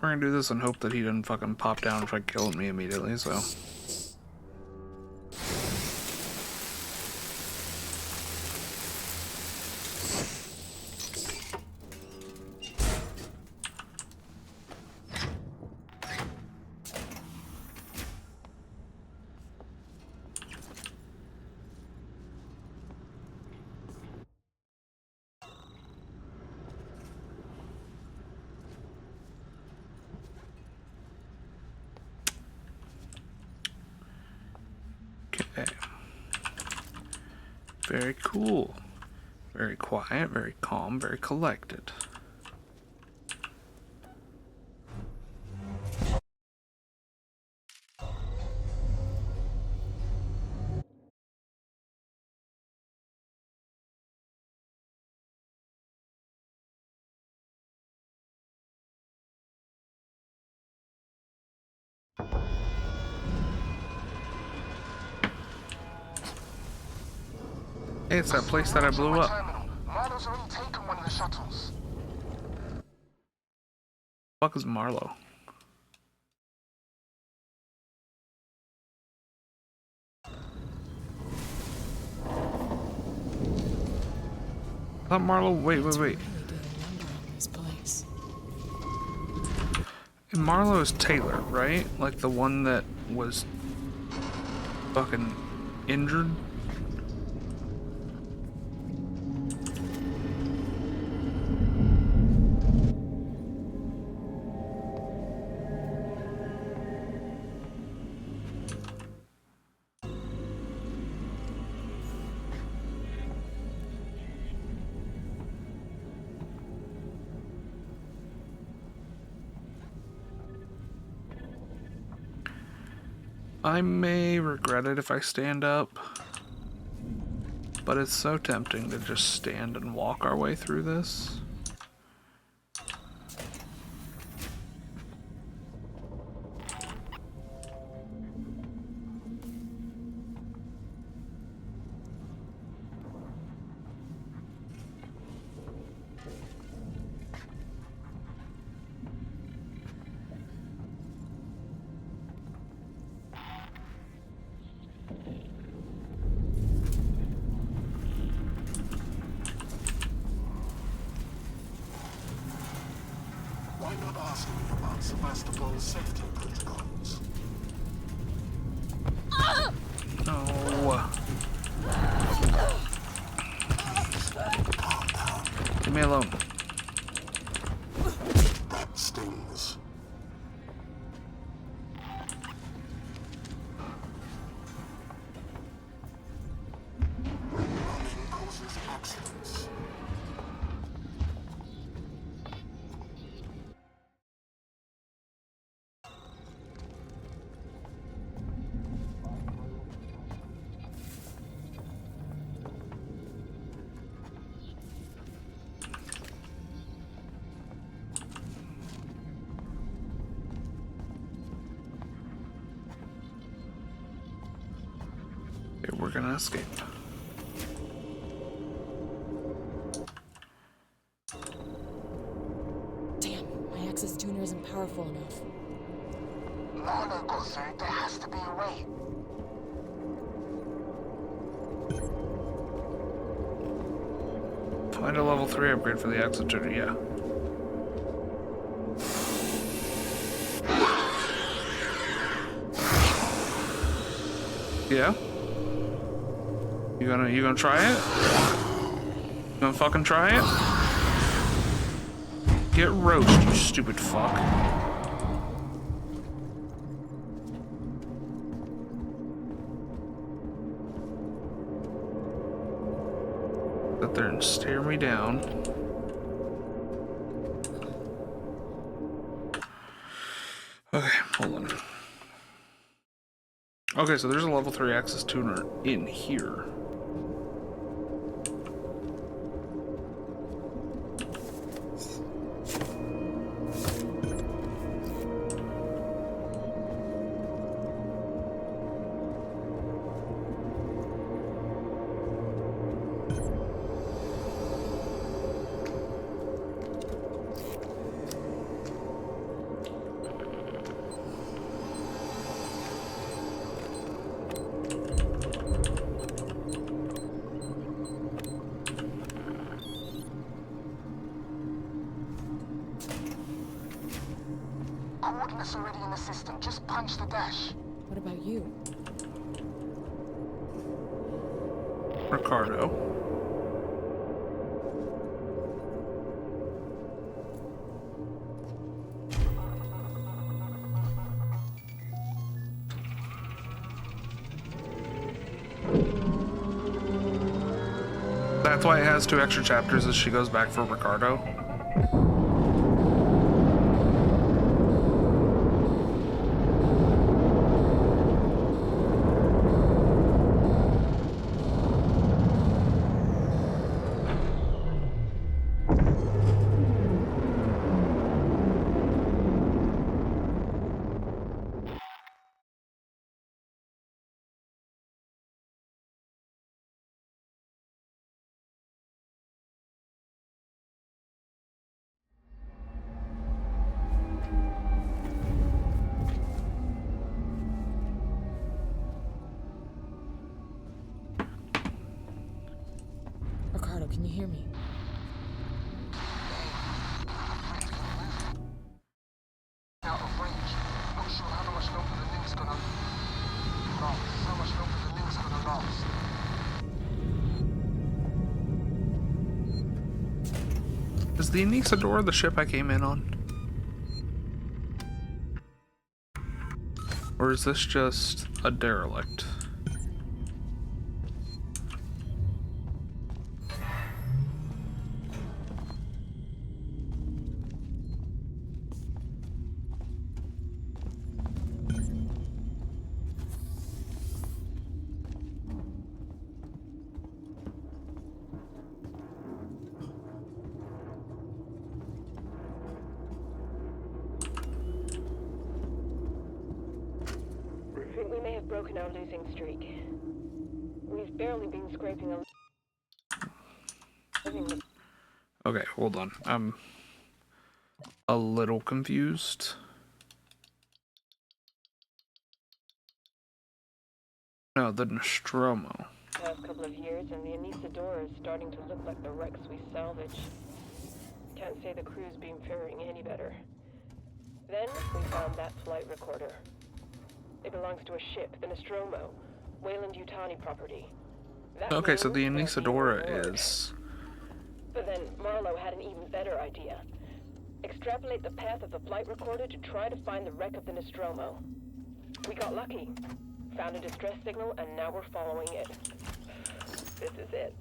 we're gonna do this and hope that he doesn't fucking pop down and try killing me immediately, so. Very cool. Very quiet, very calm, very collected. Hey, it's that place that I blew up. Marlo's already taken one of the shuttles. Fuck is Marlo? I thought Marlo. Wait. And Marlo is Taylor, right? Like the one that was fucking injured. I may regret it if I stand up, but it's so tempting to just stand and walk our way through this. Why not ask me about Sevastopol's safety protocols? No. Leave me alone. That stings. Running causes accidents. Okay, we're gonna escape. Damn, my access tuner isn't powerful enough. Marlo got through. There has to be a way. Find a level 3 upgrade for the access tuner, yeah. Yeah? You gonna try it? You gonna fucking try it? Get roasted, you stupid fuck. Sit there and stare me down. Okay, hold on. Okay, so there's a level 3 access tuner in here. Coordinates already in the system. Just punch the dash. What about you? Ricardo. That's why it has 2 extra chapters as she goes back for Ricardo. Ricardo, can you hear me? Out of range. Not sure how much longer the link's gonna last. How much longer the link's gonna last. Is the Anisadora the ship I came in on? Or is this just a derelict? We may have broken our losing streak. We've barely been scraping a living. Okay, hold on. I'm a little confused. No, the Nostromo. Past couple of years, and the Anisadora is starting to look like the wrecks we salvage. Can't say the crew's been faring any better. Then we found that flight recorder. It belongs to a ship, the Nostromo, Wayland-Yutani property. That Okay, so the means Anisadora is... But then Marlowe had an even better idea. Extrapolate the path of the flight recorder to try to find the wreck of the Nostromo. We got lucky. Found a distress signal, and now we're following it. This is it.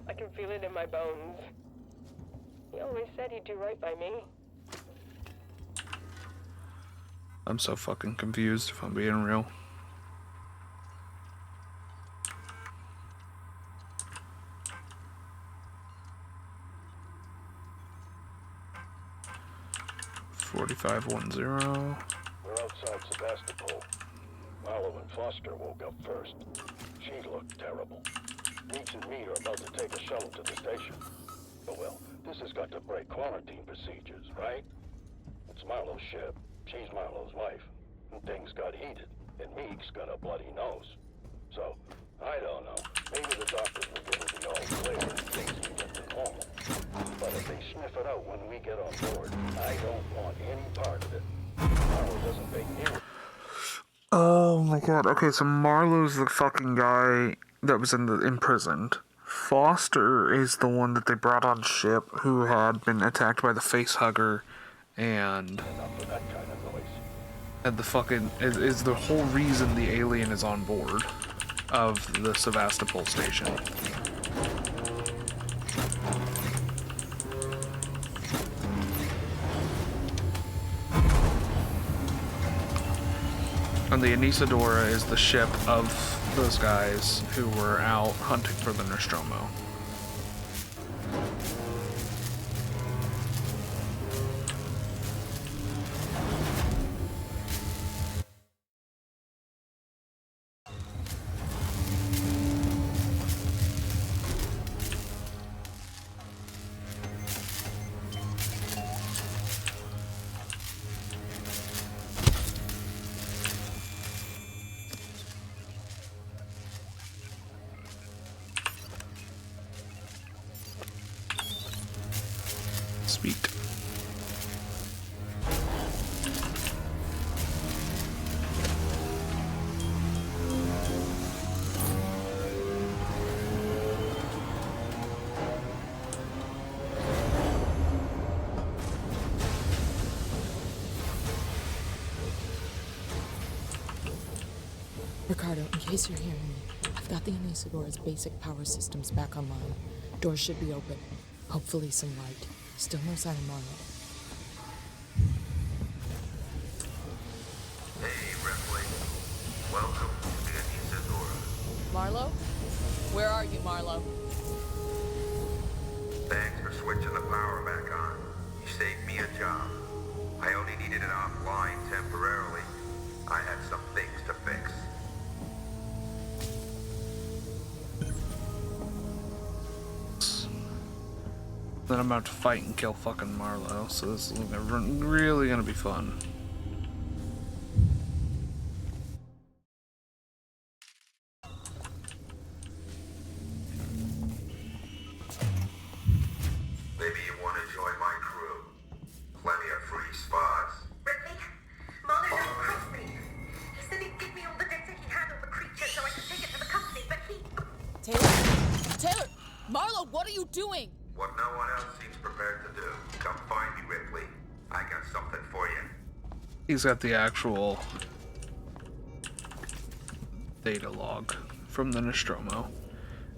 I can feel it in my bones. He always said he'd do right by me. I'm so fucking confused, if I'm being real. $4510. We're outside Sevastopol. Marlowe and Foster woke up first. She looked terrible. Meeks and me are about to take a shuttle to the station. But well, this has got to break quarantine procedures, right? It's Marlowe's ship. She's Marlowe's wife. And things got heated. And Meeks got a bloody nose. So, I don't know. Maybe the doctors will give her the all clear and things can get to normal. But if they sniff it out when we get on board, I don't want any part of it. Marlowe doesn't make near. Oh my god. Okay, so Marlowe's the fucking guy that was imprisoned. Foster is the one that they brought on ship who had been attacked by the facehugger and the fucking is the whole reason the alien is on board of the Sevastopol station. And the Anisadora is the ship of those guys who were out hunting for the Nostromo. Sweet. Ricardo, in case you're hearing me, I've got the Anisadora's basic power systems back online. Doors should be open. Hopefully some light. Still no sign of Marlo. Hey, Ripley. Welcome to the Isadora. Marlo? Where are you, Marlo? Thanks for switching the power back on. You saved me a job. I only needed it offline temporarily. I had some things to fix. Then I'm about to fight and kill fucking Marlo, so this is really gonna be fun. Maybe you want to join my crew. Plenty of free spots. Ripley, Marlo just crossed me. He said he'd give me all the data he had on the creature so I could take it to the company, but he... Taylor! Marlo, what are you doing? What no one else seems prepared to do. Come find me, Ripley. I got something for you. He's got the actual data log from the Nostromo.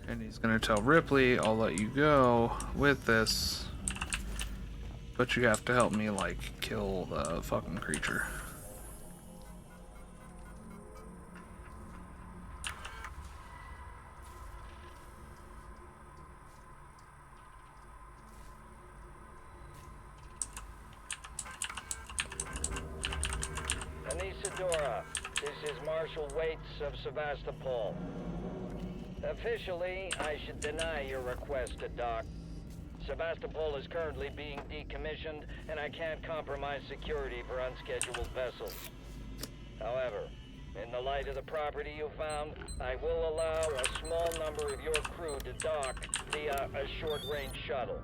And he's gonna tell Ripley, I'll let you go with this, but you have to help me, like, kill the fucking creature. Isadora, this is Marshal Waits of Sevastopol. Officially, I should deny your request to dock. Sevastopol is currently being decommissioned, and I can't compromise security for unscheduled vessels. However, in the light of the property you found, I will allow a small number of your crew to dock via a short-range shuttle.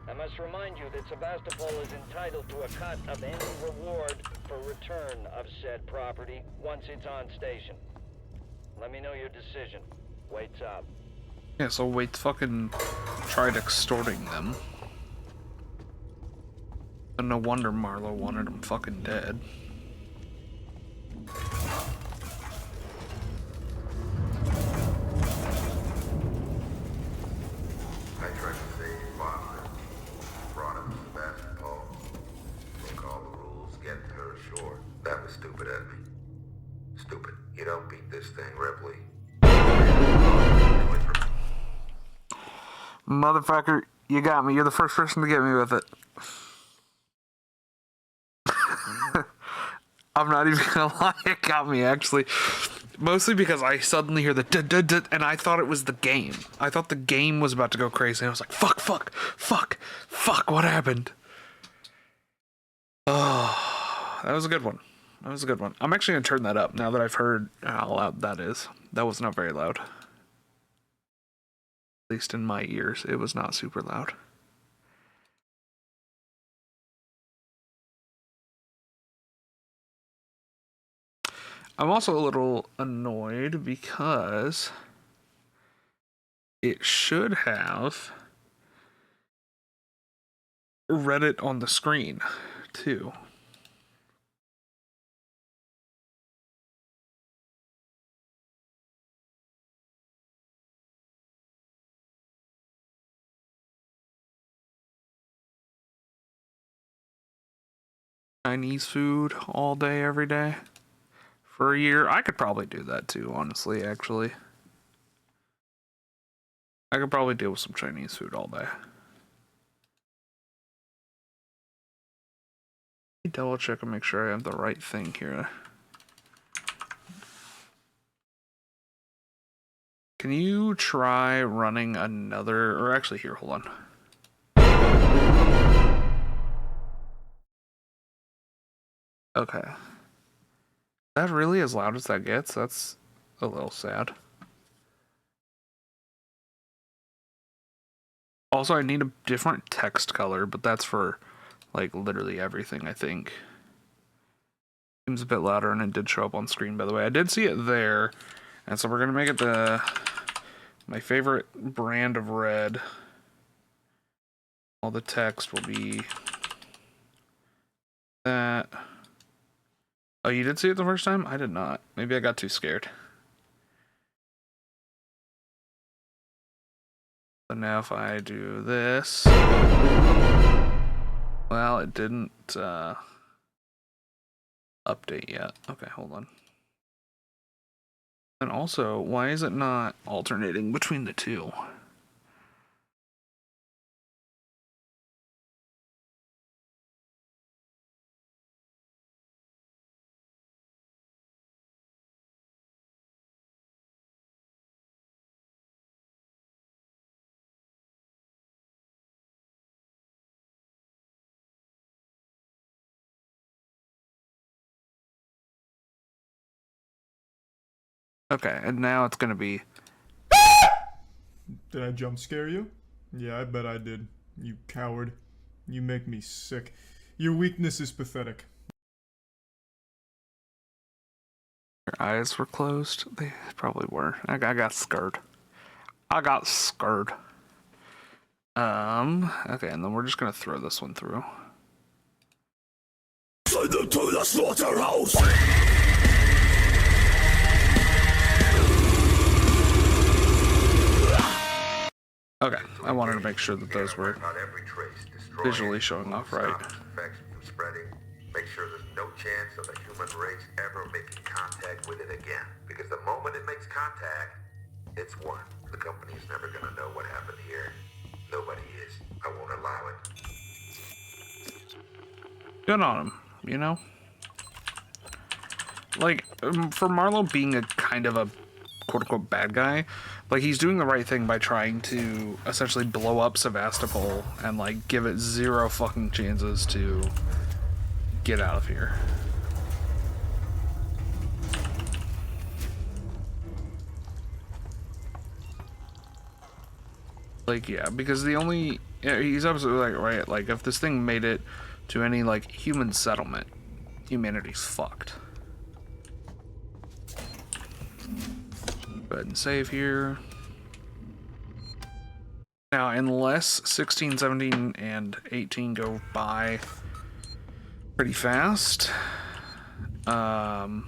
I must remind you that Sevastopol is entitled to a cut of any reward for return of said property once it's on station. Let me know your decision. Waits up. Yeah, so Waits fucking tried extorting them. And no wonder Marlo wanted him fucking dead. I tried to save your father. Brought him to Sevastopol. Broke all the rules, getting her ashore. That was stupid of me. Stupid. You don't beat this thing, Ripley. Motherfucker, you got me. You're the first person to get me with it. I'm not even gonna lie, it got me actually. Mostly because I suddenly hear the duh, and I thought it was the game. I thought the game was about to go crazy, and I was like, fuck, what happened? Oh, that was a good one. That was a good one. I'm actually gonna turn that up now that I've heard how loud that is. That was not very loud. At least in my ears, it was not super loud. I'm also a little annoyed because it should have Reddit on the screen too. Chinese food all day, every day for a year. I could probably do that too, honestly, actually. I could probably deal with some Chinese food all day. Let me double check and make sure I have the right thing here. Can you try running another, or actually here, hold on. Okay. That really as loud as that gets? That's a little sad. Also, I need a different text color, but that's for, like, literally everything, I think. Seems a bit louder, and it did show up on screen, by the way. I did see it there, and so we're gonna make it my favorite brand of red. All the text will be that. Oh, you did see it the first time? I did not. Maybe I got too scared. So now if I do this, well, it didn't update yet. Okay, hold on. And also, why is it not alternating between the two? Okay, and now it's gonna be. Did I jump scare you? Yeah, I bet I did. You coward. You make me sick. Your weakness is pathetic. Your eyes were closed? They probably were. I got scared. I got scared. Okay, and then we're just gonna throw this one through. Send them to the slaughterhouse! Okay, I wanted to make sure that those were visually showing off right. Infection from spreading. Make sure there's no chance of the human race ever making contact with it again. Because the moment it makes contact, it's won. The company's never gonna know what happened here. Nobody is. I won't allow it. Good on him, you know? Like, for Marlowe being a kind of a quote-unquote bad guy, like, he's doing the right thing by trying to essentially blow up Sevastopol and, like, give it zero fucking chances to get out of here. Like, yeah, because the only... Yeah, he's absolutely like, right, like, if this thing made it to any, like, human settlement, humanity's fucked. Go ahead and save here. Now, unless 16, 17, and 18 go by pretty fast, probably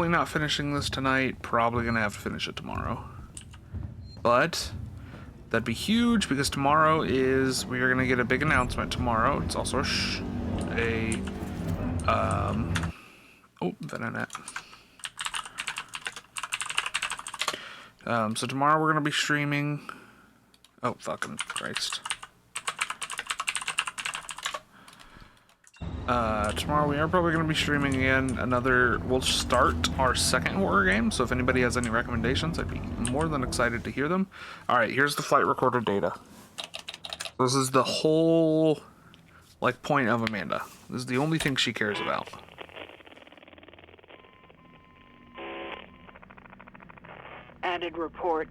not finishing this tonight, probably gonna have to finish it tomorrow. But that'd be huge because tomorrow is, we are gonna get a big announcement tomorrow. It's also oh, Venet. So tomorrow we're gonna be streaming. Oh, fucking Christ. Tomorrow we are probably gonna be streaming again another, we'll start our second horror game, so if anybody has any recommendations, I'd be more than excited to hear them. Alright, here's the flight recorder data. This is the whole, like, point of Amanda. This is the only thing she cares about. Added report.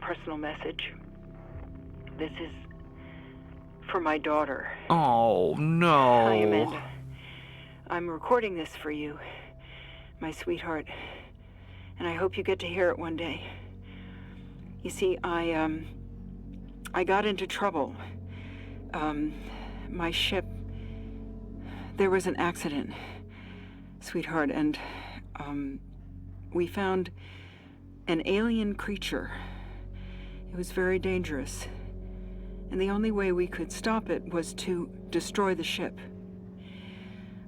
Personal message. This is for my daughter. Oh, no. Hi, Amanda. I'm recording this for you, my sweetheart, and I hope you get to hear it one day. You see, I got into trouble. My ship, there was an accident, sweetheart, and, we found an alien creature. It was very dangerous. And the only way we could stop it was to destroy the ship.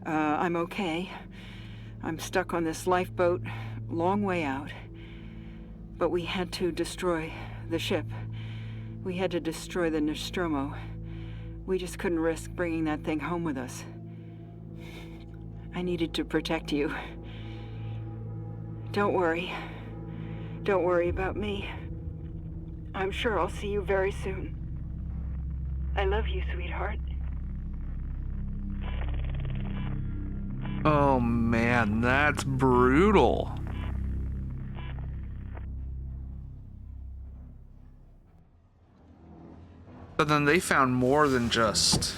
I'm okay. I'm stuck on this lifeboat, long way out. But we had to destroy the ship. We had to destroy the Nostromo. We just couldn't risk bringing that thing home with us. I needed to protect you. Don't worry. Don't worry about me. I'm sure I'll see you very soon. I love you, sweetheart. Oh man, that's brutal. But then they found more than just...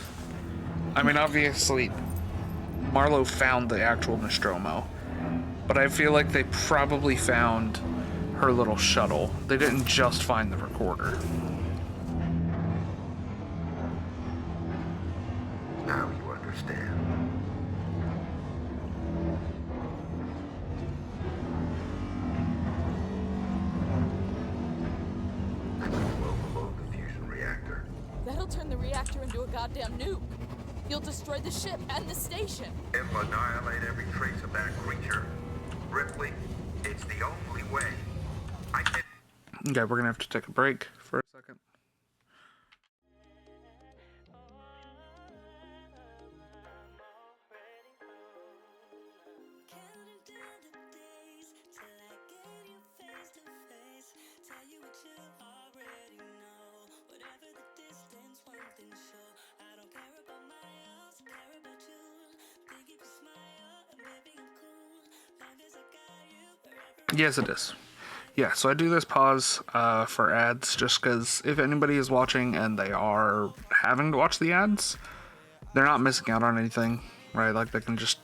I mean, obviously, Marlowe found the actual Nostromo. But I feel like they probably found her little shuttle. They didn't just find the recorder. Now you understand. goddamn nuke. You'll destroy the ship and the station. It'll annihilate every trace of that creature. Ripley, it's the only way. Okay, we're gonna have to take a break for a second. Yes, it is. Yeah, so I do this pause for ads just because if anybody is watching and they are having to watch the ads, they're not missing out on anything, right? Like they can just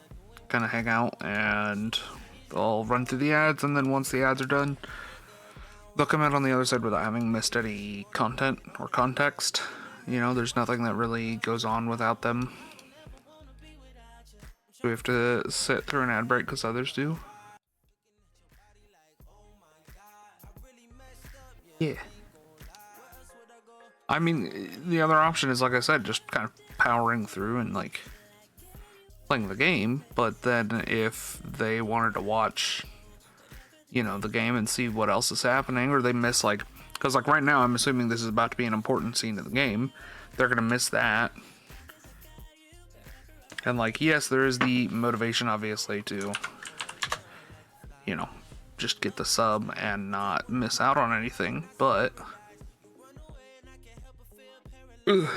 kind of hang out and they'll run through the ads, and then once the ads are done, they'll come out on the other side without having missed any content or context. You know, there's nothing that really goes on without them. We have to sit through an ad break because others do. Yeah. I mean, the other option is, like I said, just kind of powering through and, like, playing the game. But then if they wanted to watch, you know, the game and see what else is happening, or they miss, like, because, like, right now I'm assuming this is about to be an important scene of the game. They're going to miss that. And, like, yes, there is the motivation, obviously, to, you know, just get the sub and not miss out on anything, but ugh.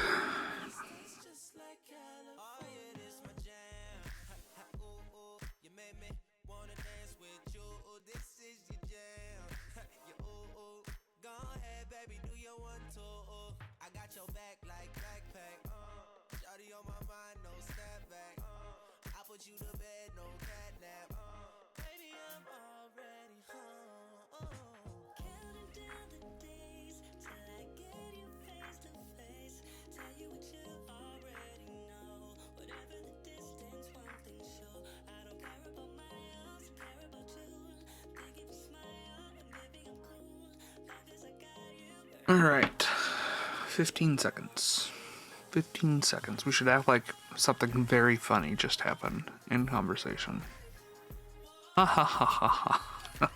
Alright, 15 seconds. 15 seconds. We should act like something very funny just happened in conversation. Ha ha ha ha ha.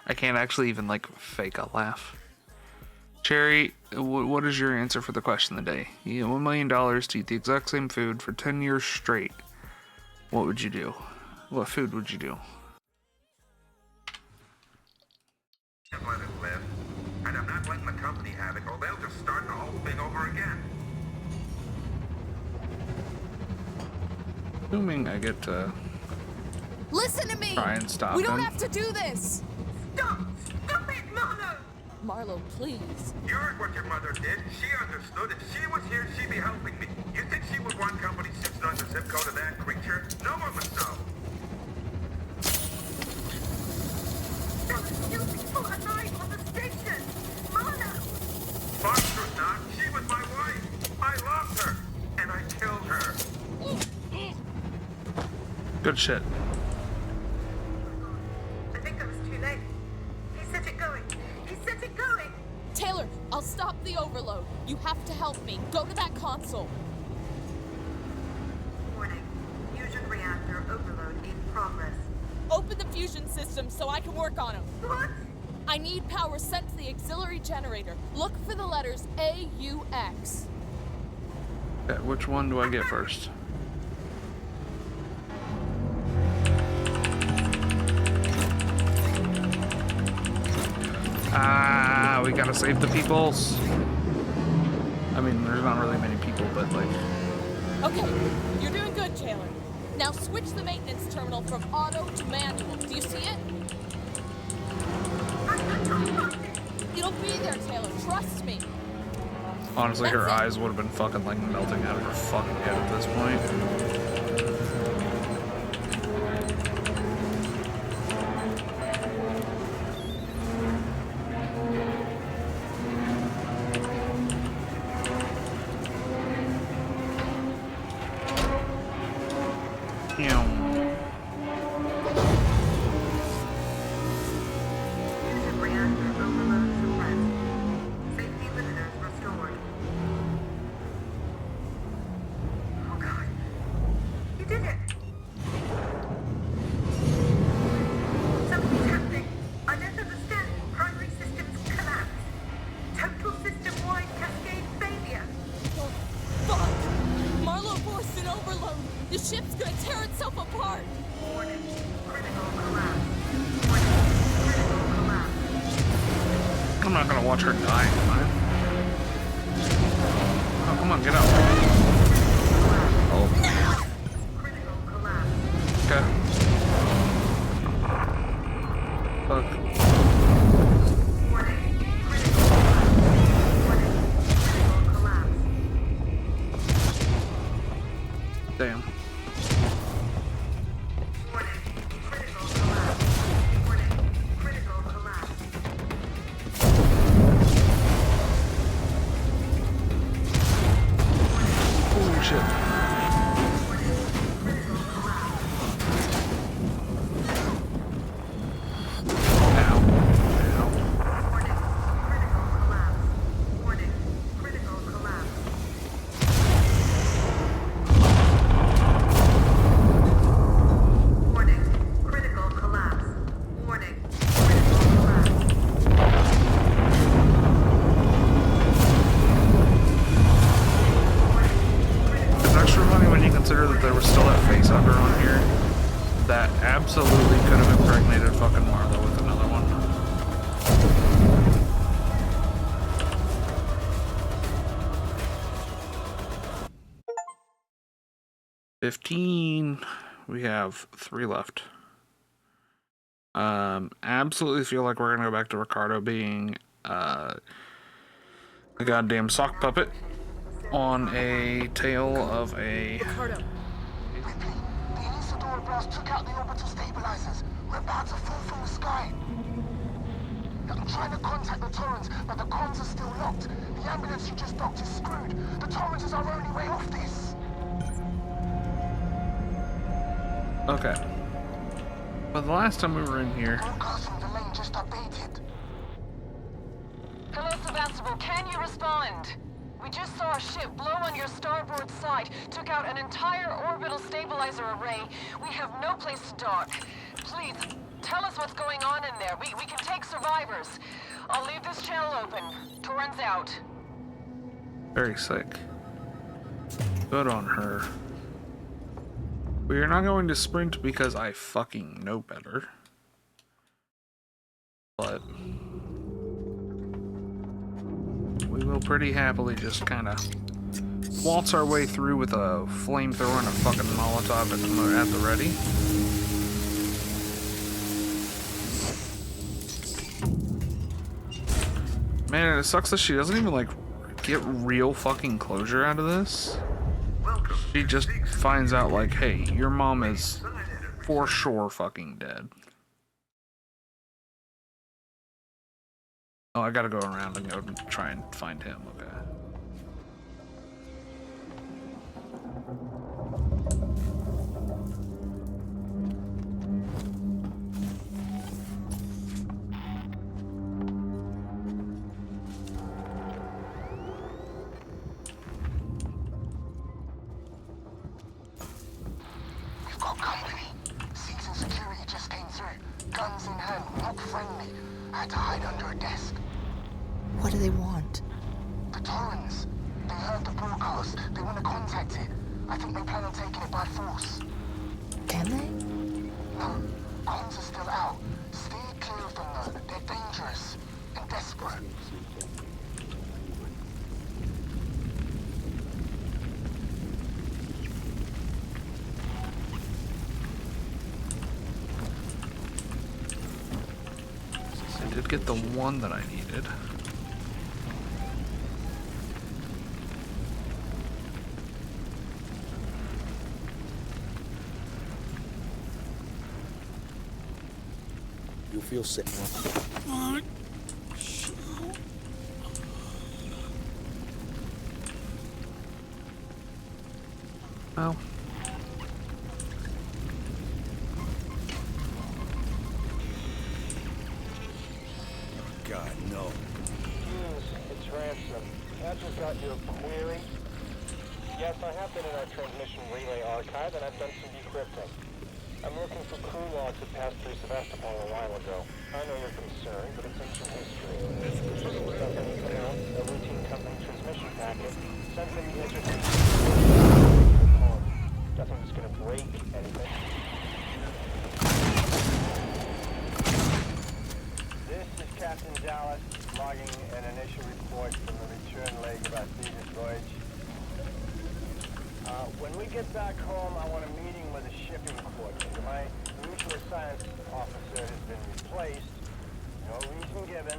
I can't actually even, like, fake a laugh. Cherry, what is your answer for the question of the day? You get $1 million to eat the exact same food for 10 years straight. What would you do? What food would you do? Let it live. And I'm not letting the company have it, or they'll just start the whole thing over again. Assuming I get to Listen to me! try and stop We don't him. have to do this! Stop! Stop it, Marlo! Marlo, please. You heard what your mother did. She understood. If she was here, she'd be helping me. You think she would want company sitting on the zip code of that creature? No one would know. There are still people alive on the station! Marlo! Monster not. She was my wife. I loved her. And I killed her. Good shit. I think I was too late. He set it going. He set it going! Taylor, I'll stop the overload. You have to help me. Go to that console. Warning. Fusion reactor overload in progress. Open the fusion system so I can work on them. What? I need power sent to the auxiliary generator. Look for the letters AUX. Okay, which one do I get first? Ah, we gotta save the peoples. I mean, there's not really many people, but like... Okay, you're doing good, Taylor. Now switch the maintenance terminal from auto to manual. Do you see it? It'll be there, Taylor. Trust me. Honestly, her eyes would have been fucking like melting out of her fucking head at this point. Fusion reactor overload suppressed. Safety limiters restored. The ship's gonna tear itself apart! Warning. Critical collapse. Warning. Critical collapse. I'm not gonna watch her die, am I? Oh, come on, get out. Oh. Critical collapse. Okay. Fuck. Warning. Critical collapse. Warning. Critical collapse. Damn. Warning. Critical collapse. Warning. Critical collapse. Oh shit. Absolutely could have impregnated fucking Marlo with another one. $15. We have 3 left. Absolutely feel like we're gonna go back to Ricardo being a goddamn sock puppet on a tail of a. Ricardo. Took out the orbital stabilizers. We're about to fall from the sky. I'm trying to contact the Torrens, but the comms are still locked. The ambulance you just docked is screwed. The Torrens is our only way off this. Okay. But the last time we were in here. Broadcast from the lane just updated. Hello, Sevastopol. Can you respond? We just saw a ship blow on your starboard side, took out an entire orbital stabilizer array. We have no place to dock. Please, tell us what's going on in there. We can take survivors. I'll leave this channel open. Torrens out. Very sick. Good on her. We are not going to sprint because I fucking know better. But we will pretty happily just kind of waltz our way through with a flamethrower and a fucking Molotov at the ready. Man, it sucks that she doesn't even like get real fucking closure out of this. She just finds out like, hey, your mom is for sure fucking dead. Oh, I gotta go around and go try and find him, okay. We've got company. Season security just came through. Guns in hand, not friendly. I had to hide under a desk. What do they want? The Torrens. They heard the broadcast. They want to contact it. I think they plan on taking it by force. Can they? No. Comms are still out. Stay clear of them though. They're dangerous and desperate. I did get the one that I needed. You feel sick now. Well. God, no. It's Ransom. I've just got your query. Yes, I have been in our transmission relay archive, and I've done some decrypting. I'm looking for crew logs that passed through Sevastopol a while ago. I know you're concerned, but it's ancient history. Just some stuff I need to know, a routine company transmission packet, sent from the education. nothing that's gonna break anything. This is Captain Dallas, logging an initial report from the return leg of our Thetis voyage. When we get back home, I want a meeting with the shipping coordinator. My usual science officer has been replaced. No reason given.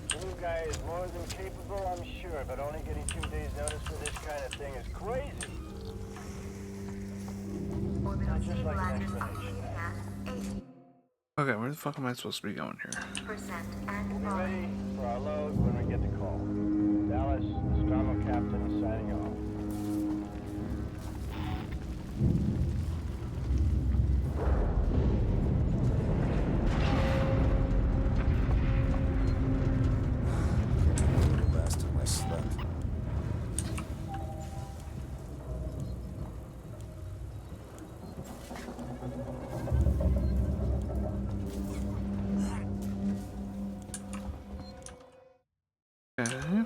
The new guy is more than capable, I'm sure, but only getting 2 days notice for this kind of thing is crazy. I'd just like an explanation. Okay, where the fuck am I supposed to be going here? We'll be ready for our load when we get the call. Dallas, Nostromo Captain, signing off. Last time I slept. Okay.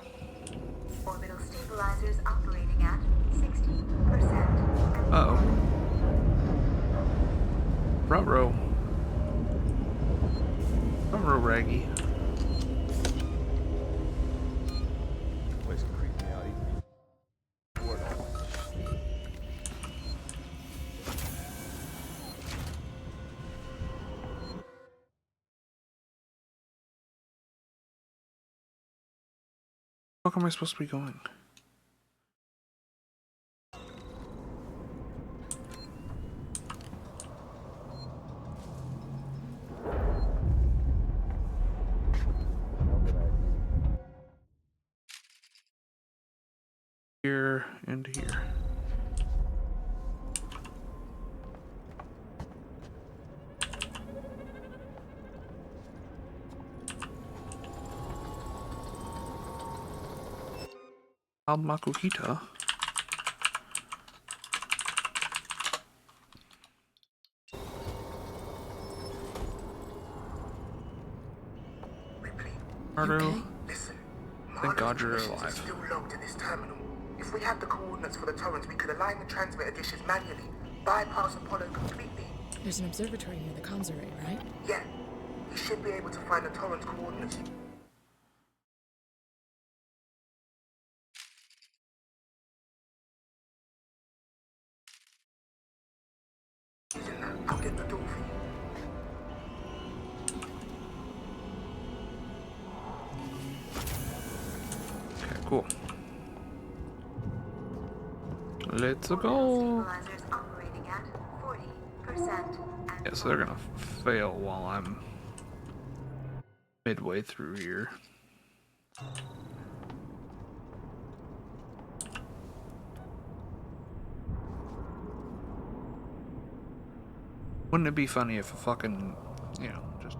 Orbital stabilizers operating at 60%. Uh-oh. Ruh-roh. Ruh-roh, Raggy. Place can creep me out even. Where the fuck am I supposed to be going? Here and here. Makuhita. Mardo. Listen, Thank God you're Mardo's alive. still logged in this terminal. If we had the coordinates for the turrets, we could align the transmitter dishes manually, bypass Apollo completely. There's an observatory near the comms array, right? Yeah, we should be able to find the torrent's coordinates. Using that, I'll get the door for you. Okay, cool. Let's go. Stabilizers operating at 40%. Yeah, so they're gonna fail while I'm midway through here. Wouldn't it be funny if a fucking, you know, just...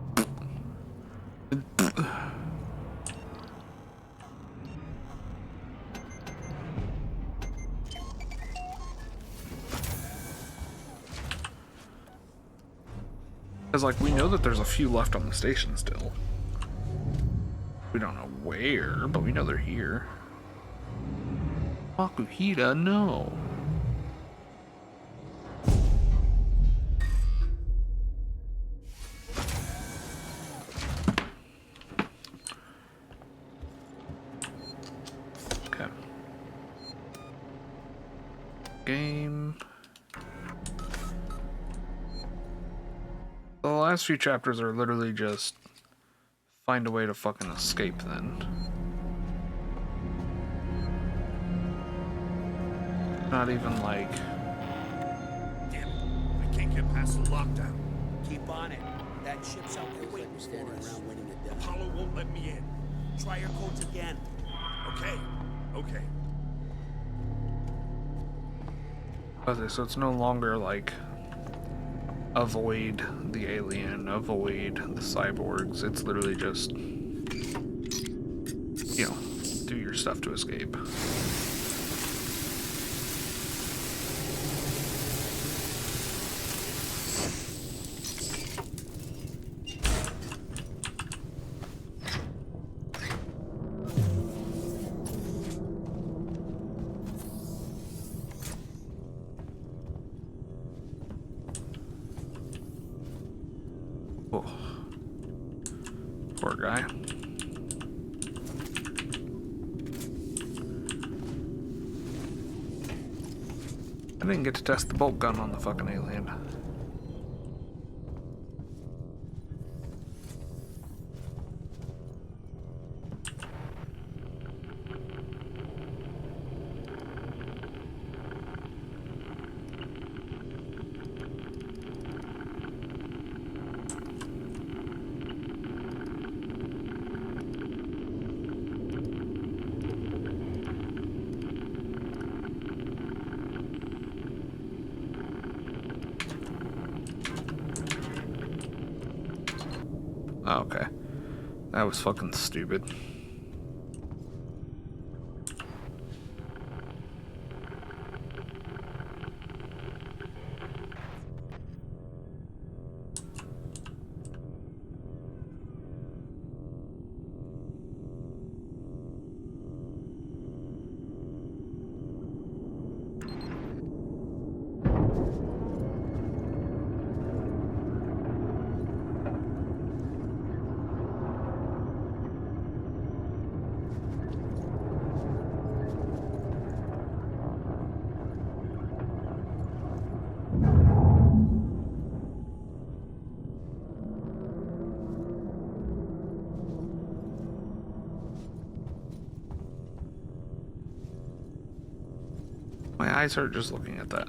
Because, like, we know that there's a few left on the station still. We don't know where, but we know they're here. Makuhita, no. Okay. Game. The last few chapters are literally just find a way to fucking escape then. Not even like... Damn it. I can't get past the lockdown. Keep on it. That ship's out there waiting for us. Apollo won't let me in. Try your codes again. Okay. Okay. Okay, so it's no longer like avoid the alien, avoid the cyborgs. It's literally just, you know, do your stuff to escape. Oh. Poor guy. I didn't get to test the bolt gun on the fucking alien. Oh, okay. That was fucking stupid. My eyes hurt just looking at that.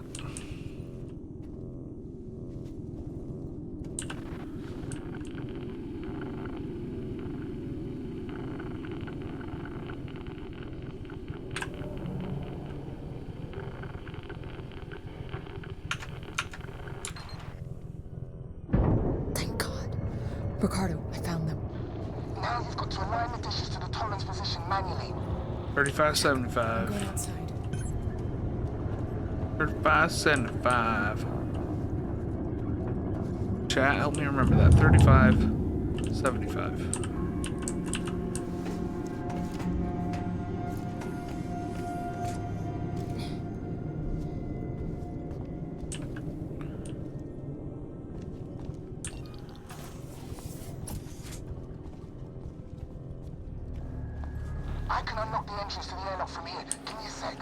Thank God. Ricardo, I found them. Now you've got to align the dishes to the tolerance position manually. 3575. Going outside. 3575. Chat, help me remember that. 3575. I can unlock the entrance to the airlock from here. Give me a sec.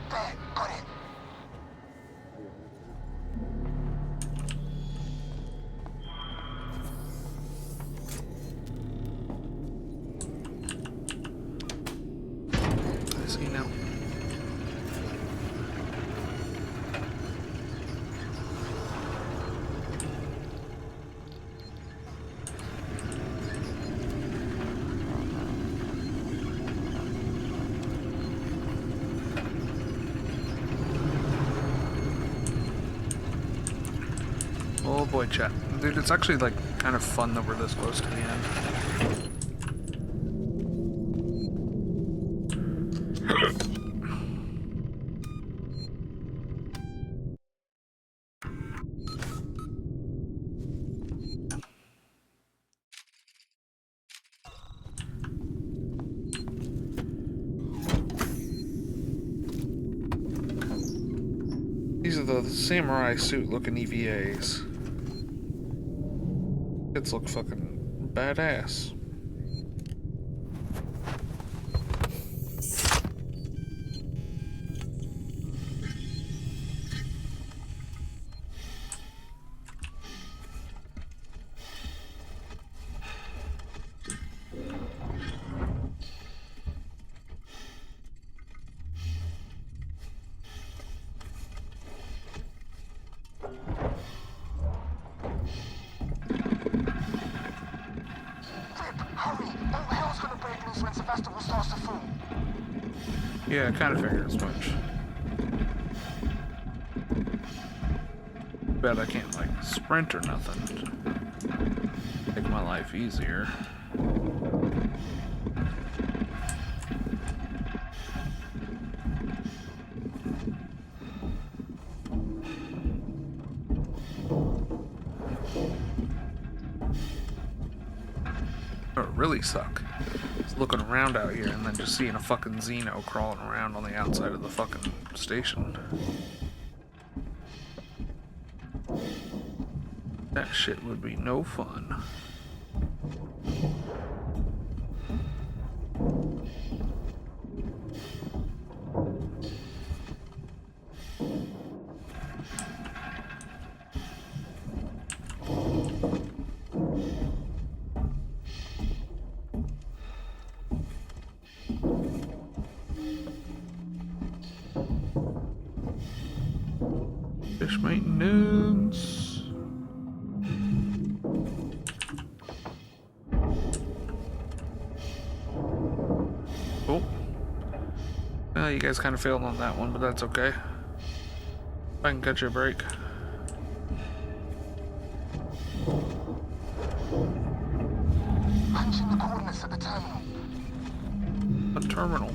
There, got it. I see now. Oh boy, chat. Dude, it's actually like kind of fun that we're this close to the end. These are the samurai suit looking EVAs. Kids look fucking badass. Yeah, I kind of figured as much. Bet I can't, like, sprint or nothing. Make my life easier. Or really suck is looking around out here and then just seeing a fucking Xeno crawling around on the outside of the fucking station. That shit would be no fun. Fish maintenance. Oh. Well, you guys kind of failed on that one, but that's okay. I can catch you a break. Punching the coordinates at the terminal. A terminal.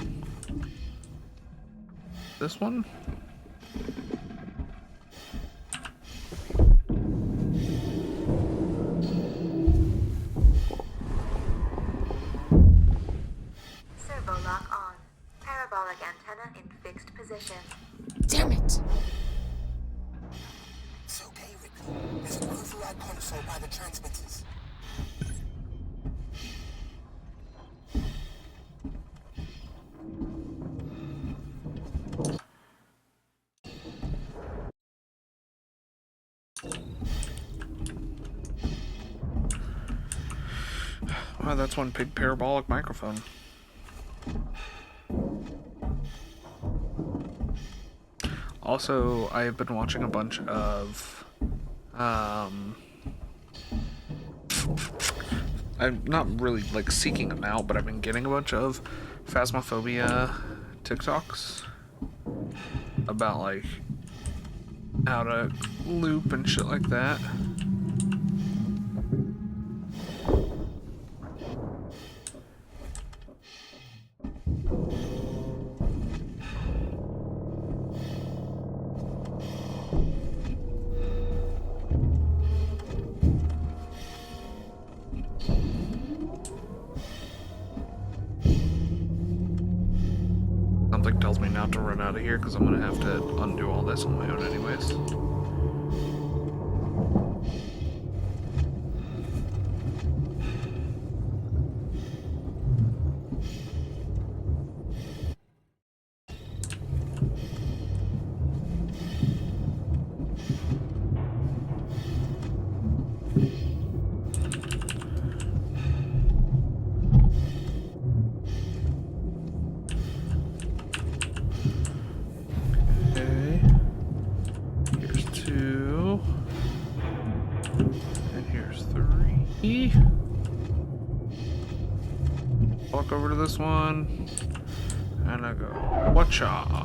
This one? Servo lock on. Parabolic antenna in fixed position. Damn it! It's okay, Ripley. There's an override console by the transmitters. Wow, that's one big parabolic microphone. Also, I have been watching a bunch of, I'm not really like seeking them out, but I've been getting a bunch of Phasmophobia TikToks about like how to loop and shit like that. Something tells me not to run out of here because I'm gonna have to undo all this on my own anyways. Walk over to this one, and I go, whatcha?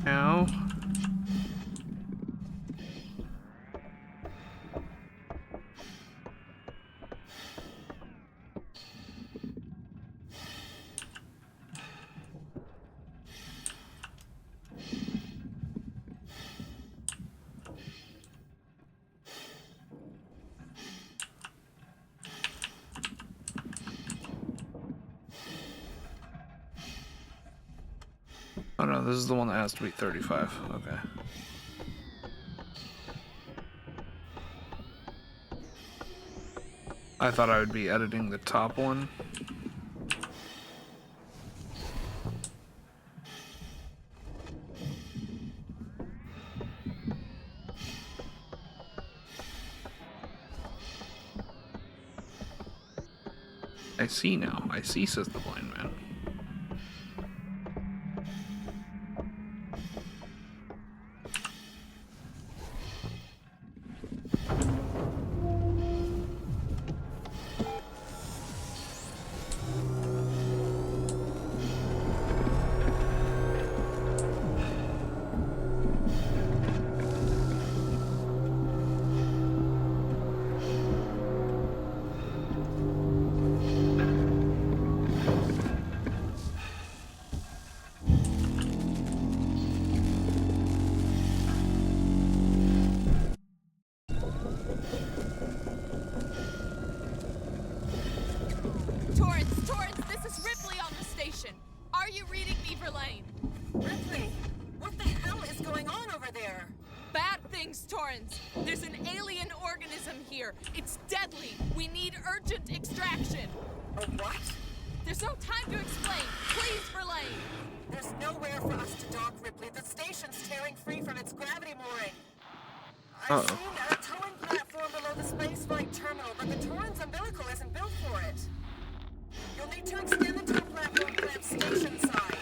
Now, oh no, this is the one that has to be 35. Okay. I thought I would be editing the top one. I see now. I see, says the blind man. Torrance, this is Ripley on the station. Are you reading me, Verlaine? Ripley, what the hell is going on over there? Bad things, Torrance. There's an alien organism here. It's deadly. We need urgent extraction. A what? There's no time to explain. Please, Verlaine. There's nowhere for us to dock, Ripley. The station's tearing free from its gravity mooring. I've seen a towing platform below the spaceflight terminal, but the Torrance umbilical isn't built for it. You'll need to extend the tow platform clamp station side.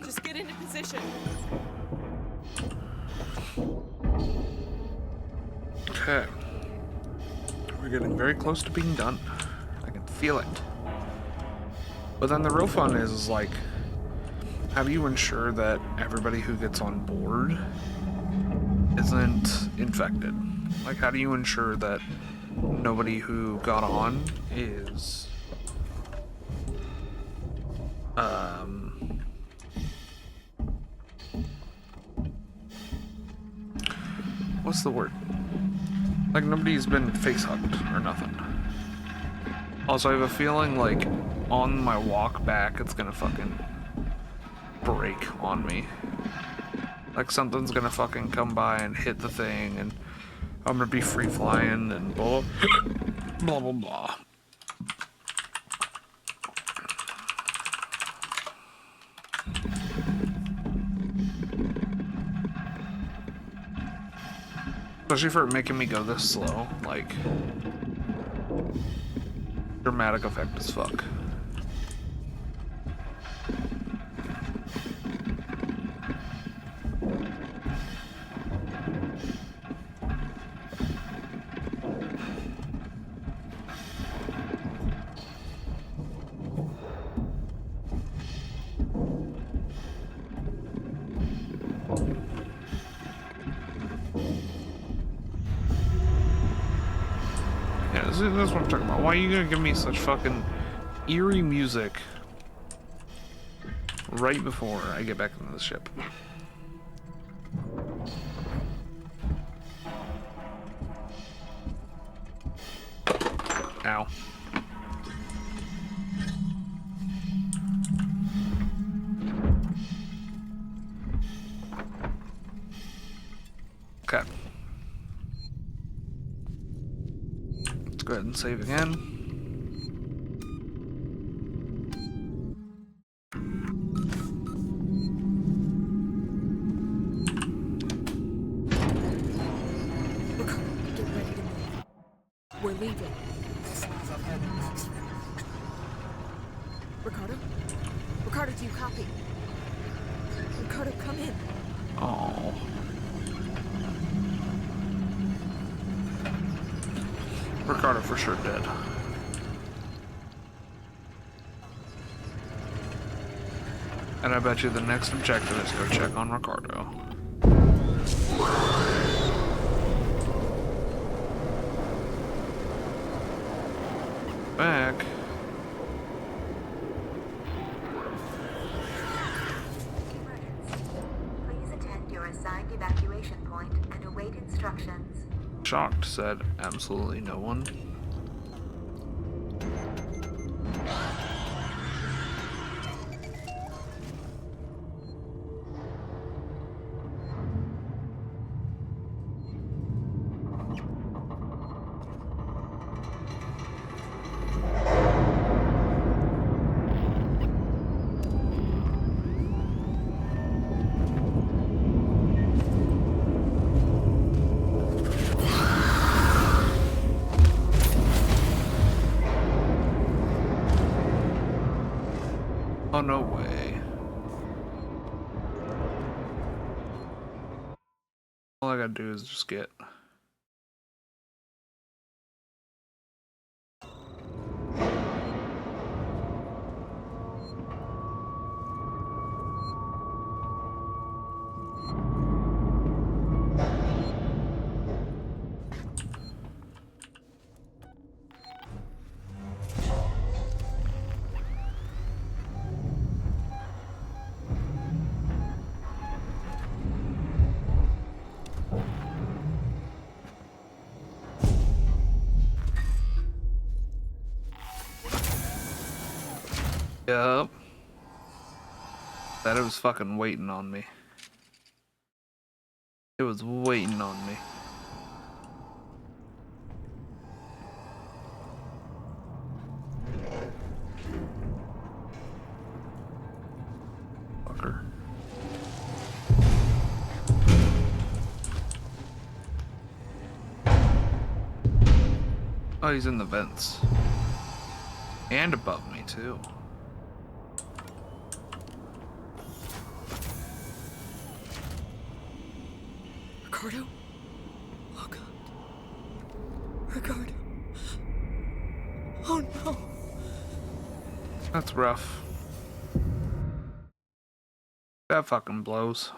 Just get into position. Okay. We're getting very close to being done. I can feel it. But then the real fun is like, how do you ensure that everybody who gets on board isn't infected? Like, how do you ensure that nobody who got on is what's the word? Like, nobody's been face hugged or nothing. Also, I have a feeling like on my walk back it's gonna fucking break on me. Like something's gonna fucking come by and hit the thing and I'm gonna be free flying and blah blah blah blah. Especially for making me go this slow, like dramatic effect as fuck. That's what I'm talking about. Why are you gonna give me such fucking eerie music right before I get back into the ship? Ow. Okay. Go ahead and save again. Ricardo, get ready to move. We're leaving. Ricardo? Ricardo, do you copy? Ricardo, come in. Oh. Ricardo for sure dead. And I bet you the next objective is go check on Ricardo. Back. Please attend your assigned evacuation point and await instructions. Shocked, said absolutely no one. Oh, no way. All I gotta do is just get... Yup. That it was fucking waiting on me. It was waiting on me. Fucker. Oh, he's in the vents. And above me, too. Ricardo? Oh god. Ricardo. Oh no. That's rough. That fucking blows.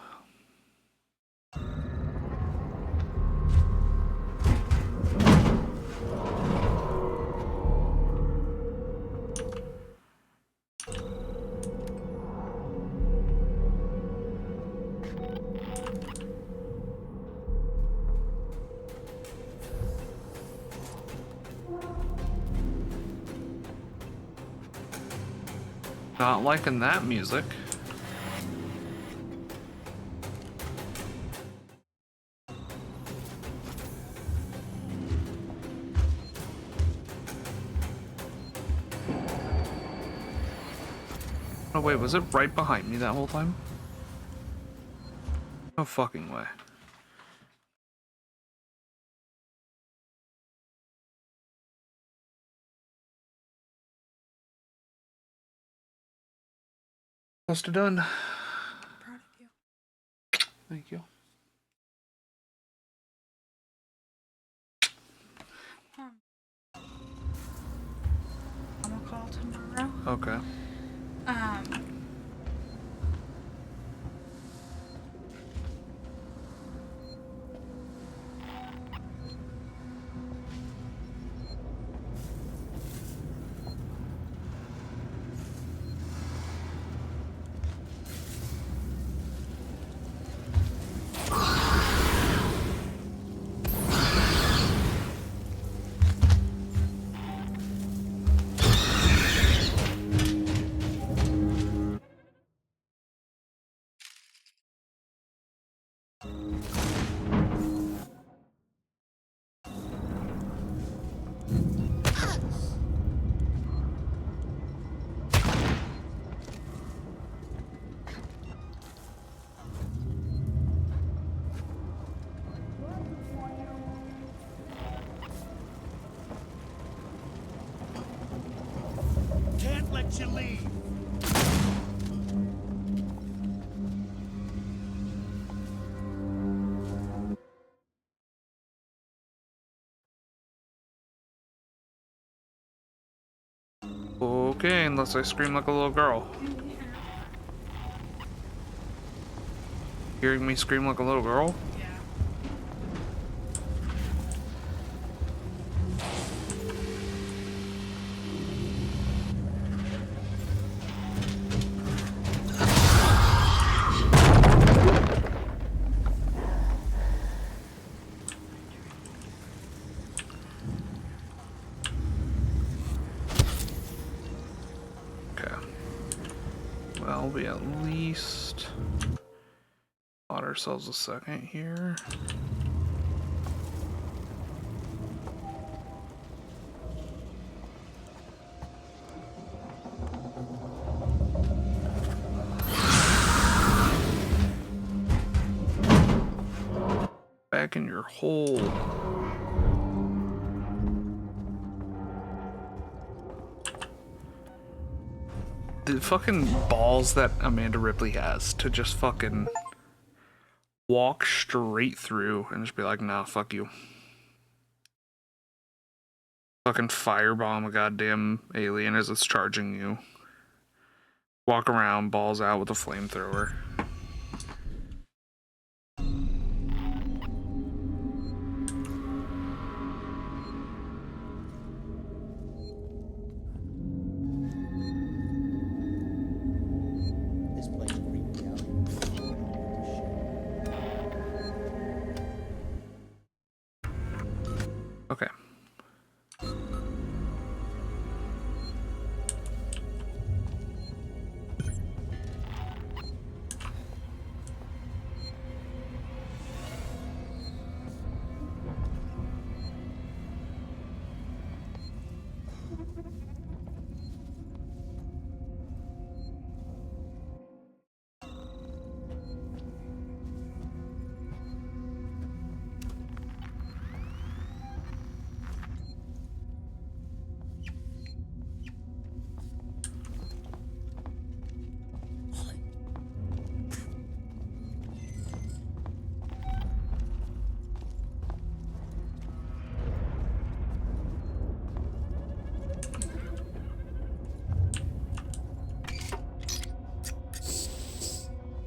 Not liking that music. Oh wait, was it right behind me that whole time? No fucking way. Almost done. Proud of you. Thank you. I'm gonna call tomorrow. Okay. Can't let you leave. Okay, unless I scream like a little girl. Hearing me scream like a little girl? We at least bought ourselves a second here. Back in your hole. The fucking balls that Amanda Ripley has to just fucking walk straight through and just be like, nah, fuck you. Fucking firebomb a goddamn alien as it's charging you. Walk around, balls out with a flamethrower. Okay.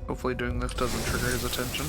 Hopefully doing this doesn't trigger his attention.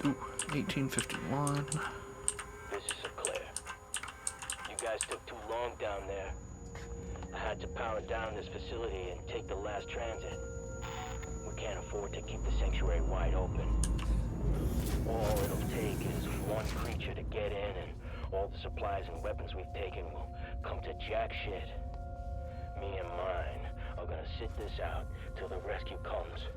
Ooh, 1851. This is Sinclair. You guys took too long down there. I had to power down this facility and take the last transit. We can't afford to keep the sanctuary wide open. All it'll take is one creature to get in, and all the supplies and weapons we've taken will come to jack shit. Me and mine are gonna sit this out till the rescue comes.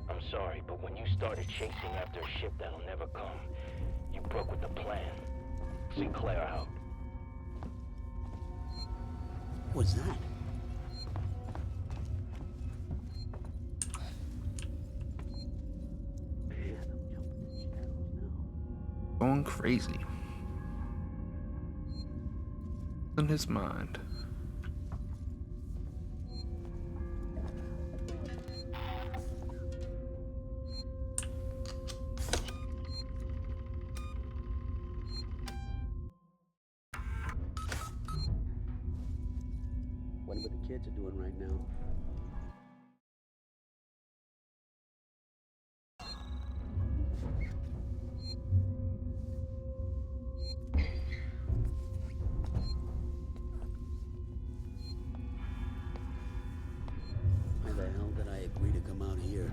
I'm sorry, but when you started chasing after a ship that'll never come, you broke with the plan. Sinclair out. What's that? Going crazy. In his mind. Wonder what the kids are doing right now. Why the hell did I agree to come out here?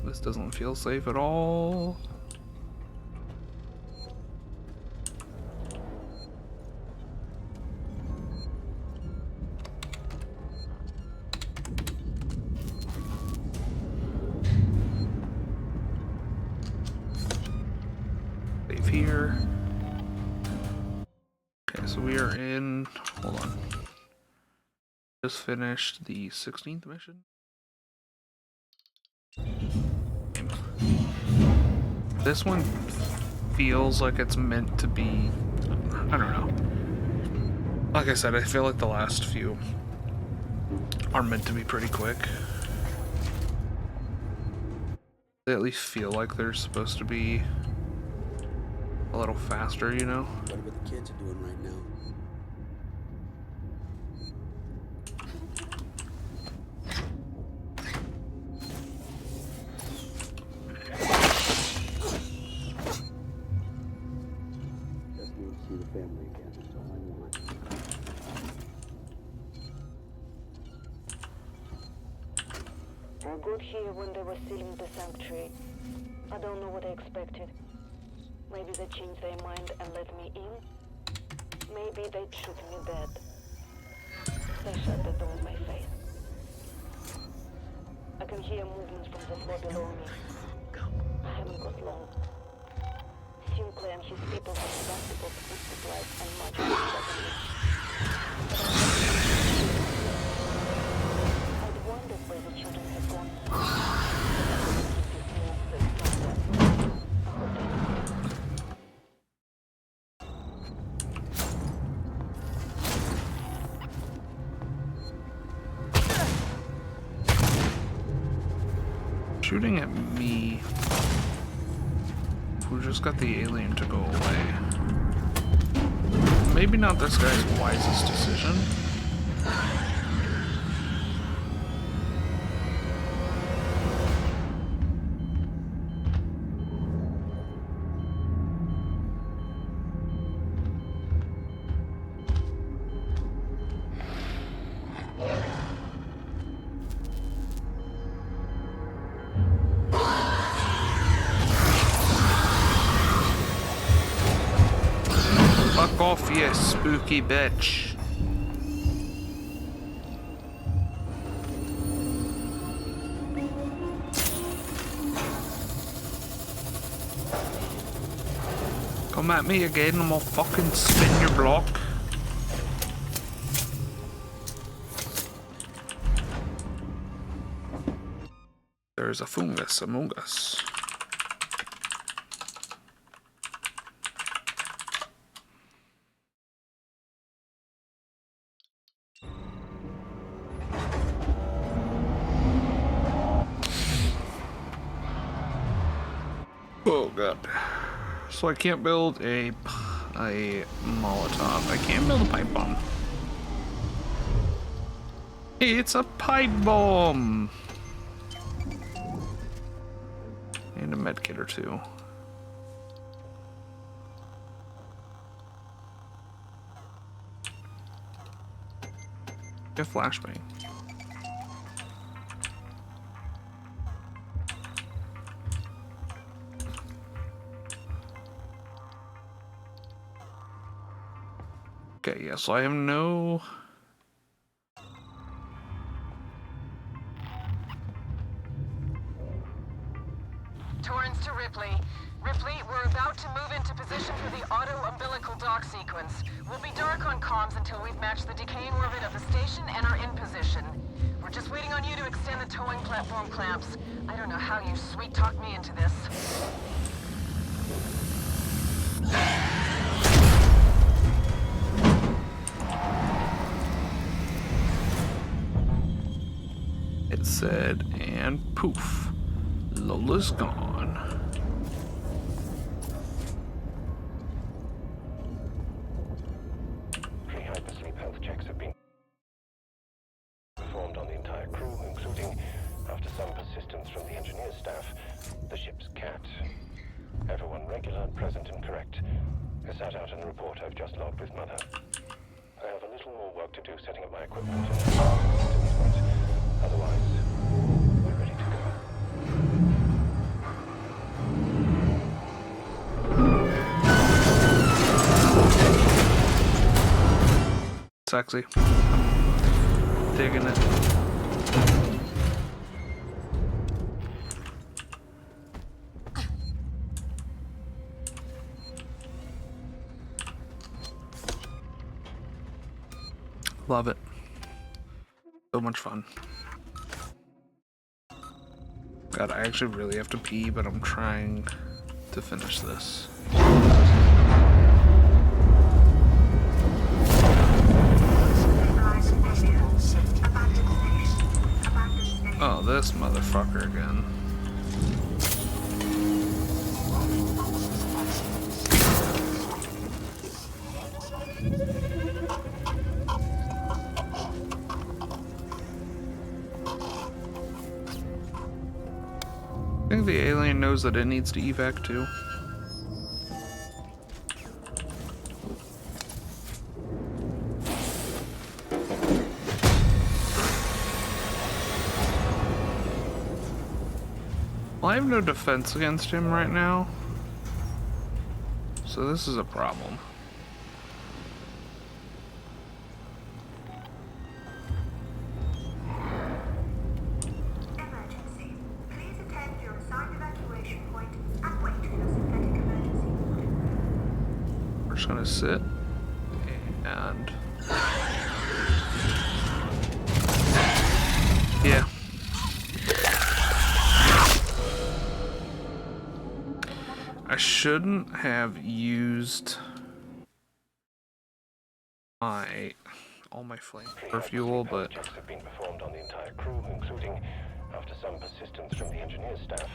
This doesn't feel safe at all. Save here. Okay, so we are in, hold on. Just finished the 16th mission. This one feels like it's meant to be, I don't know. Like I said, I feel like the last few are meant to be pretty quick. They at least feel like they're supposed to be a little faster, you know? What the kids are doing right now? Family again, that's all I want. I got here when they were sealing the sanctuary. I don't know what I expected. Maybe they changed their mind and let me in. Maybe they'd shoot me dead. They shut the door in my face. I can hear movements from the floor below me. I haven't got long. Sinclair and his people have Sebastopol food supplies and much more weaponry. I'd wondered where the children had gone. Shooting at me. We just got the alien to go away. Maybe not this guy's wisest decision. off, you spooky bitch. Come at me again and I'll fucking spin your block. There's a fungus among us. Oh god. So I can't build a Molotov. I can't build a pipe bomb. It's a pipe bomb! And a med kit or two. A flashbang. Okay, yeah, so I have no... Torrens to Ripley. Ripley, we're about to move into position for the auto-umbilical dock sequence. We'll be dark on comms until we've matched the decaying orbit of the station and are in position. We're just waiting on you to extend the towing platform clamps. I don't know how you sweet-talked me into this. It said, and poof, Lola's gone. Pre-hypersleep health checks have been performed on the entire crew, including, after some persistence from the engineer staff, the ship's cat. Everyone regular, present and correct. I sat out in the report I've just logged with Mother. I have a little more work to do setting up my equipment and systems, but otherwise, we're ready to go. Sexy. Digging it. Love it. So much fun. God, I actually really have to pee, but I'm trying to finish this. Oh, this motherfucker again. I think the alien knows that it needs to evac too. Well, I have no defense against him right now, so this is a problem. Emergency. Please attend your assigned evacuation point and wait for your synthetic emergency order. We're just gonna sit and yeah. I shouldn't have used all my flamethrower fuel, but checks have been performed on the entire crew, including, after some persistence from the engineer staff,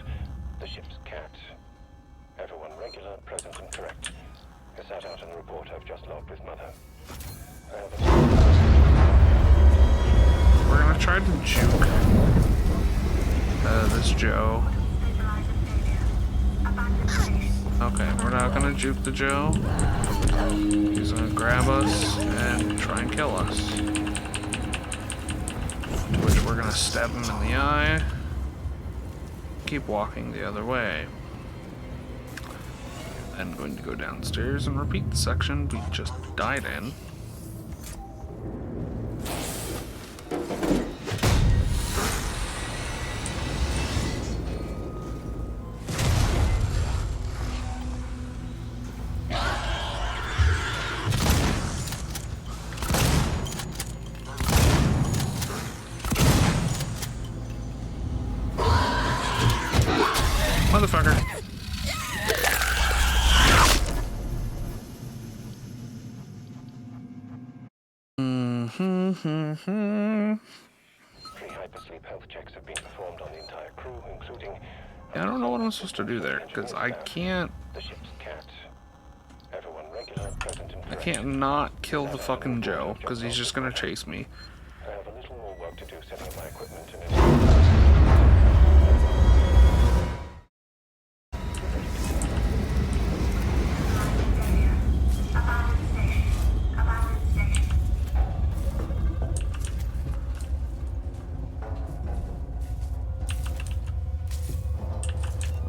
the ship's cat. Everyone regular, present and correct. I sat out in the report I've just logged with Mother. we're gonna try to juke this Joe. Okay, we're not gonna juke the Joe. He's gonna grab us and try and kill us. To which we're gonna stab him in the eye. Keep walking the other way. And going to go downstairs and repeat the section we just died in. Motherfucker. Pre-hypersleep health checks have been performed on the entire crew, including... Yeah, I don't know what I'm supposed to do there, because I can't... The ship's cat. Everyone regular, present, and I can't not kill the fucking Joe, because he's just gonna chase me. I have a little more work to do setting up my equipment and...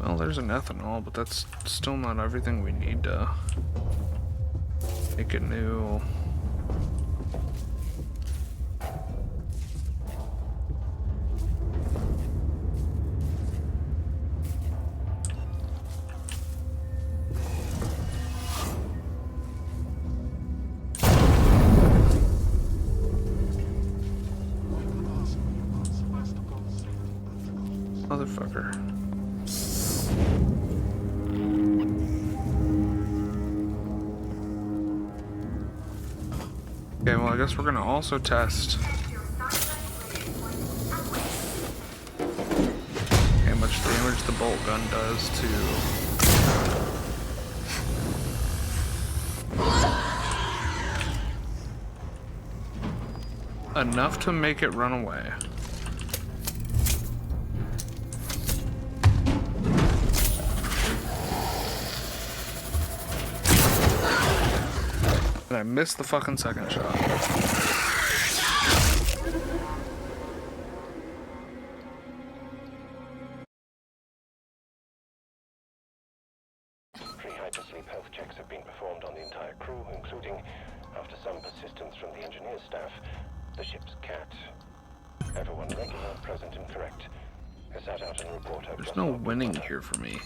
Well, there's an ethanol, but that's still not everything we need to make it new. Motherfucker. Okay, well, I guess we're gonna also test how much damage the bolt gun does to enough to make it run away. And I missed the fucking second shot. Pre-hypersleep health checks have been performed on the entire crew, including, after some persistence from the engineer staff, the ship's cat. Everyone regular, present, and correct. I sat out and report. There's no winning here for me.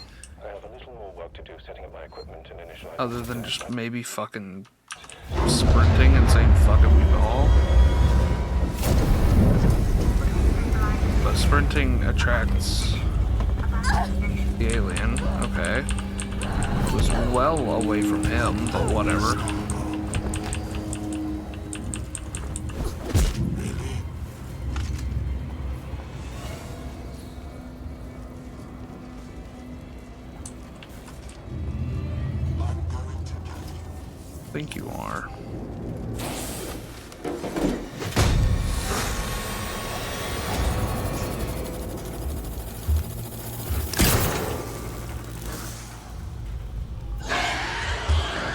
I have a little more work to do setting up my equipment and initializing... Other than just maybe fucking sprinting and saying fuck it, we all. But sprinting attracts the alien, okay. It was well away from him, but whatever. I think you are.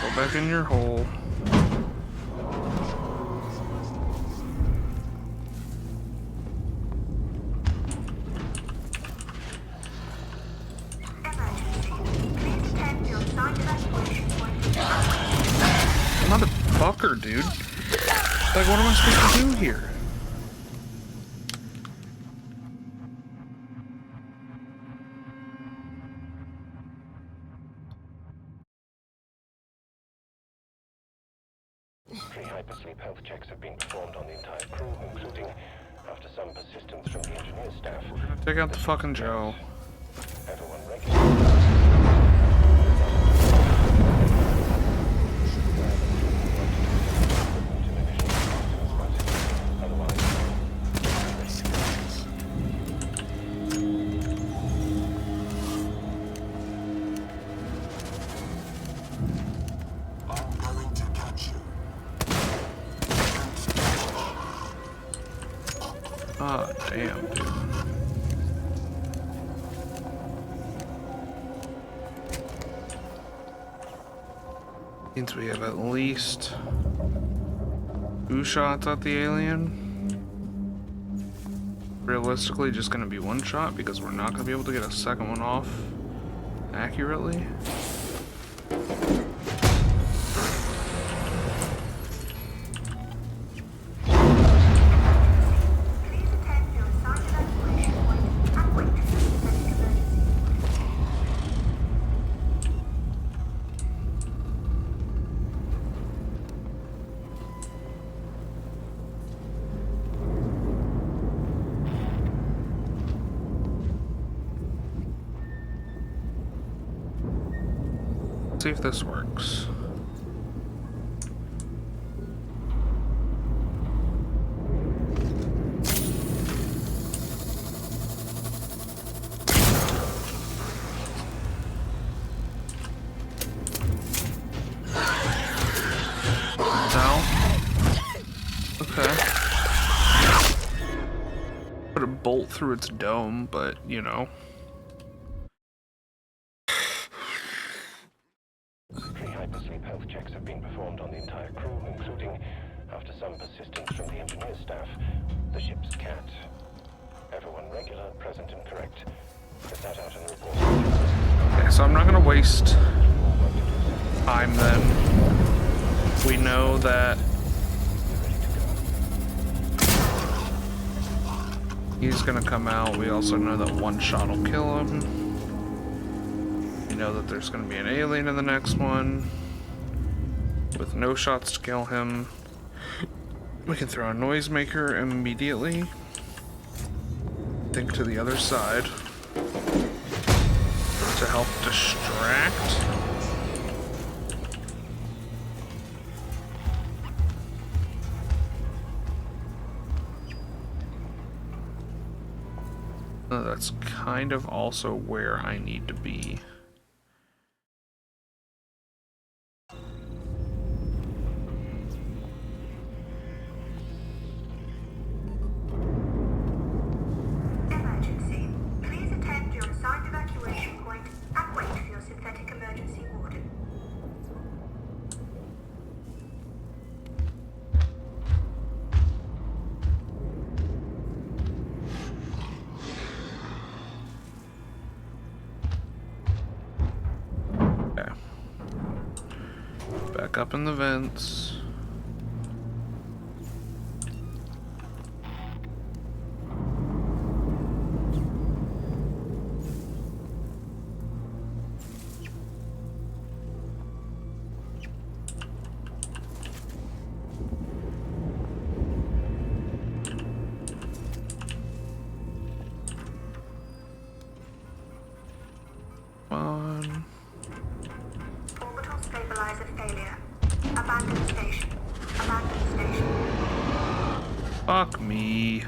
Go back in your hole. Motherfucker, dude. Like, what am I supposed to do here? Pre-hypersleep health checks have been performed on the entire crew, including, after some persistence from the engineer staff... Take out the fucking Joe. Everyone regular. Ah, damn, dude. Means we have at least 2 shots at the alien. Realistically, just gonna be 1 shot because we're not gonna be able to get a second one off accurately. See if this works. No? Okay. Put a bolt through its dome, but you know. Pre-hypersleep health checks have been performed on the entire crew, including, after some persistence from the engineer staff, the ship's cat. Everyone regular, present, and correct. Get that out in the report. Okay, so I'm not gonna waste time then. We know that he's gonna come out. We also know that one shot will kill him. We know that there's gonna be an alien in the next one with no shots to kill him. We can throw a noisemaker immediately. Think to the other side to help distract. That's kind of also where I need to be. Emergency. Please attend your assigned evacuation point and wait for your synthetic emergency warden. Okay. Back up in the vents. On. Orbital stabilizer failure. Abandoned station. Abandoned station. Fuck me.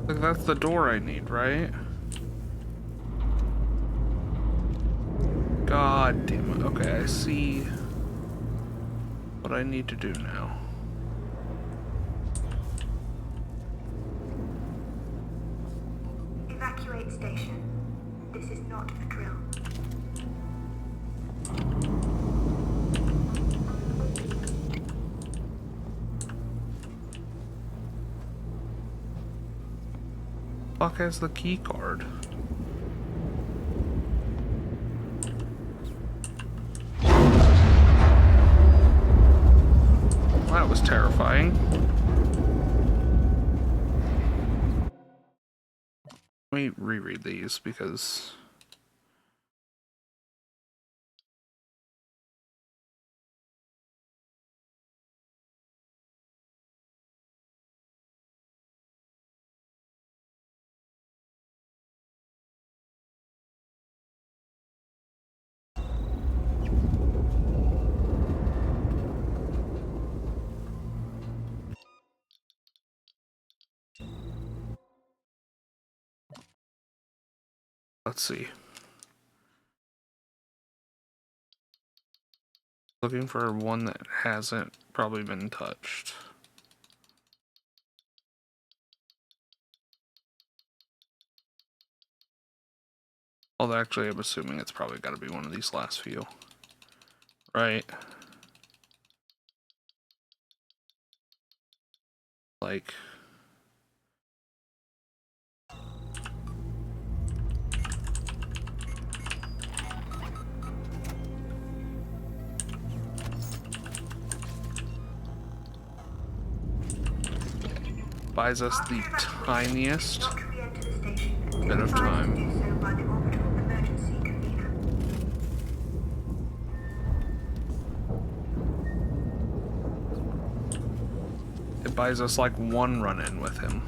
That's the door I need, right? God damn it. Okay, I see what I need to do now. Evacuate station. This is not a drill. Fuck has the key card? That was terrifying. Let me reread these because let's see. Looking for one that hasn't probably been touched. Although actually I'm assuming it's probably got to be one of these last few. Right? Like... buys us the tiniest bit of time. It buys us like one run-in with him.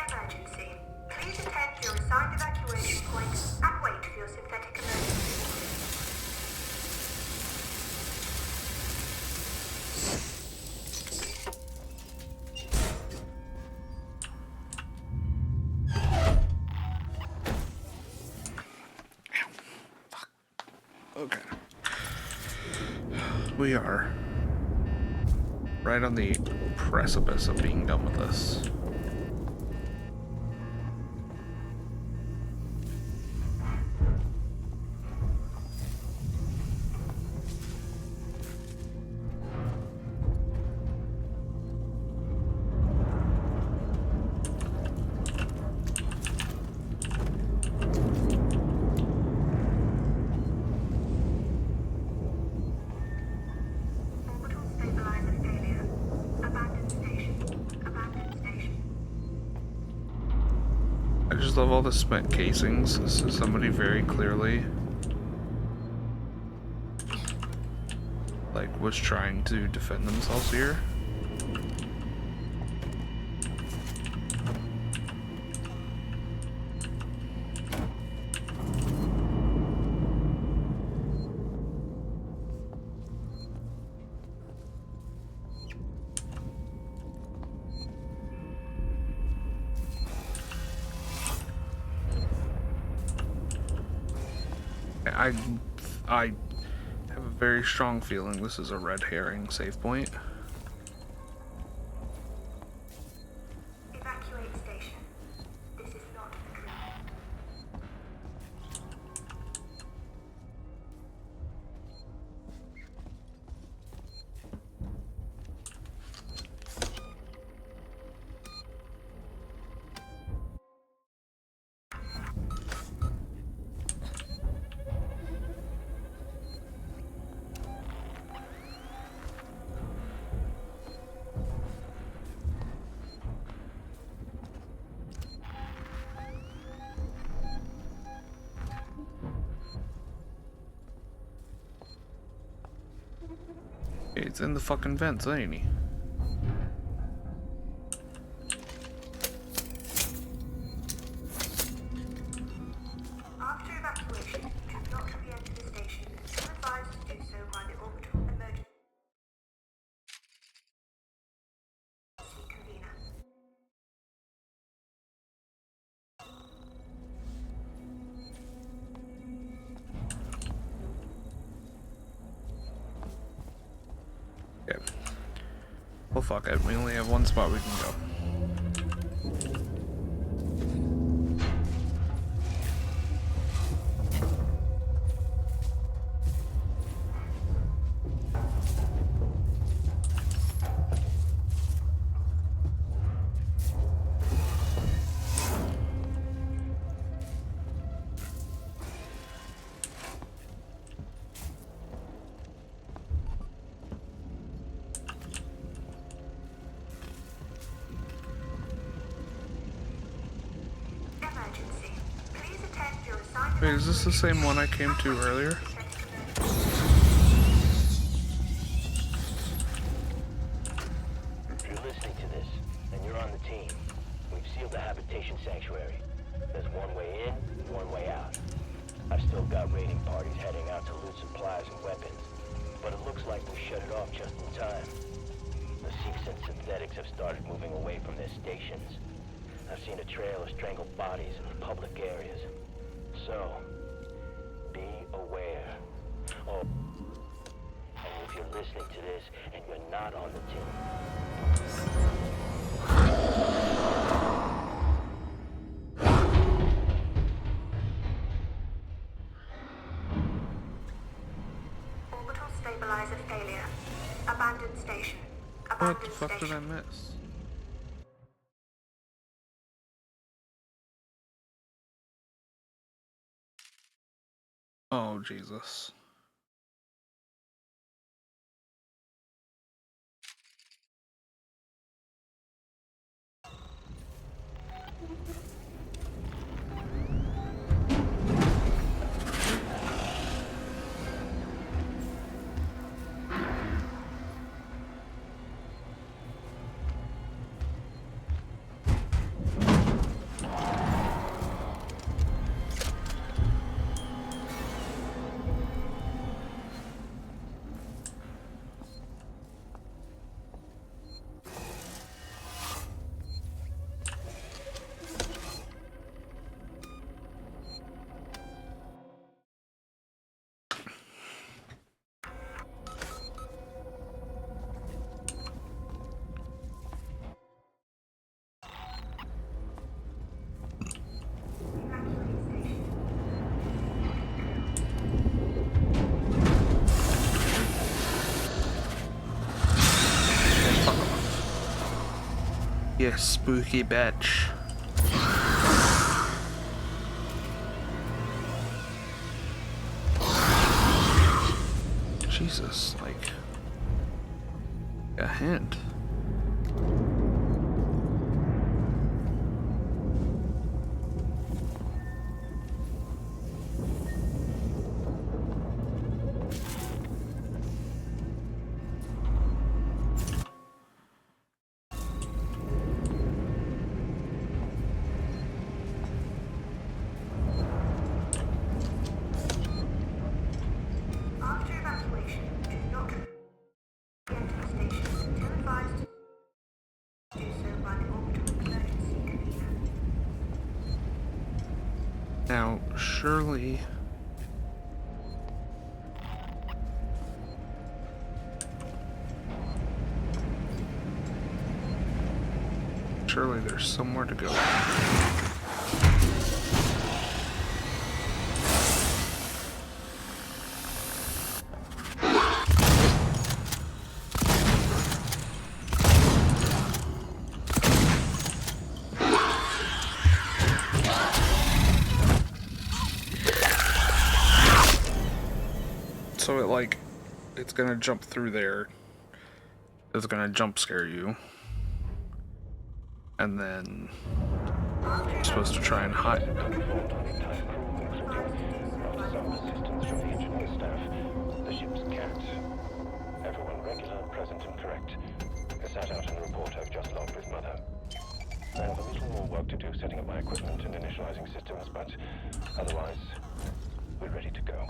Emergency. Please attend your assigned evacuation point and wait for your synthetic emergency. Okay. We are right on the precipice of being done with this. I just love all the spent casings. This is somebody very clearly like was trying to defend themselves here. I have a very strong feeling this is a red herring save point. Evacuate station. This is not a drill. It's in the fucking vents, ain't he? After evacuation, do not re-enter the station. You're advised to do so by the orbital emergency convener. Okay. Well, fuck it. We only have one spot we can go. Wait, is this the same one I came to earlier? If you're listening listening to this, and you're on the team, we've sealed the habitation sanctuary. There's one way in, one way out. I've still got raiding parties heading out to loot supplies and weapons, but it looks like we shut it off just in time. The Seeks and synthetics have started moving away from their stations. I've seen a trail of strangled bodies in public areas. So, be aware. Oh, and if you're listening to this and you're not on the team, Orbital stabilizer failure. Abandoned station. What the fuck did I miss? Oh, Jesus. You spooky bitch. Jesus, like a hint. After evacuation, do not enter the station until advised to do so by the orbital emergency convener. Now, surely. Surely there's somewhere to go. So it's gonna jump through there. It's gonna jump scare you. And then you're supposed to try and hide. The ship's cat. Everyone regular, present and correct. I sat out and report I've just logged with Mother. I have a little more work to do setting up my equipment and initializing systems, but otherwise, we're ready to go.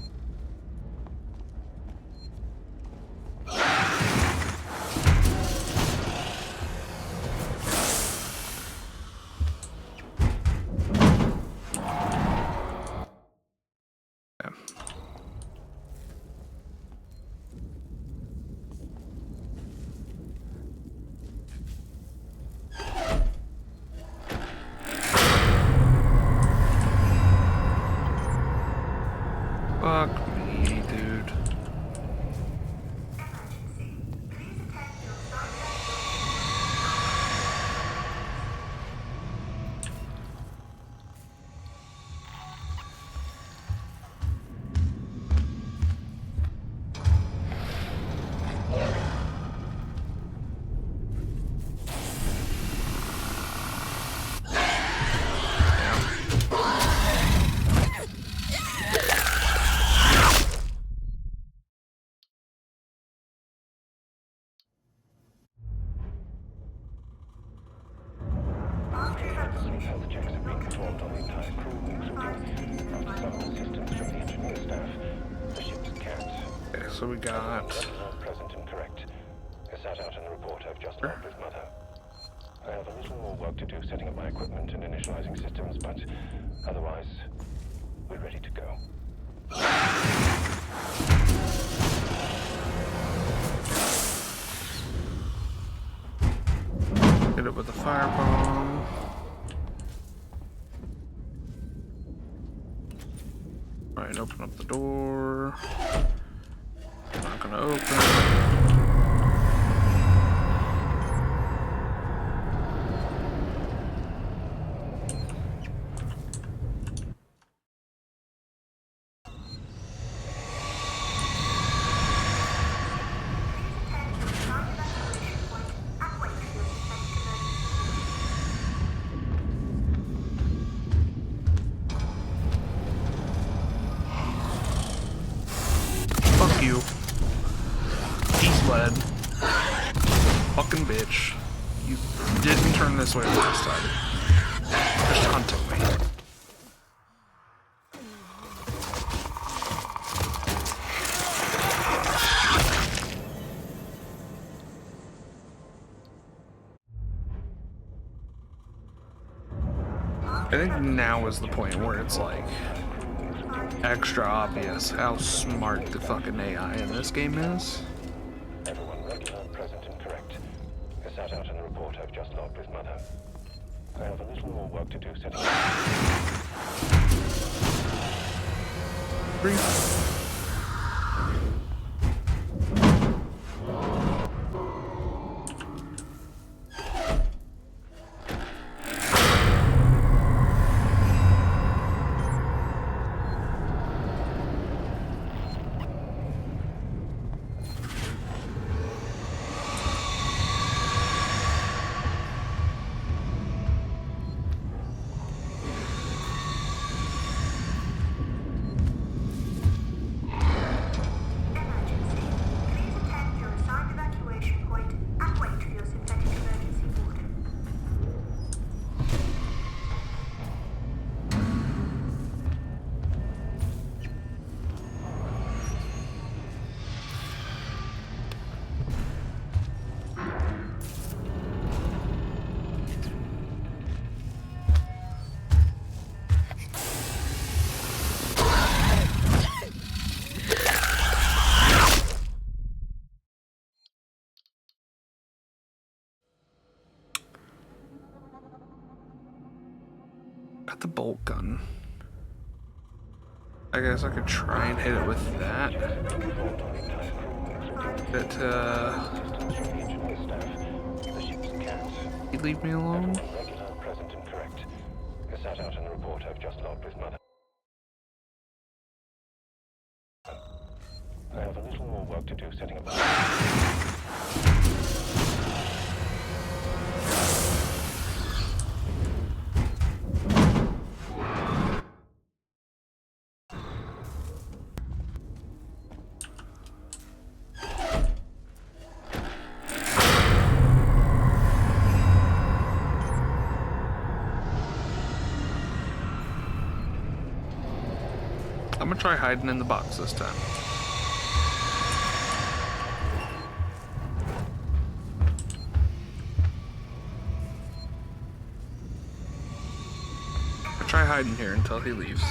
Fuck Health checks have been performed on the entire crew, including after some of the systems from the engineer staff. The ship's cats. Okay, so we got... Present and correct. I sat out in the report I've just logged with Mother. I have a little more work to do setting up my equipment and initializing systems, but otherwise, we're ready to go. Hit it with a firebomb. Alright, open up the door. Not gonna open. Fuck you. He's led. Fucking bitch. You didn't turn this way last time. Just hunting me. I think now is the point where it's like extra obvious how smart the fucking AI in this game is. Everyone regular, present and correct. I sat out in the report I've just logged with Mother. I have a little more work to do setting up. Got the bolt gun. I guess I could try and hit it with that. You leave me alone? Regular, present and correct. I sat out in the report I've just logged with Mother. I have a little more work to do setting up. I'm gonna try hiding in the box this time. I'll try hiding here until he leaves.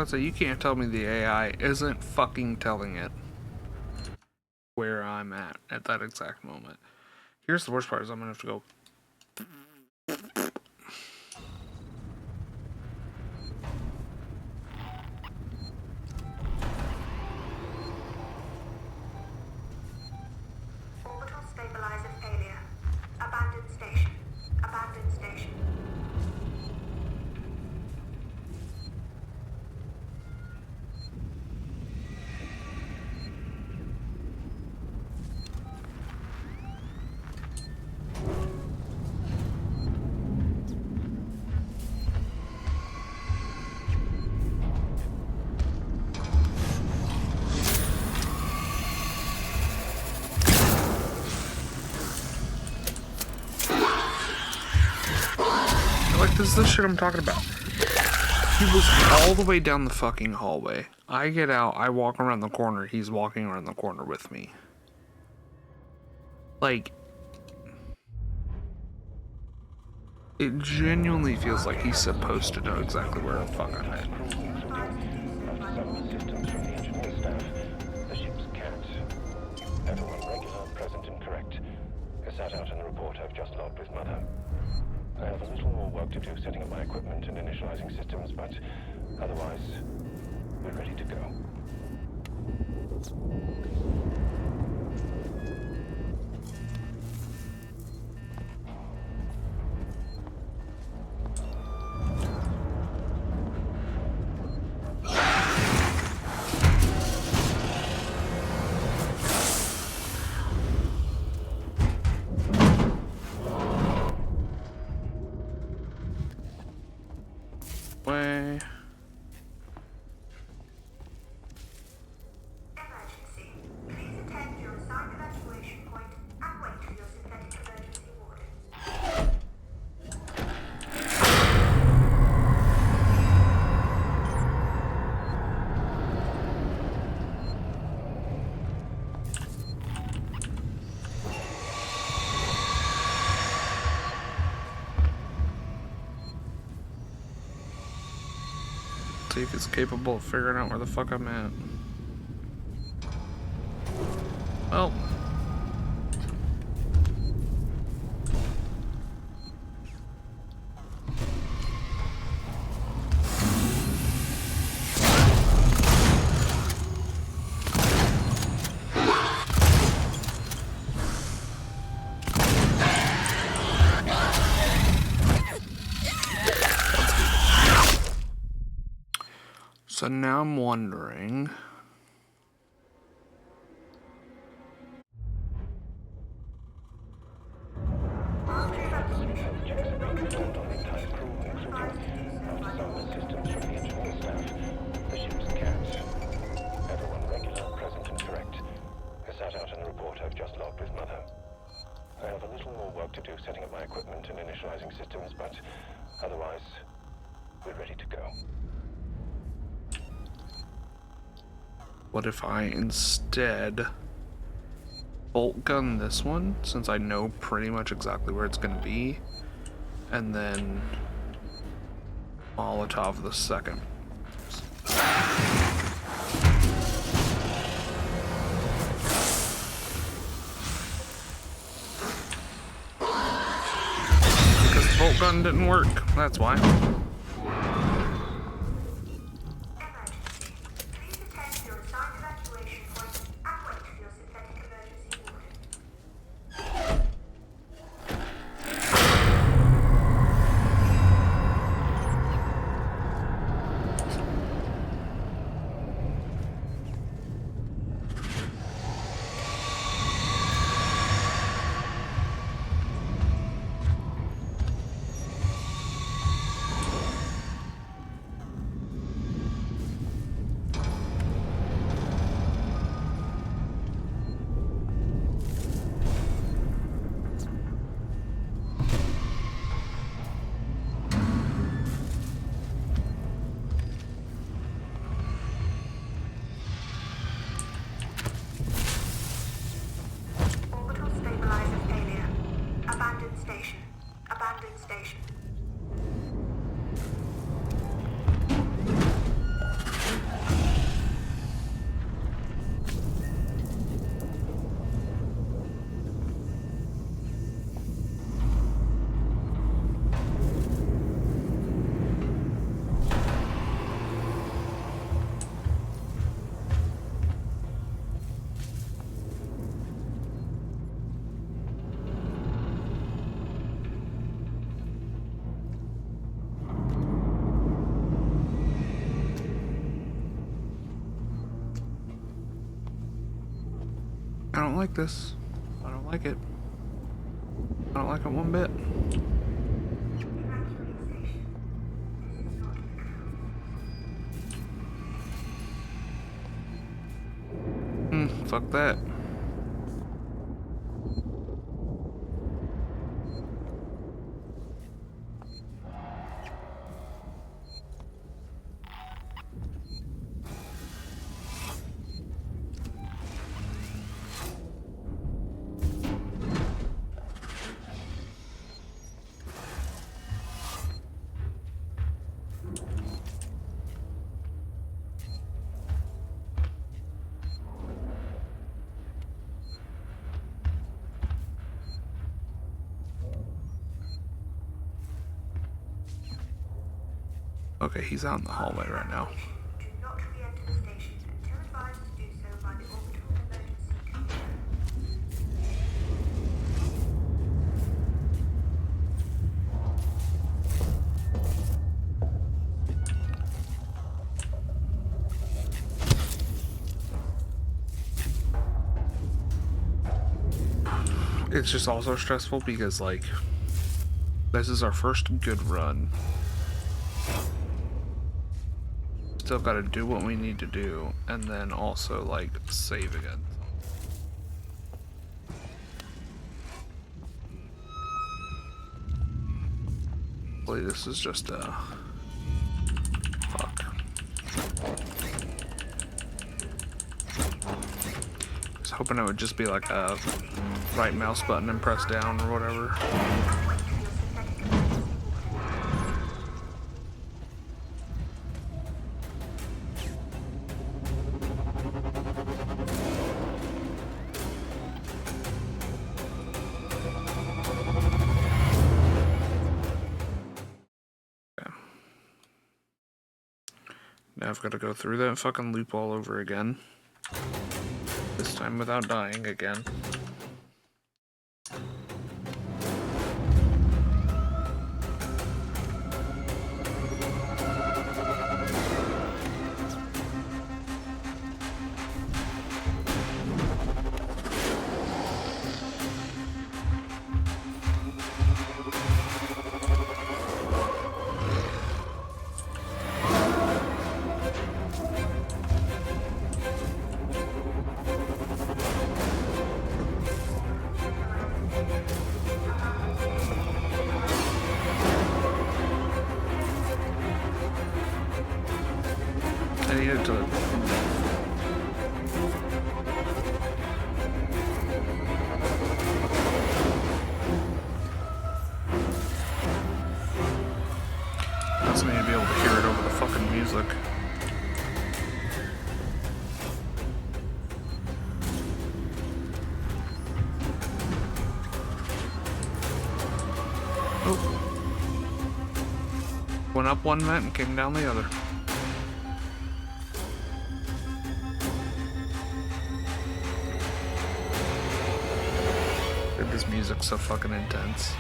So you can't tell me the AI isn't fucking telling it where I'm at that exact moment. Here's the worst part is I'm gonna have to go. Orbital stabilizer this is the shit I'm talking about. He was all the way down the fucking hallway. I get out, I walk around the corner, he's walking around the corner with me. Like, it genuinely feels like he's supposed to know exactly where the fuck I'm at. The ship's cat. Everyone regular, present, and correct. Is that out in the report I've just logged with Mother? I have a little more work to do setting up my equipment and initializing systems, but otherwise, we're ready to go. Way. Emergency. Please attend your assigned evacuation point and wait for your synthetic emergency warden. See if it's capable of figuring out where the fuck I'm at. Well. So now I'm wondering. What if I instead bolt gun this one, since I know pretty much exactly where it's going to be, and then Molotov the second. Because the bolt gun didn't work, that's why. I don't like this. I don't like it. I don't like it one bit. Fuck that. Okay, he's out in the hallway right now. Do not re-enter the station until advised to do so by the orbital emergency computer. It's just also stressful because, like, this is our first good run. Still gotta do what we need to do, and then also, like, save again. Hopefully this is just a... Fuck. I was hoping it would just be like a right mouse button and press down or whatever. Now I've got to go through that fucking loop all over again. This time without dying again. I needed to... I also need to be able to hear it over the fucking music. Oh. Went up one vent and came down the other. This music's so fucking intense.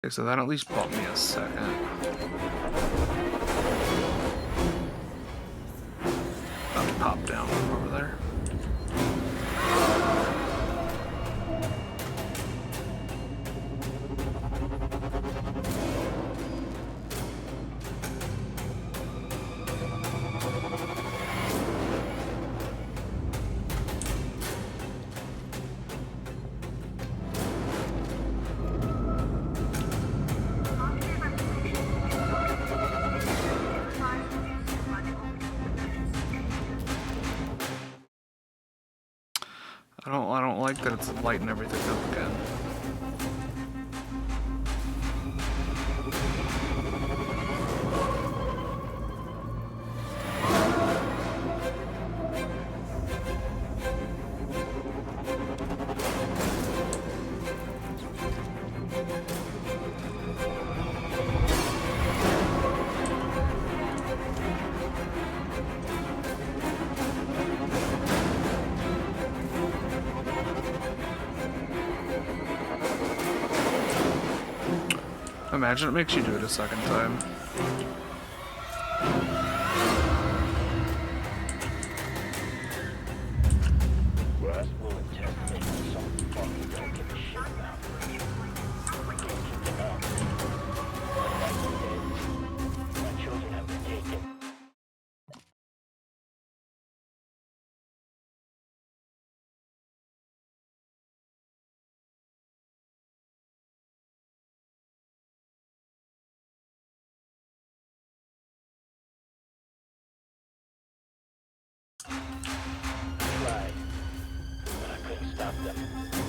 Okay, so that at least bought me a second. Pop down from over there. I don't like that it's lighting everything up again. Imagine it makes you do it a second time.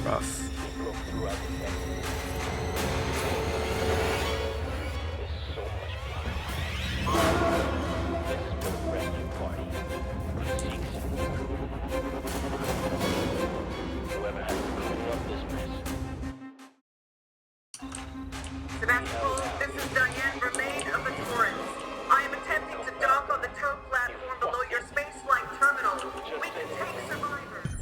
Rough. broke throughout the network. There's so much blood. This is for the rescue party. Seeks. Whoever has to clean up this mess. Sebastopol, this is Diane Remain of the Torrens. I am attempting to dock on the tow platform below your spaceflight terminal. We can take survivors.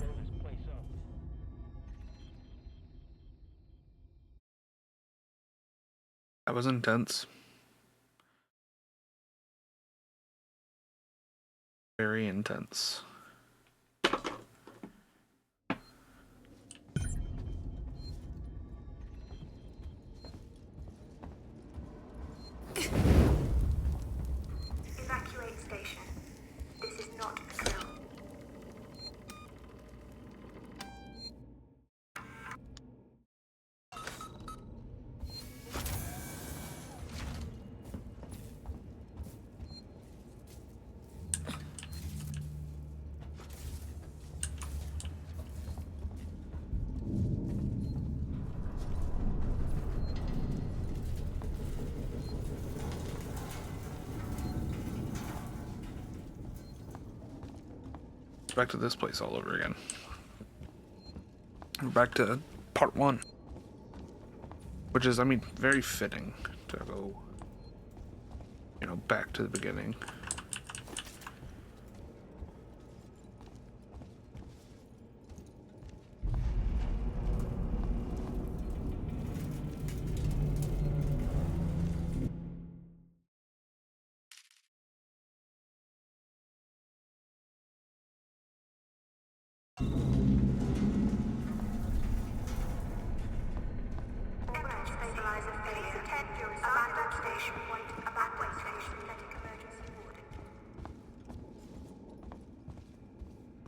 That was intense. Very intense. Evacuate station. This is not a drill. Back to this place all over again. We're back to part 1. Which is, I mean, very fitting to go, you know, back to the beginning.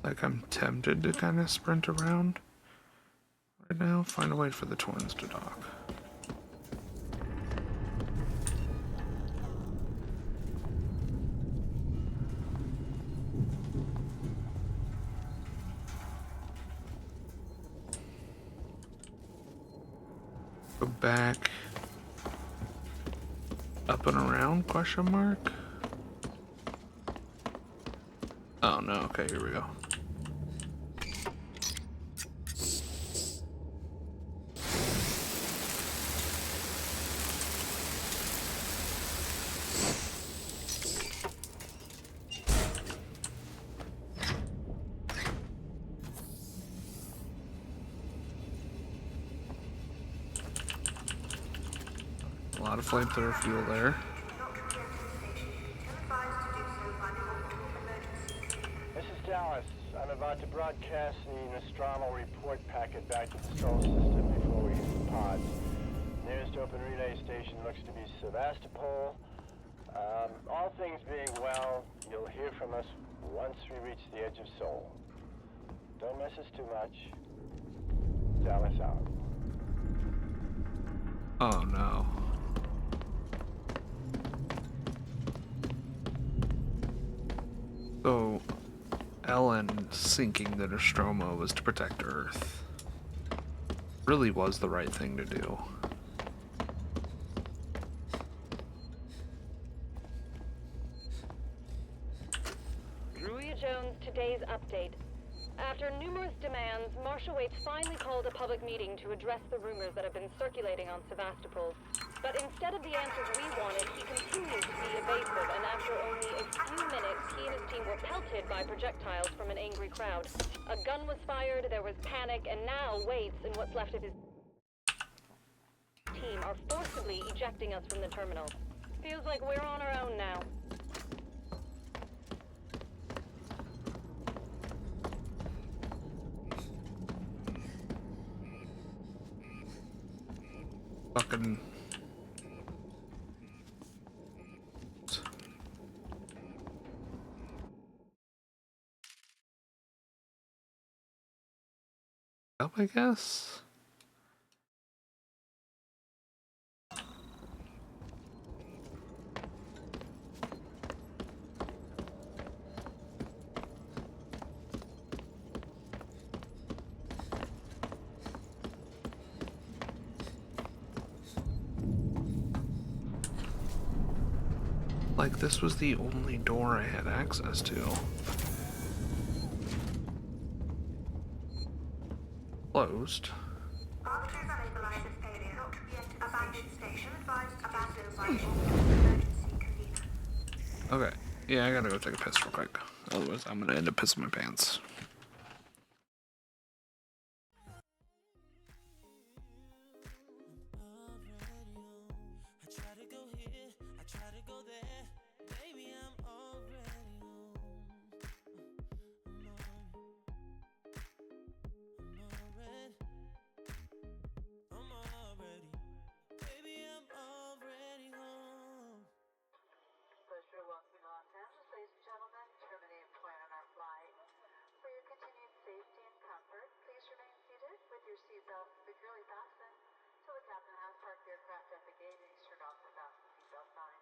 Like, I'm tempted to kind of sprint around right now, find a way for the twins to dock. Go back up and around, question mark? Oh no, okay, here we go. A lot of flamethrower fuel there. This is Dallas. I'm about to broadcast the Nostromo report packet back to the solar system before we hit the pods. Nearest open relay station looks to be Sevastopol. All things being well, you'll hear from us once we reach the edge of Seoul. Don't miss us too much. Dallas out. Oh no. So, Ellen sinking the Nostromo was to protect Earth. Really was the right thing to do. Julia Jones, today's update. After numerous demands, Marshal Waits finally called a public meeting to address the rumors that have been circulating on Sevastopol. But instead of the answers we wanted, he continued to be evasive, and after only a few minutes, he and his team were pelted by projectiles from an angry crowd. A gun was fired, there was panic, and now Waits and what's left of his team are forcibly ejecting us from the terminal. Feels like we're on our own now. Fucking... up, I guess? Like, this was the only door I had access to. Closed. Officers unable on this area. Not to be entered abandoned station. Advised abandoned by emergency convener. Okay. Yeah, I gotta go take a piss real quick. Otherwise, I'm gonna end up pissing my pants. Securely fastened till the captain has parked the aircraft at the gate and he's turned off the fasten seatbelt sign.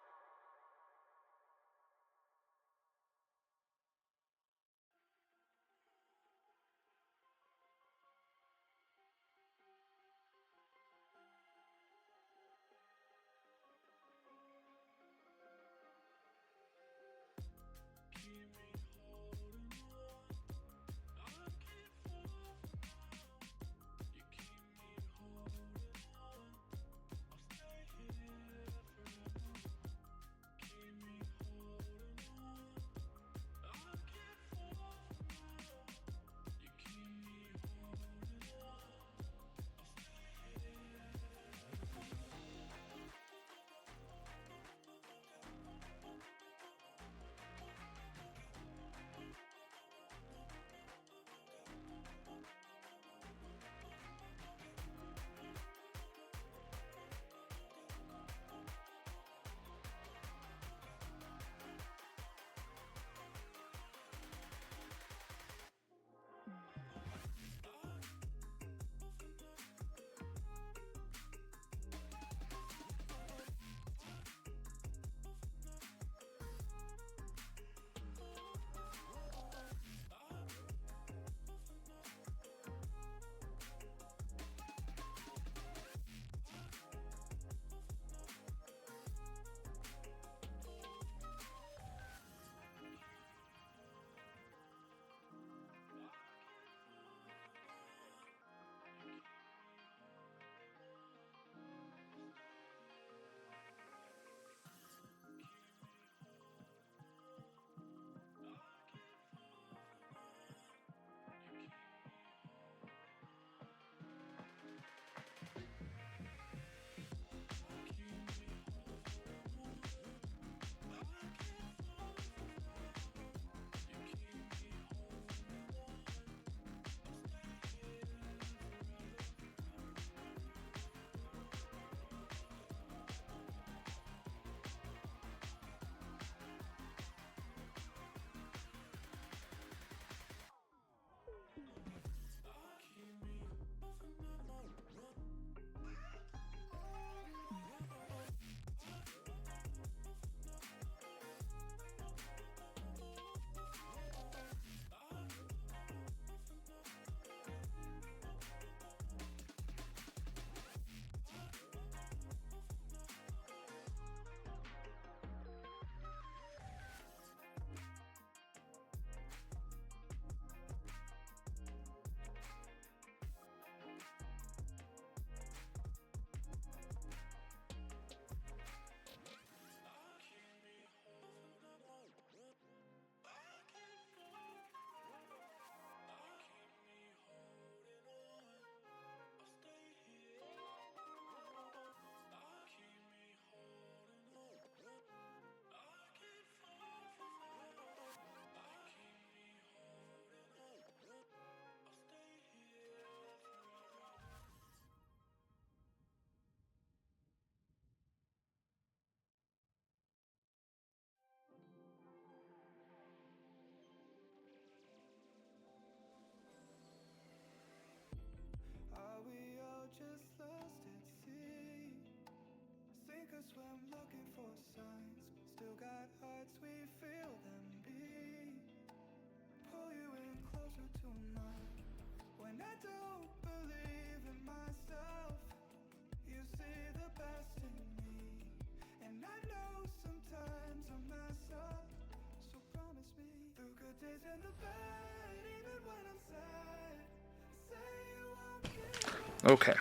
Okay.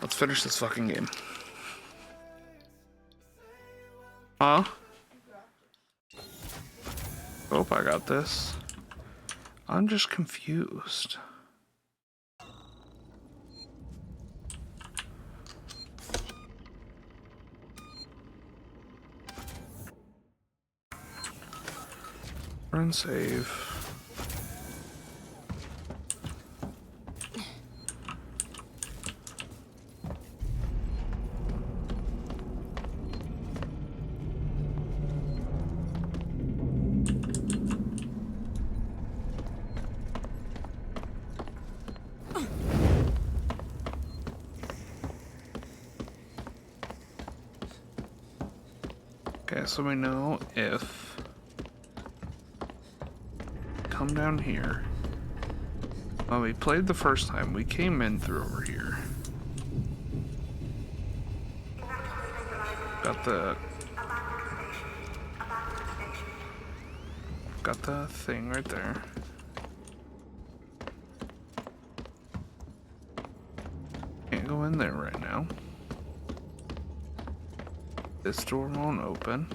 Let's finish this fucking game. Huh? Hope I got this. I'm just confused. Run save. Okay, so we know if come down here. Well, we played the first time. We came in through over here. Got the thing right there. Can't go in there right now. This door won't open.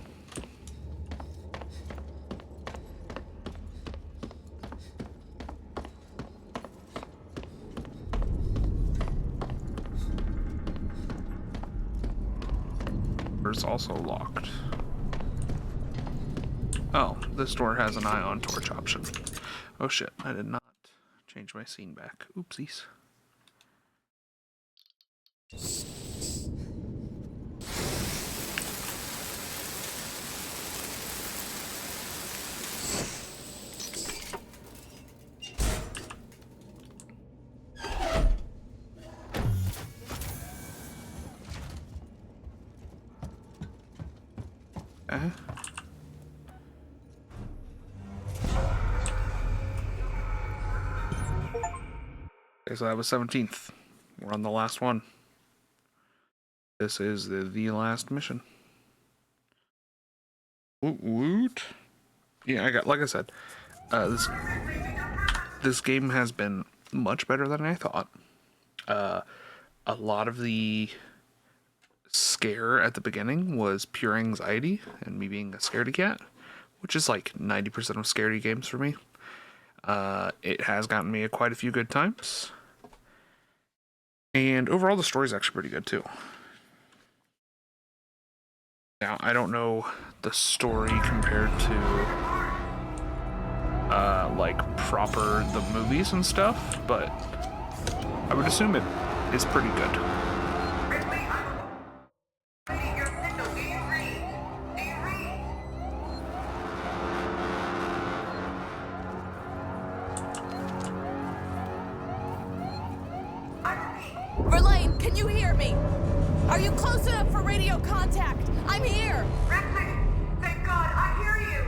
It's also locked. Oh, this door has an ion torch option. Oh shit, I did not change my scene back. Oopsies. Okay, so that was 17th. We're on the last one. This is the last mission. Woot woot. Yeah, I got, like I said, this game has been much better than I thought. A lot of the scare at the beginning was pure anxiety and me being a scaredy cat, which is like 90% of scaredy games for me. It has gotten me quite a few good times. And overall, the story's actually pretty good, too. Now, I don't know the story compared to, like, proper the movies and stuff, but I would assume it is pretty good. Verlaine, can you hear me? Are you close enough for radio contact? I'm here! Ripley, thank God, I hear you!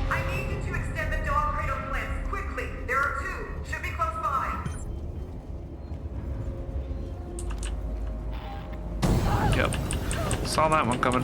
I need you to extend the dog cradle plants, quickly. There are two, should be close by. Yep. Saw that one coming.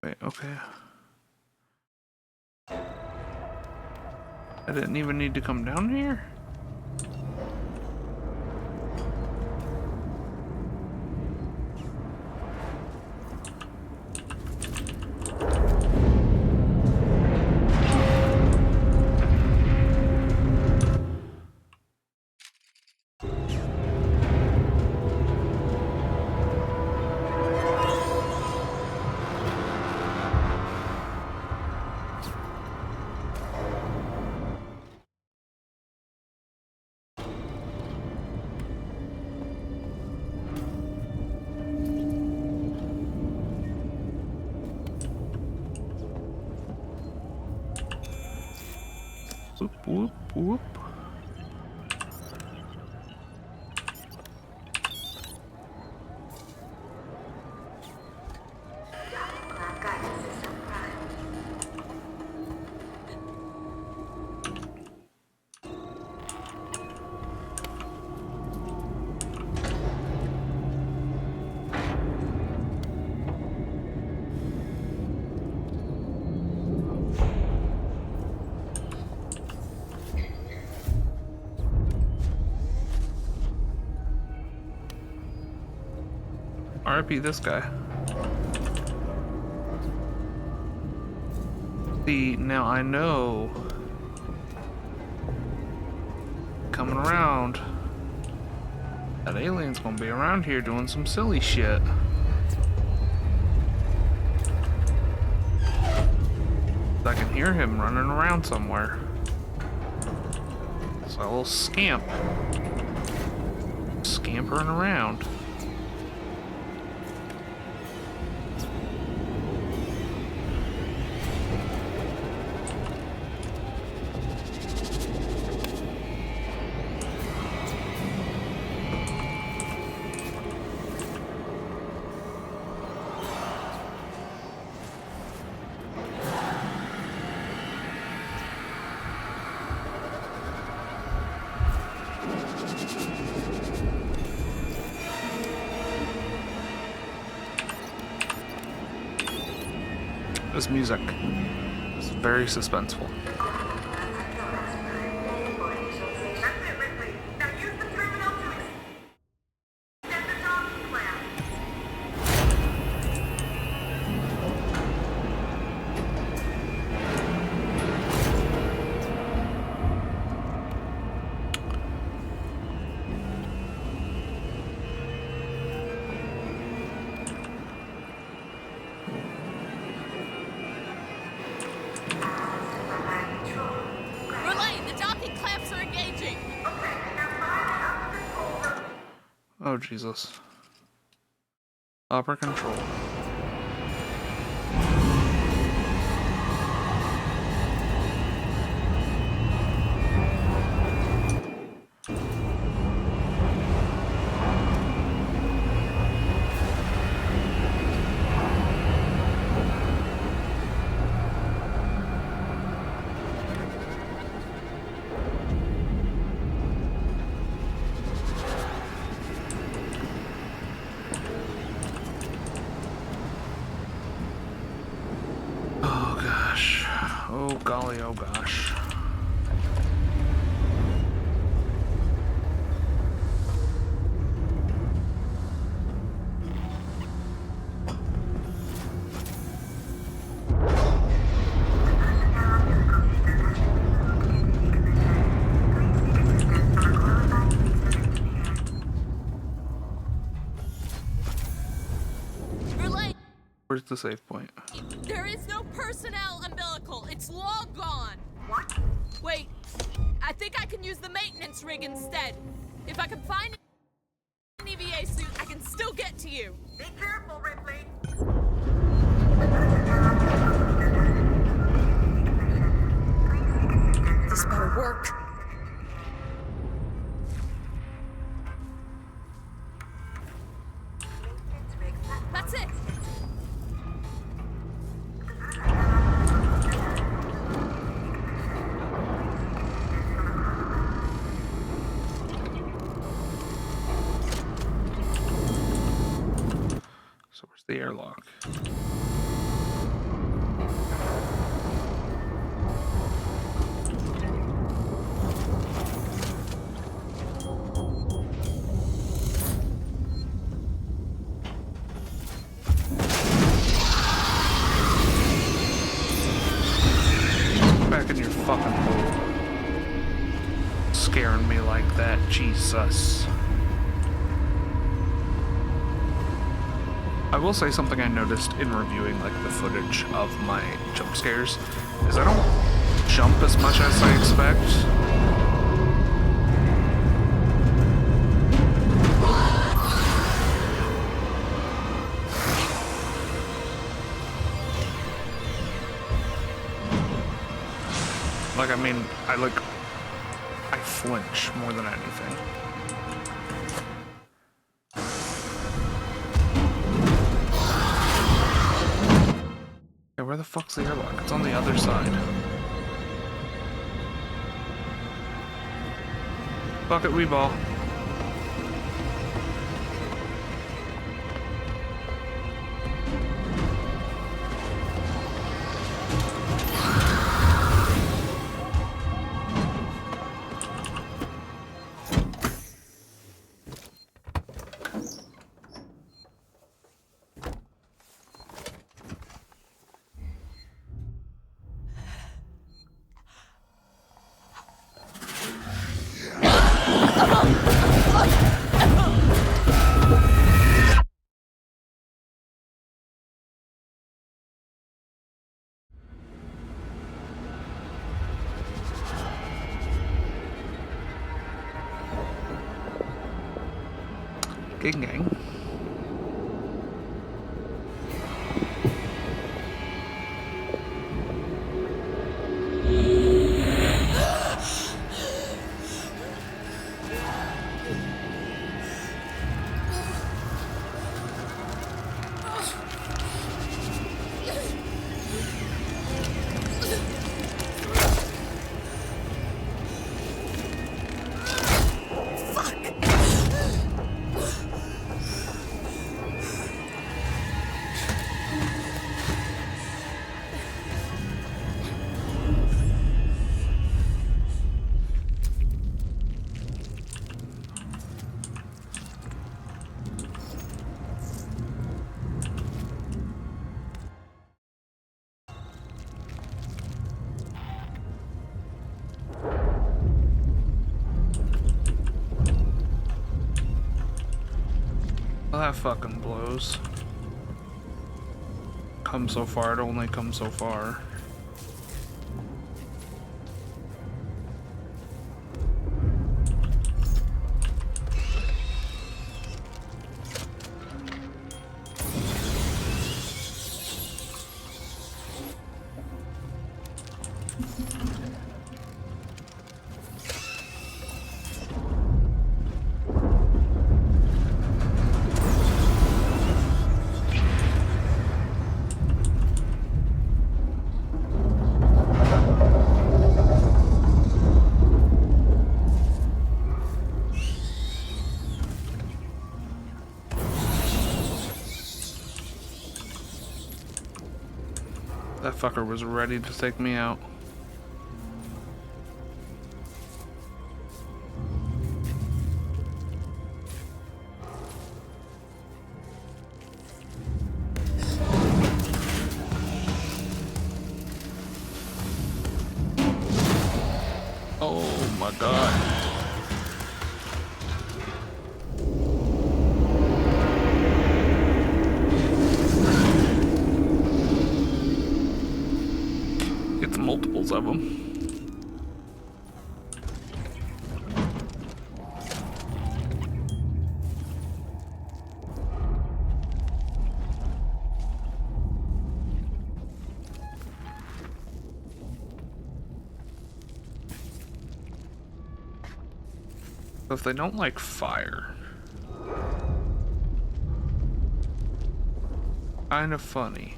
Wait, okay. I didn't even need to come down here? Whoop, whoop, whoop. RIP this guy. See, now I know coming around that alien's gonna be around here doing some silly shit. I can hear him running around somewhere. It's a little scamp. Scampering around. This music is very suspenseful. Oh, Jesus. Upper control. Oh golly, oh gosh. Where's the save point? There is no personnel umbilical. It's long gone. What? Wait, I think I can use the maintenance rig instead. If I can find an EVA suit, I can still get to you. Be careful, Ripley. This better work. That's it. So where's the airlock? Back in your fucking hole. Scaring me like that, Jesus. I will say something I noticed in reviewing like the footage of my jump scares is I don't jump as much as I expect. Like, I mean, I flinch more than anything. Yeah, where the fuck's the airlock? It's on the other side. Fuck it, we ball. Gang gang. Well, that fucking blows. Come so far, it only comes so far. That fucker was ready to take me out. Oh my god. It's multiples of them. So if they don't like fire, kind of funny.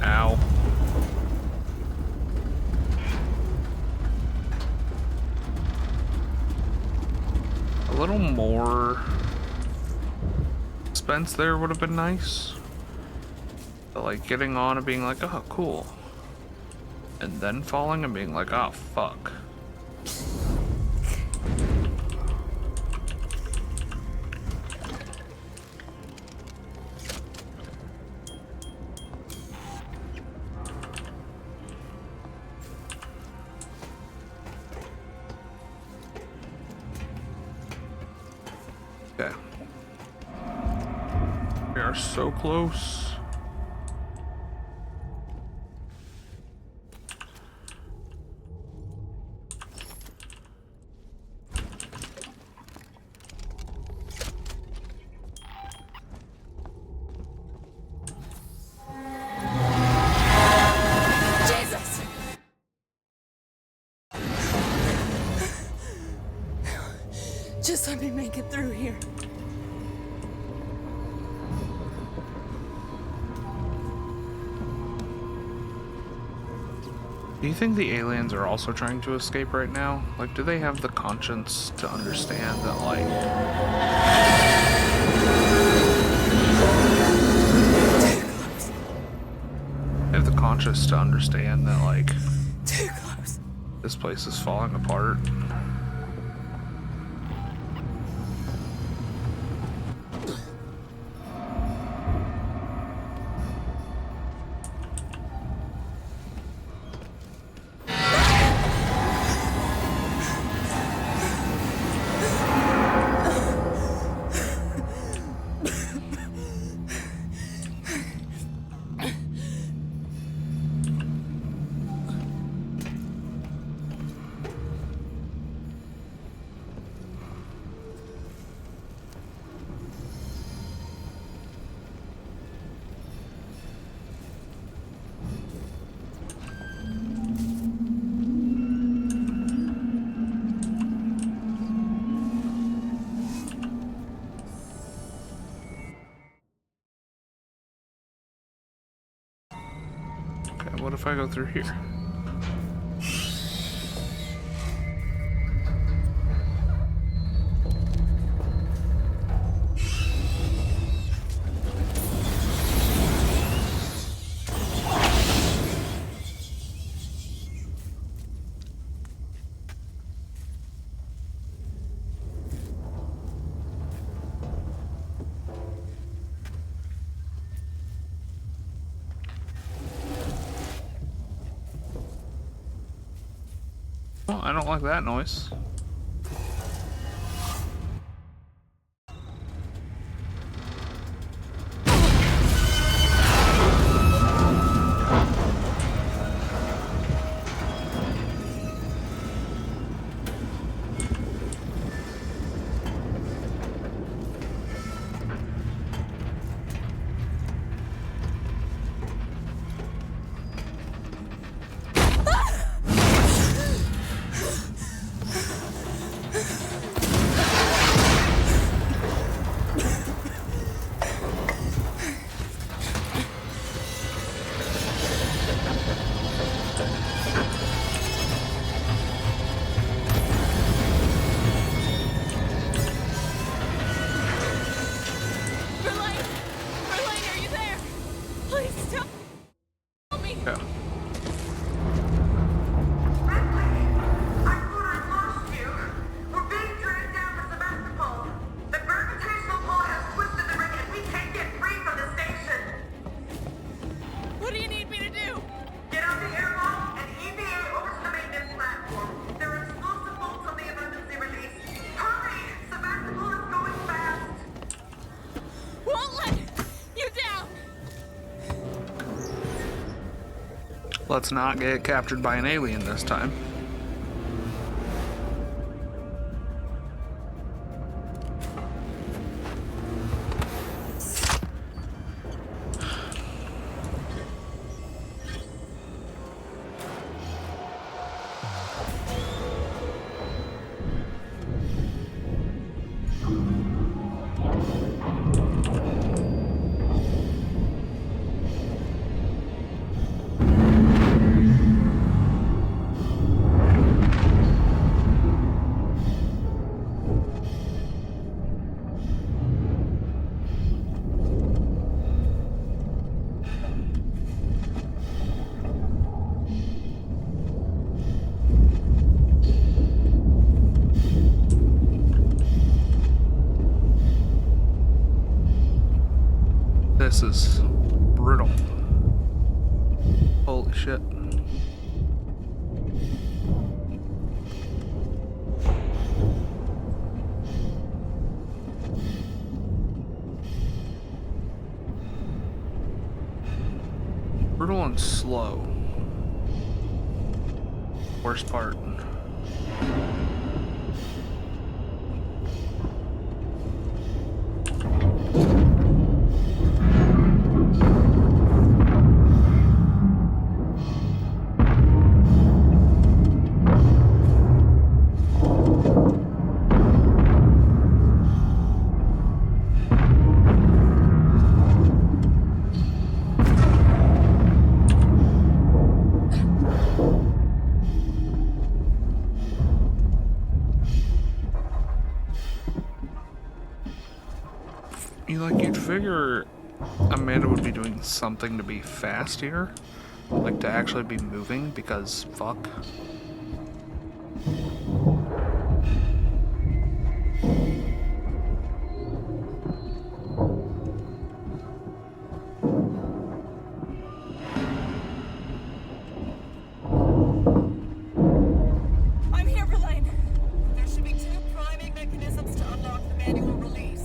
Ow. A little more suspense there would have been nice. But like getting on and being like, oh, cool. And then falling and being like, oh, fuck. Okay. We are so close. Just let me make it through here. Do you think the aliens are also trying to escape right now? Like, do they have the conscience to understand that, like... They have the conscience to understand that, like... Too close. This place is falling apart. What if I go through here? Well, I don't like that noise. Let's not get captured by an alien this time. This is brutal. Holy shit. Brutal and slow. Worst part. You'd figure Amanda would be doing something to be fast here. Like, to actually be moving, because fuck. I'm here, Verlaine. There should be 2 priming mechanisms to unlock the manual release.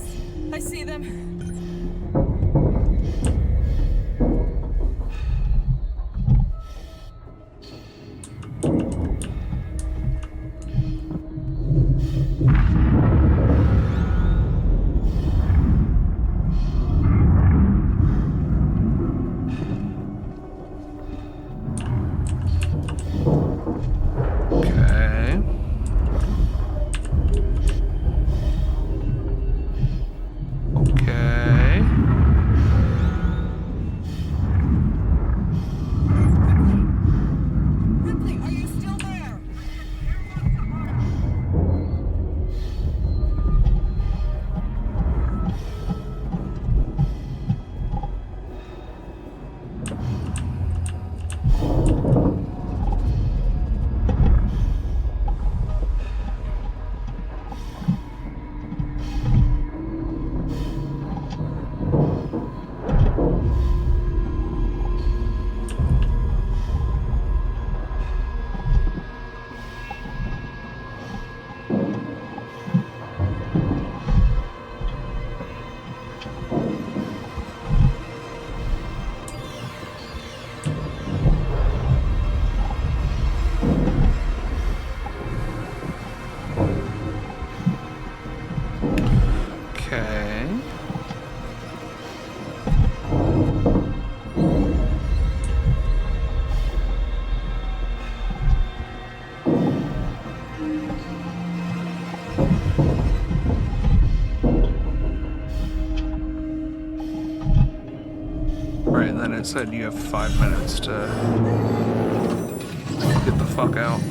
I see them. Okay. Okay. Ripley, are you still there? Okay. Right, and then it said you have 5 minutes to get the fuck out.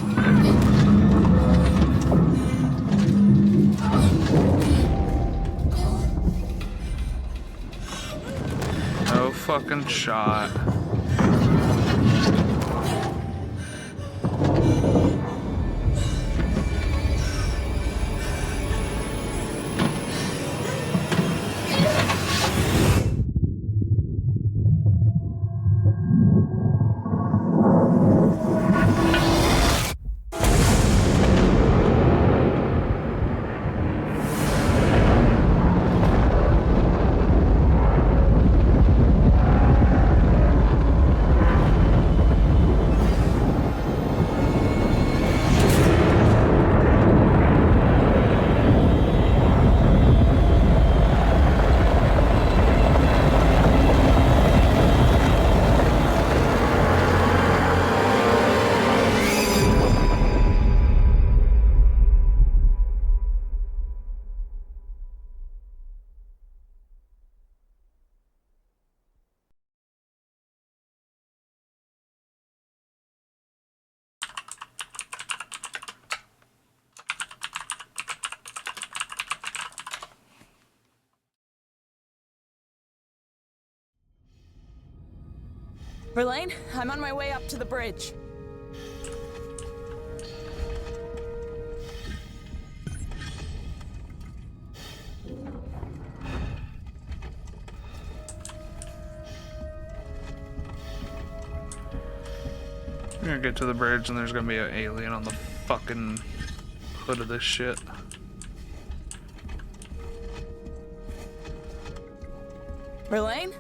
No fucking shot. Verlaine, I'm on my way up to the bridge. We're gonna get to the bridge and there's gonna be an alien on the fucking hood of this shit. Verlaine?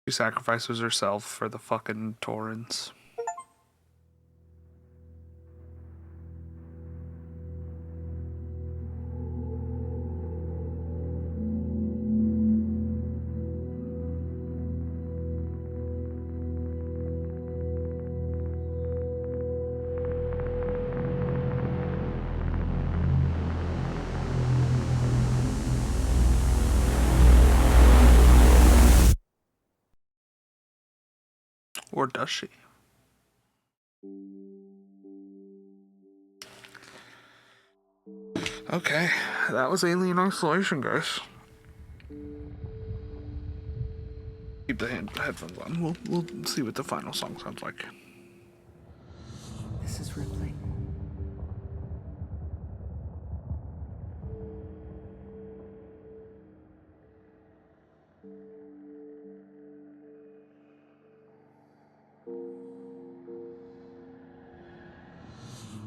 She sacrifices herself for the fucking Taurans. Or does she? Okay, that was Alien Isolation, guys. Keep the headphones on. We'll see what the final song sounds like. This is Ripley.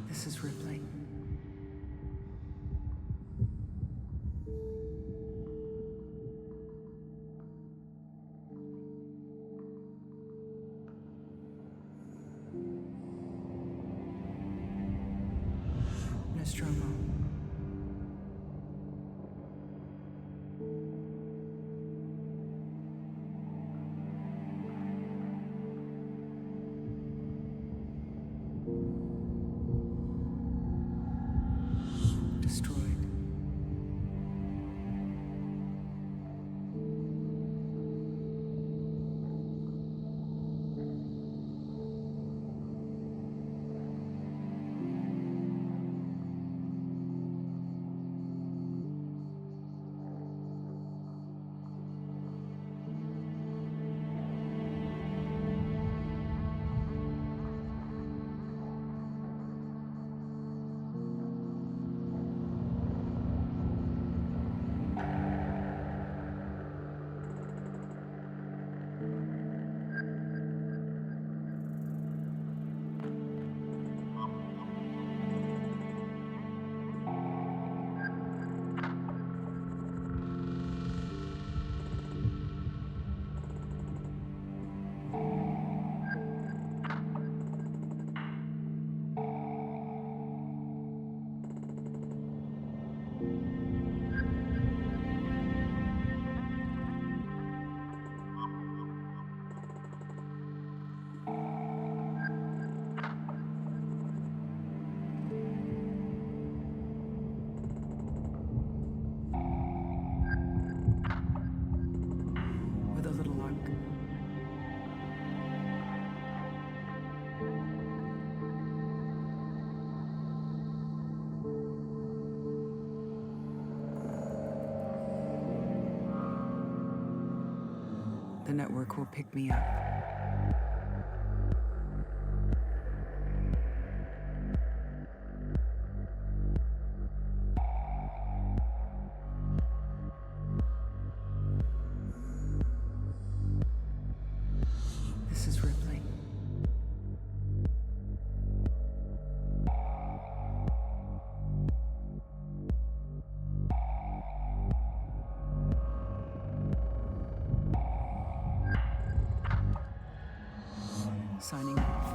This is Ripley. Nostromo. Destroyed. With a little luck. The network will pick me up. This is Ripley. Signing off.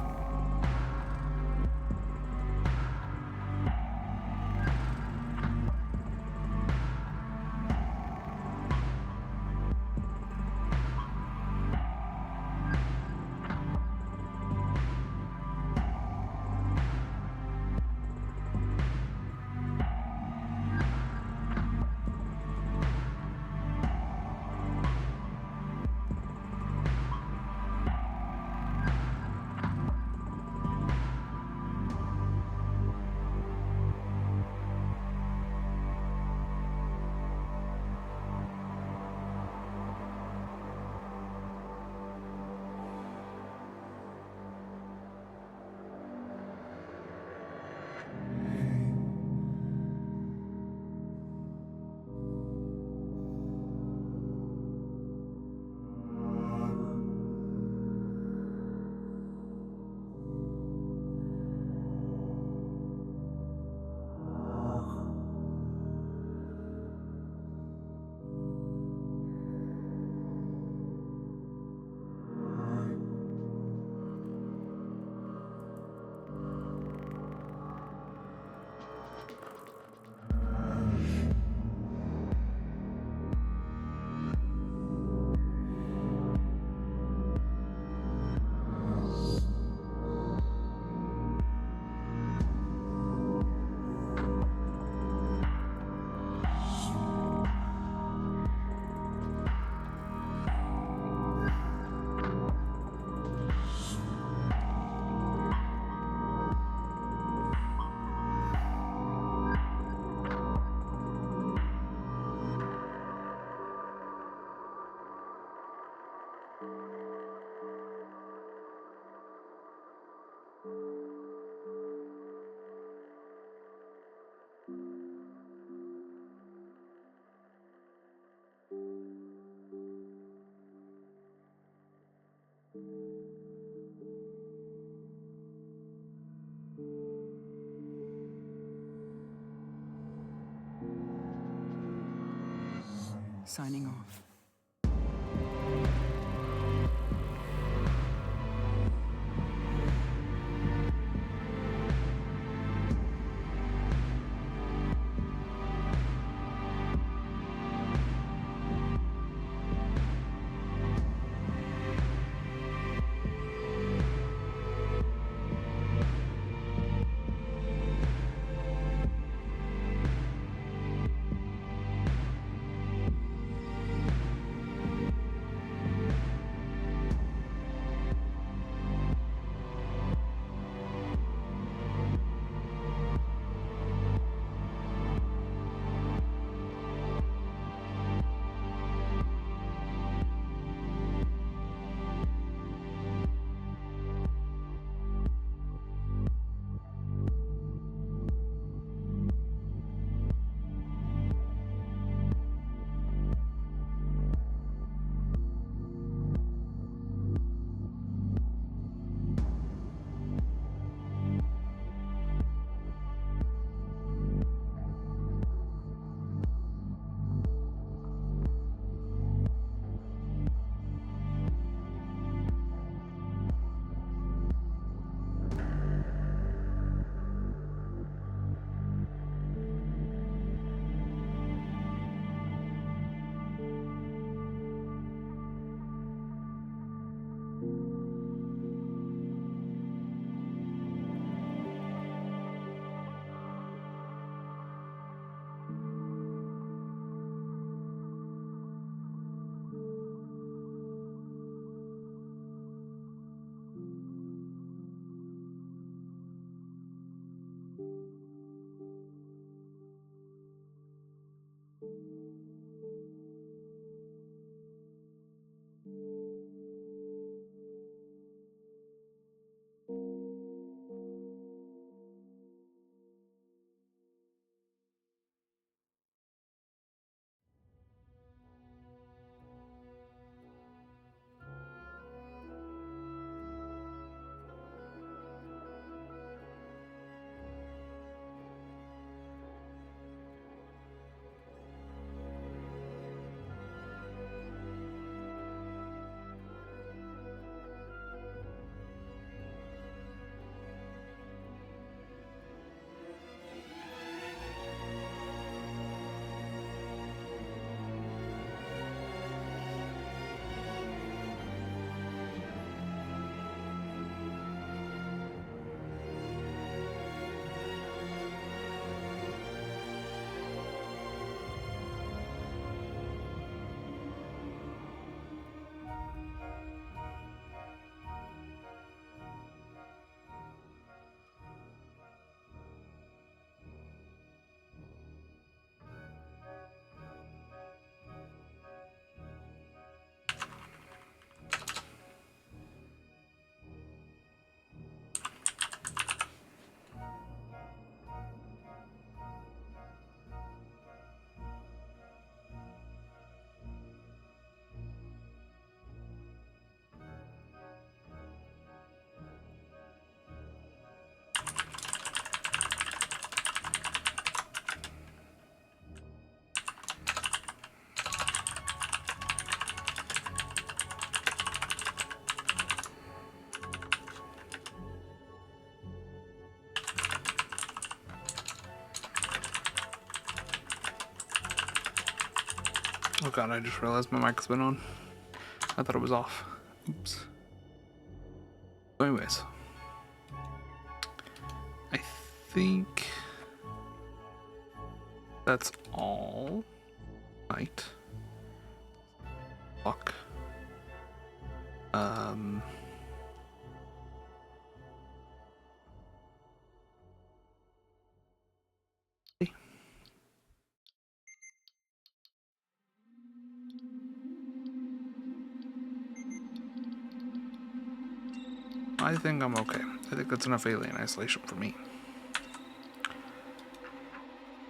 signing off. Oh god, I just realized my mic's been on. I thought it was off. Oops. So anyways. I think that's all. Right. Fuck. I think I'm okay. I think that's enough alien isolation for me.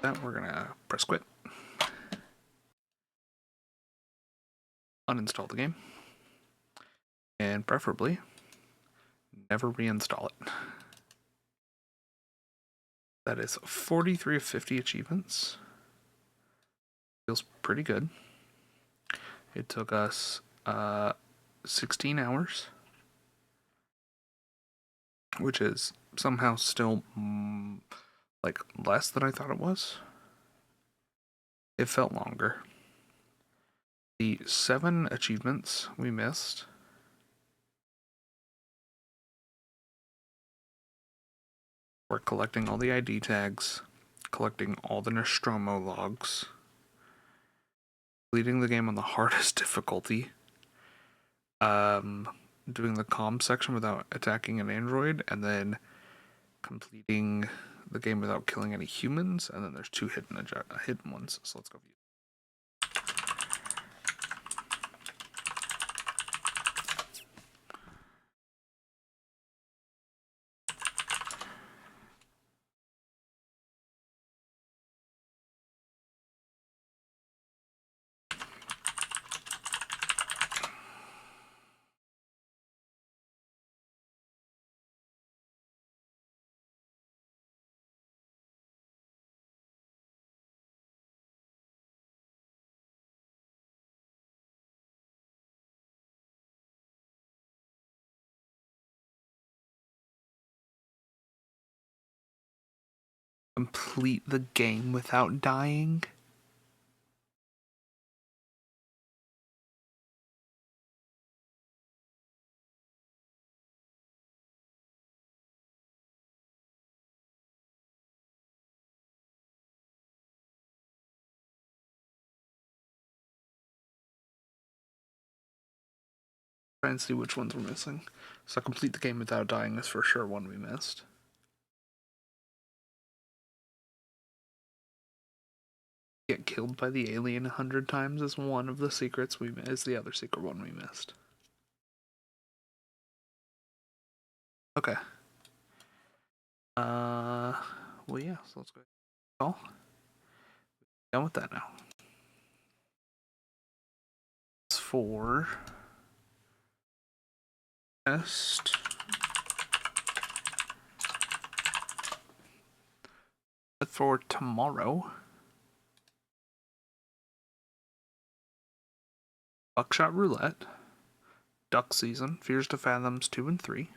Then we're gonna press quit. Uninstall the game. And preferably, never reinstall it. That is 43 of 50 achievements. Feels pretty good. It took us 16 hours, which is somehow still like less than I thought it was. It felt longer. The 7 achievements we missed were collecting all the ID tags, collecting all the Nostromo logs, completing the game on the hardest difficulty, doing the comm section without attacking an android, and then completing the game without killing any humans, and then there's 2 hidden ones, so let's go view. Complete the game without dying? Try and see which ones we're missing. So complete the game without dying is for sure one we missed. Get killed by the alien 100 times is one of the secrets is the other secret one we missed. Okay. Well, yeah, so let's go. Oh, done with that now. It's for test. But for tomorrow, Buckshot Roulette, Duck Season, Fears to Fathoms 2 and 3,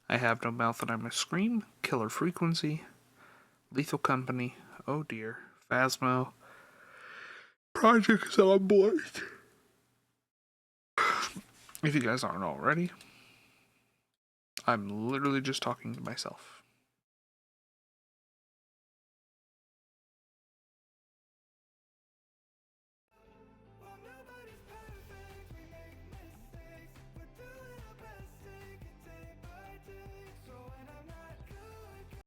I Have No Mouth and I Must Scream, Killer Frequency, Lethal Company, Oh Dear, Phasmo, Project Zomboid. If you guys aren't already, I'm literally just talking to myself.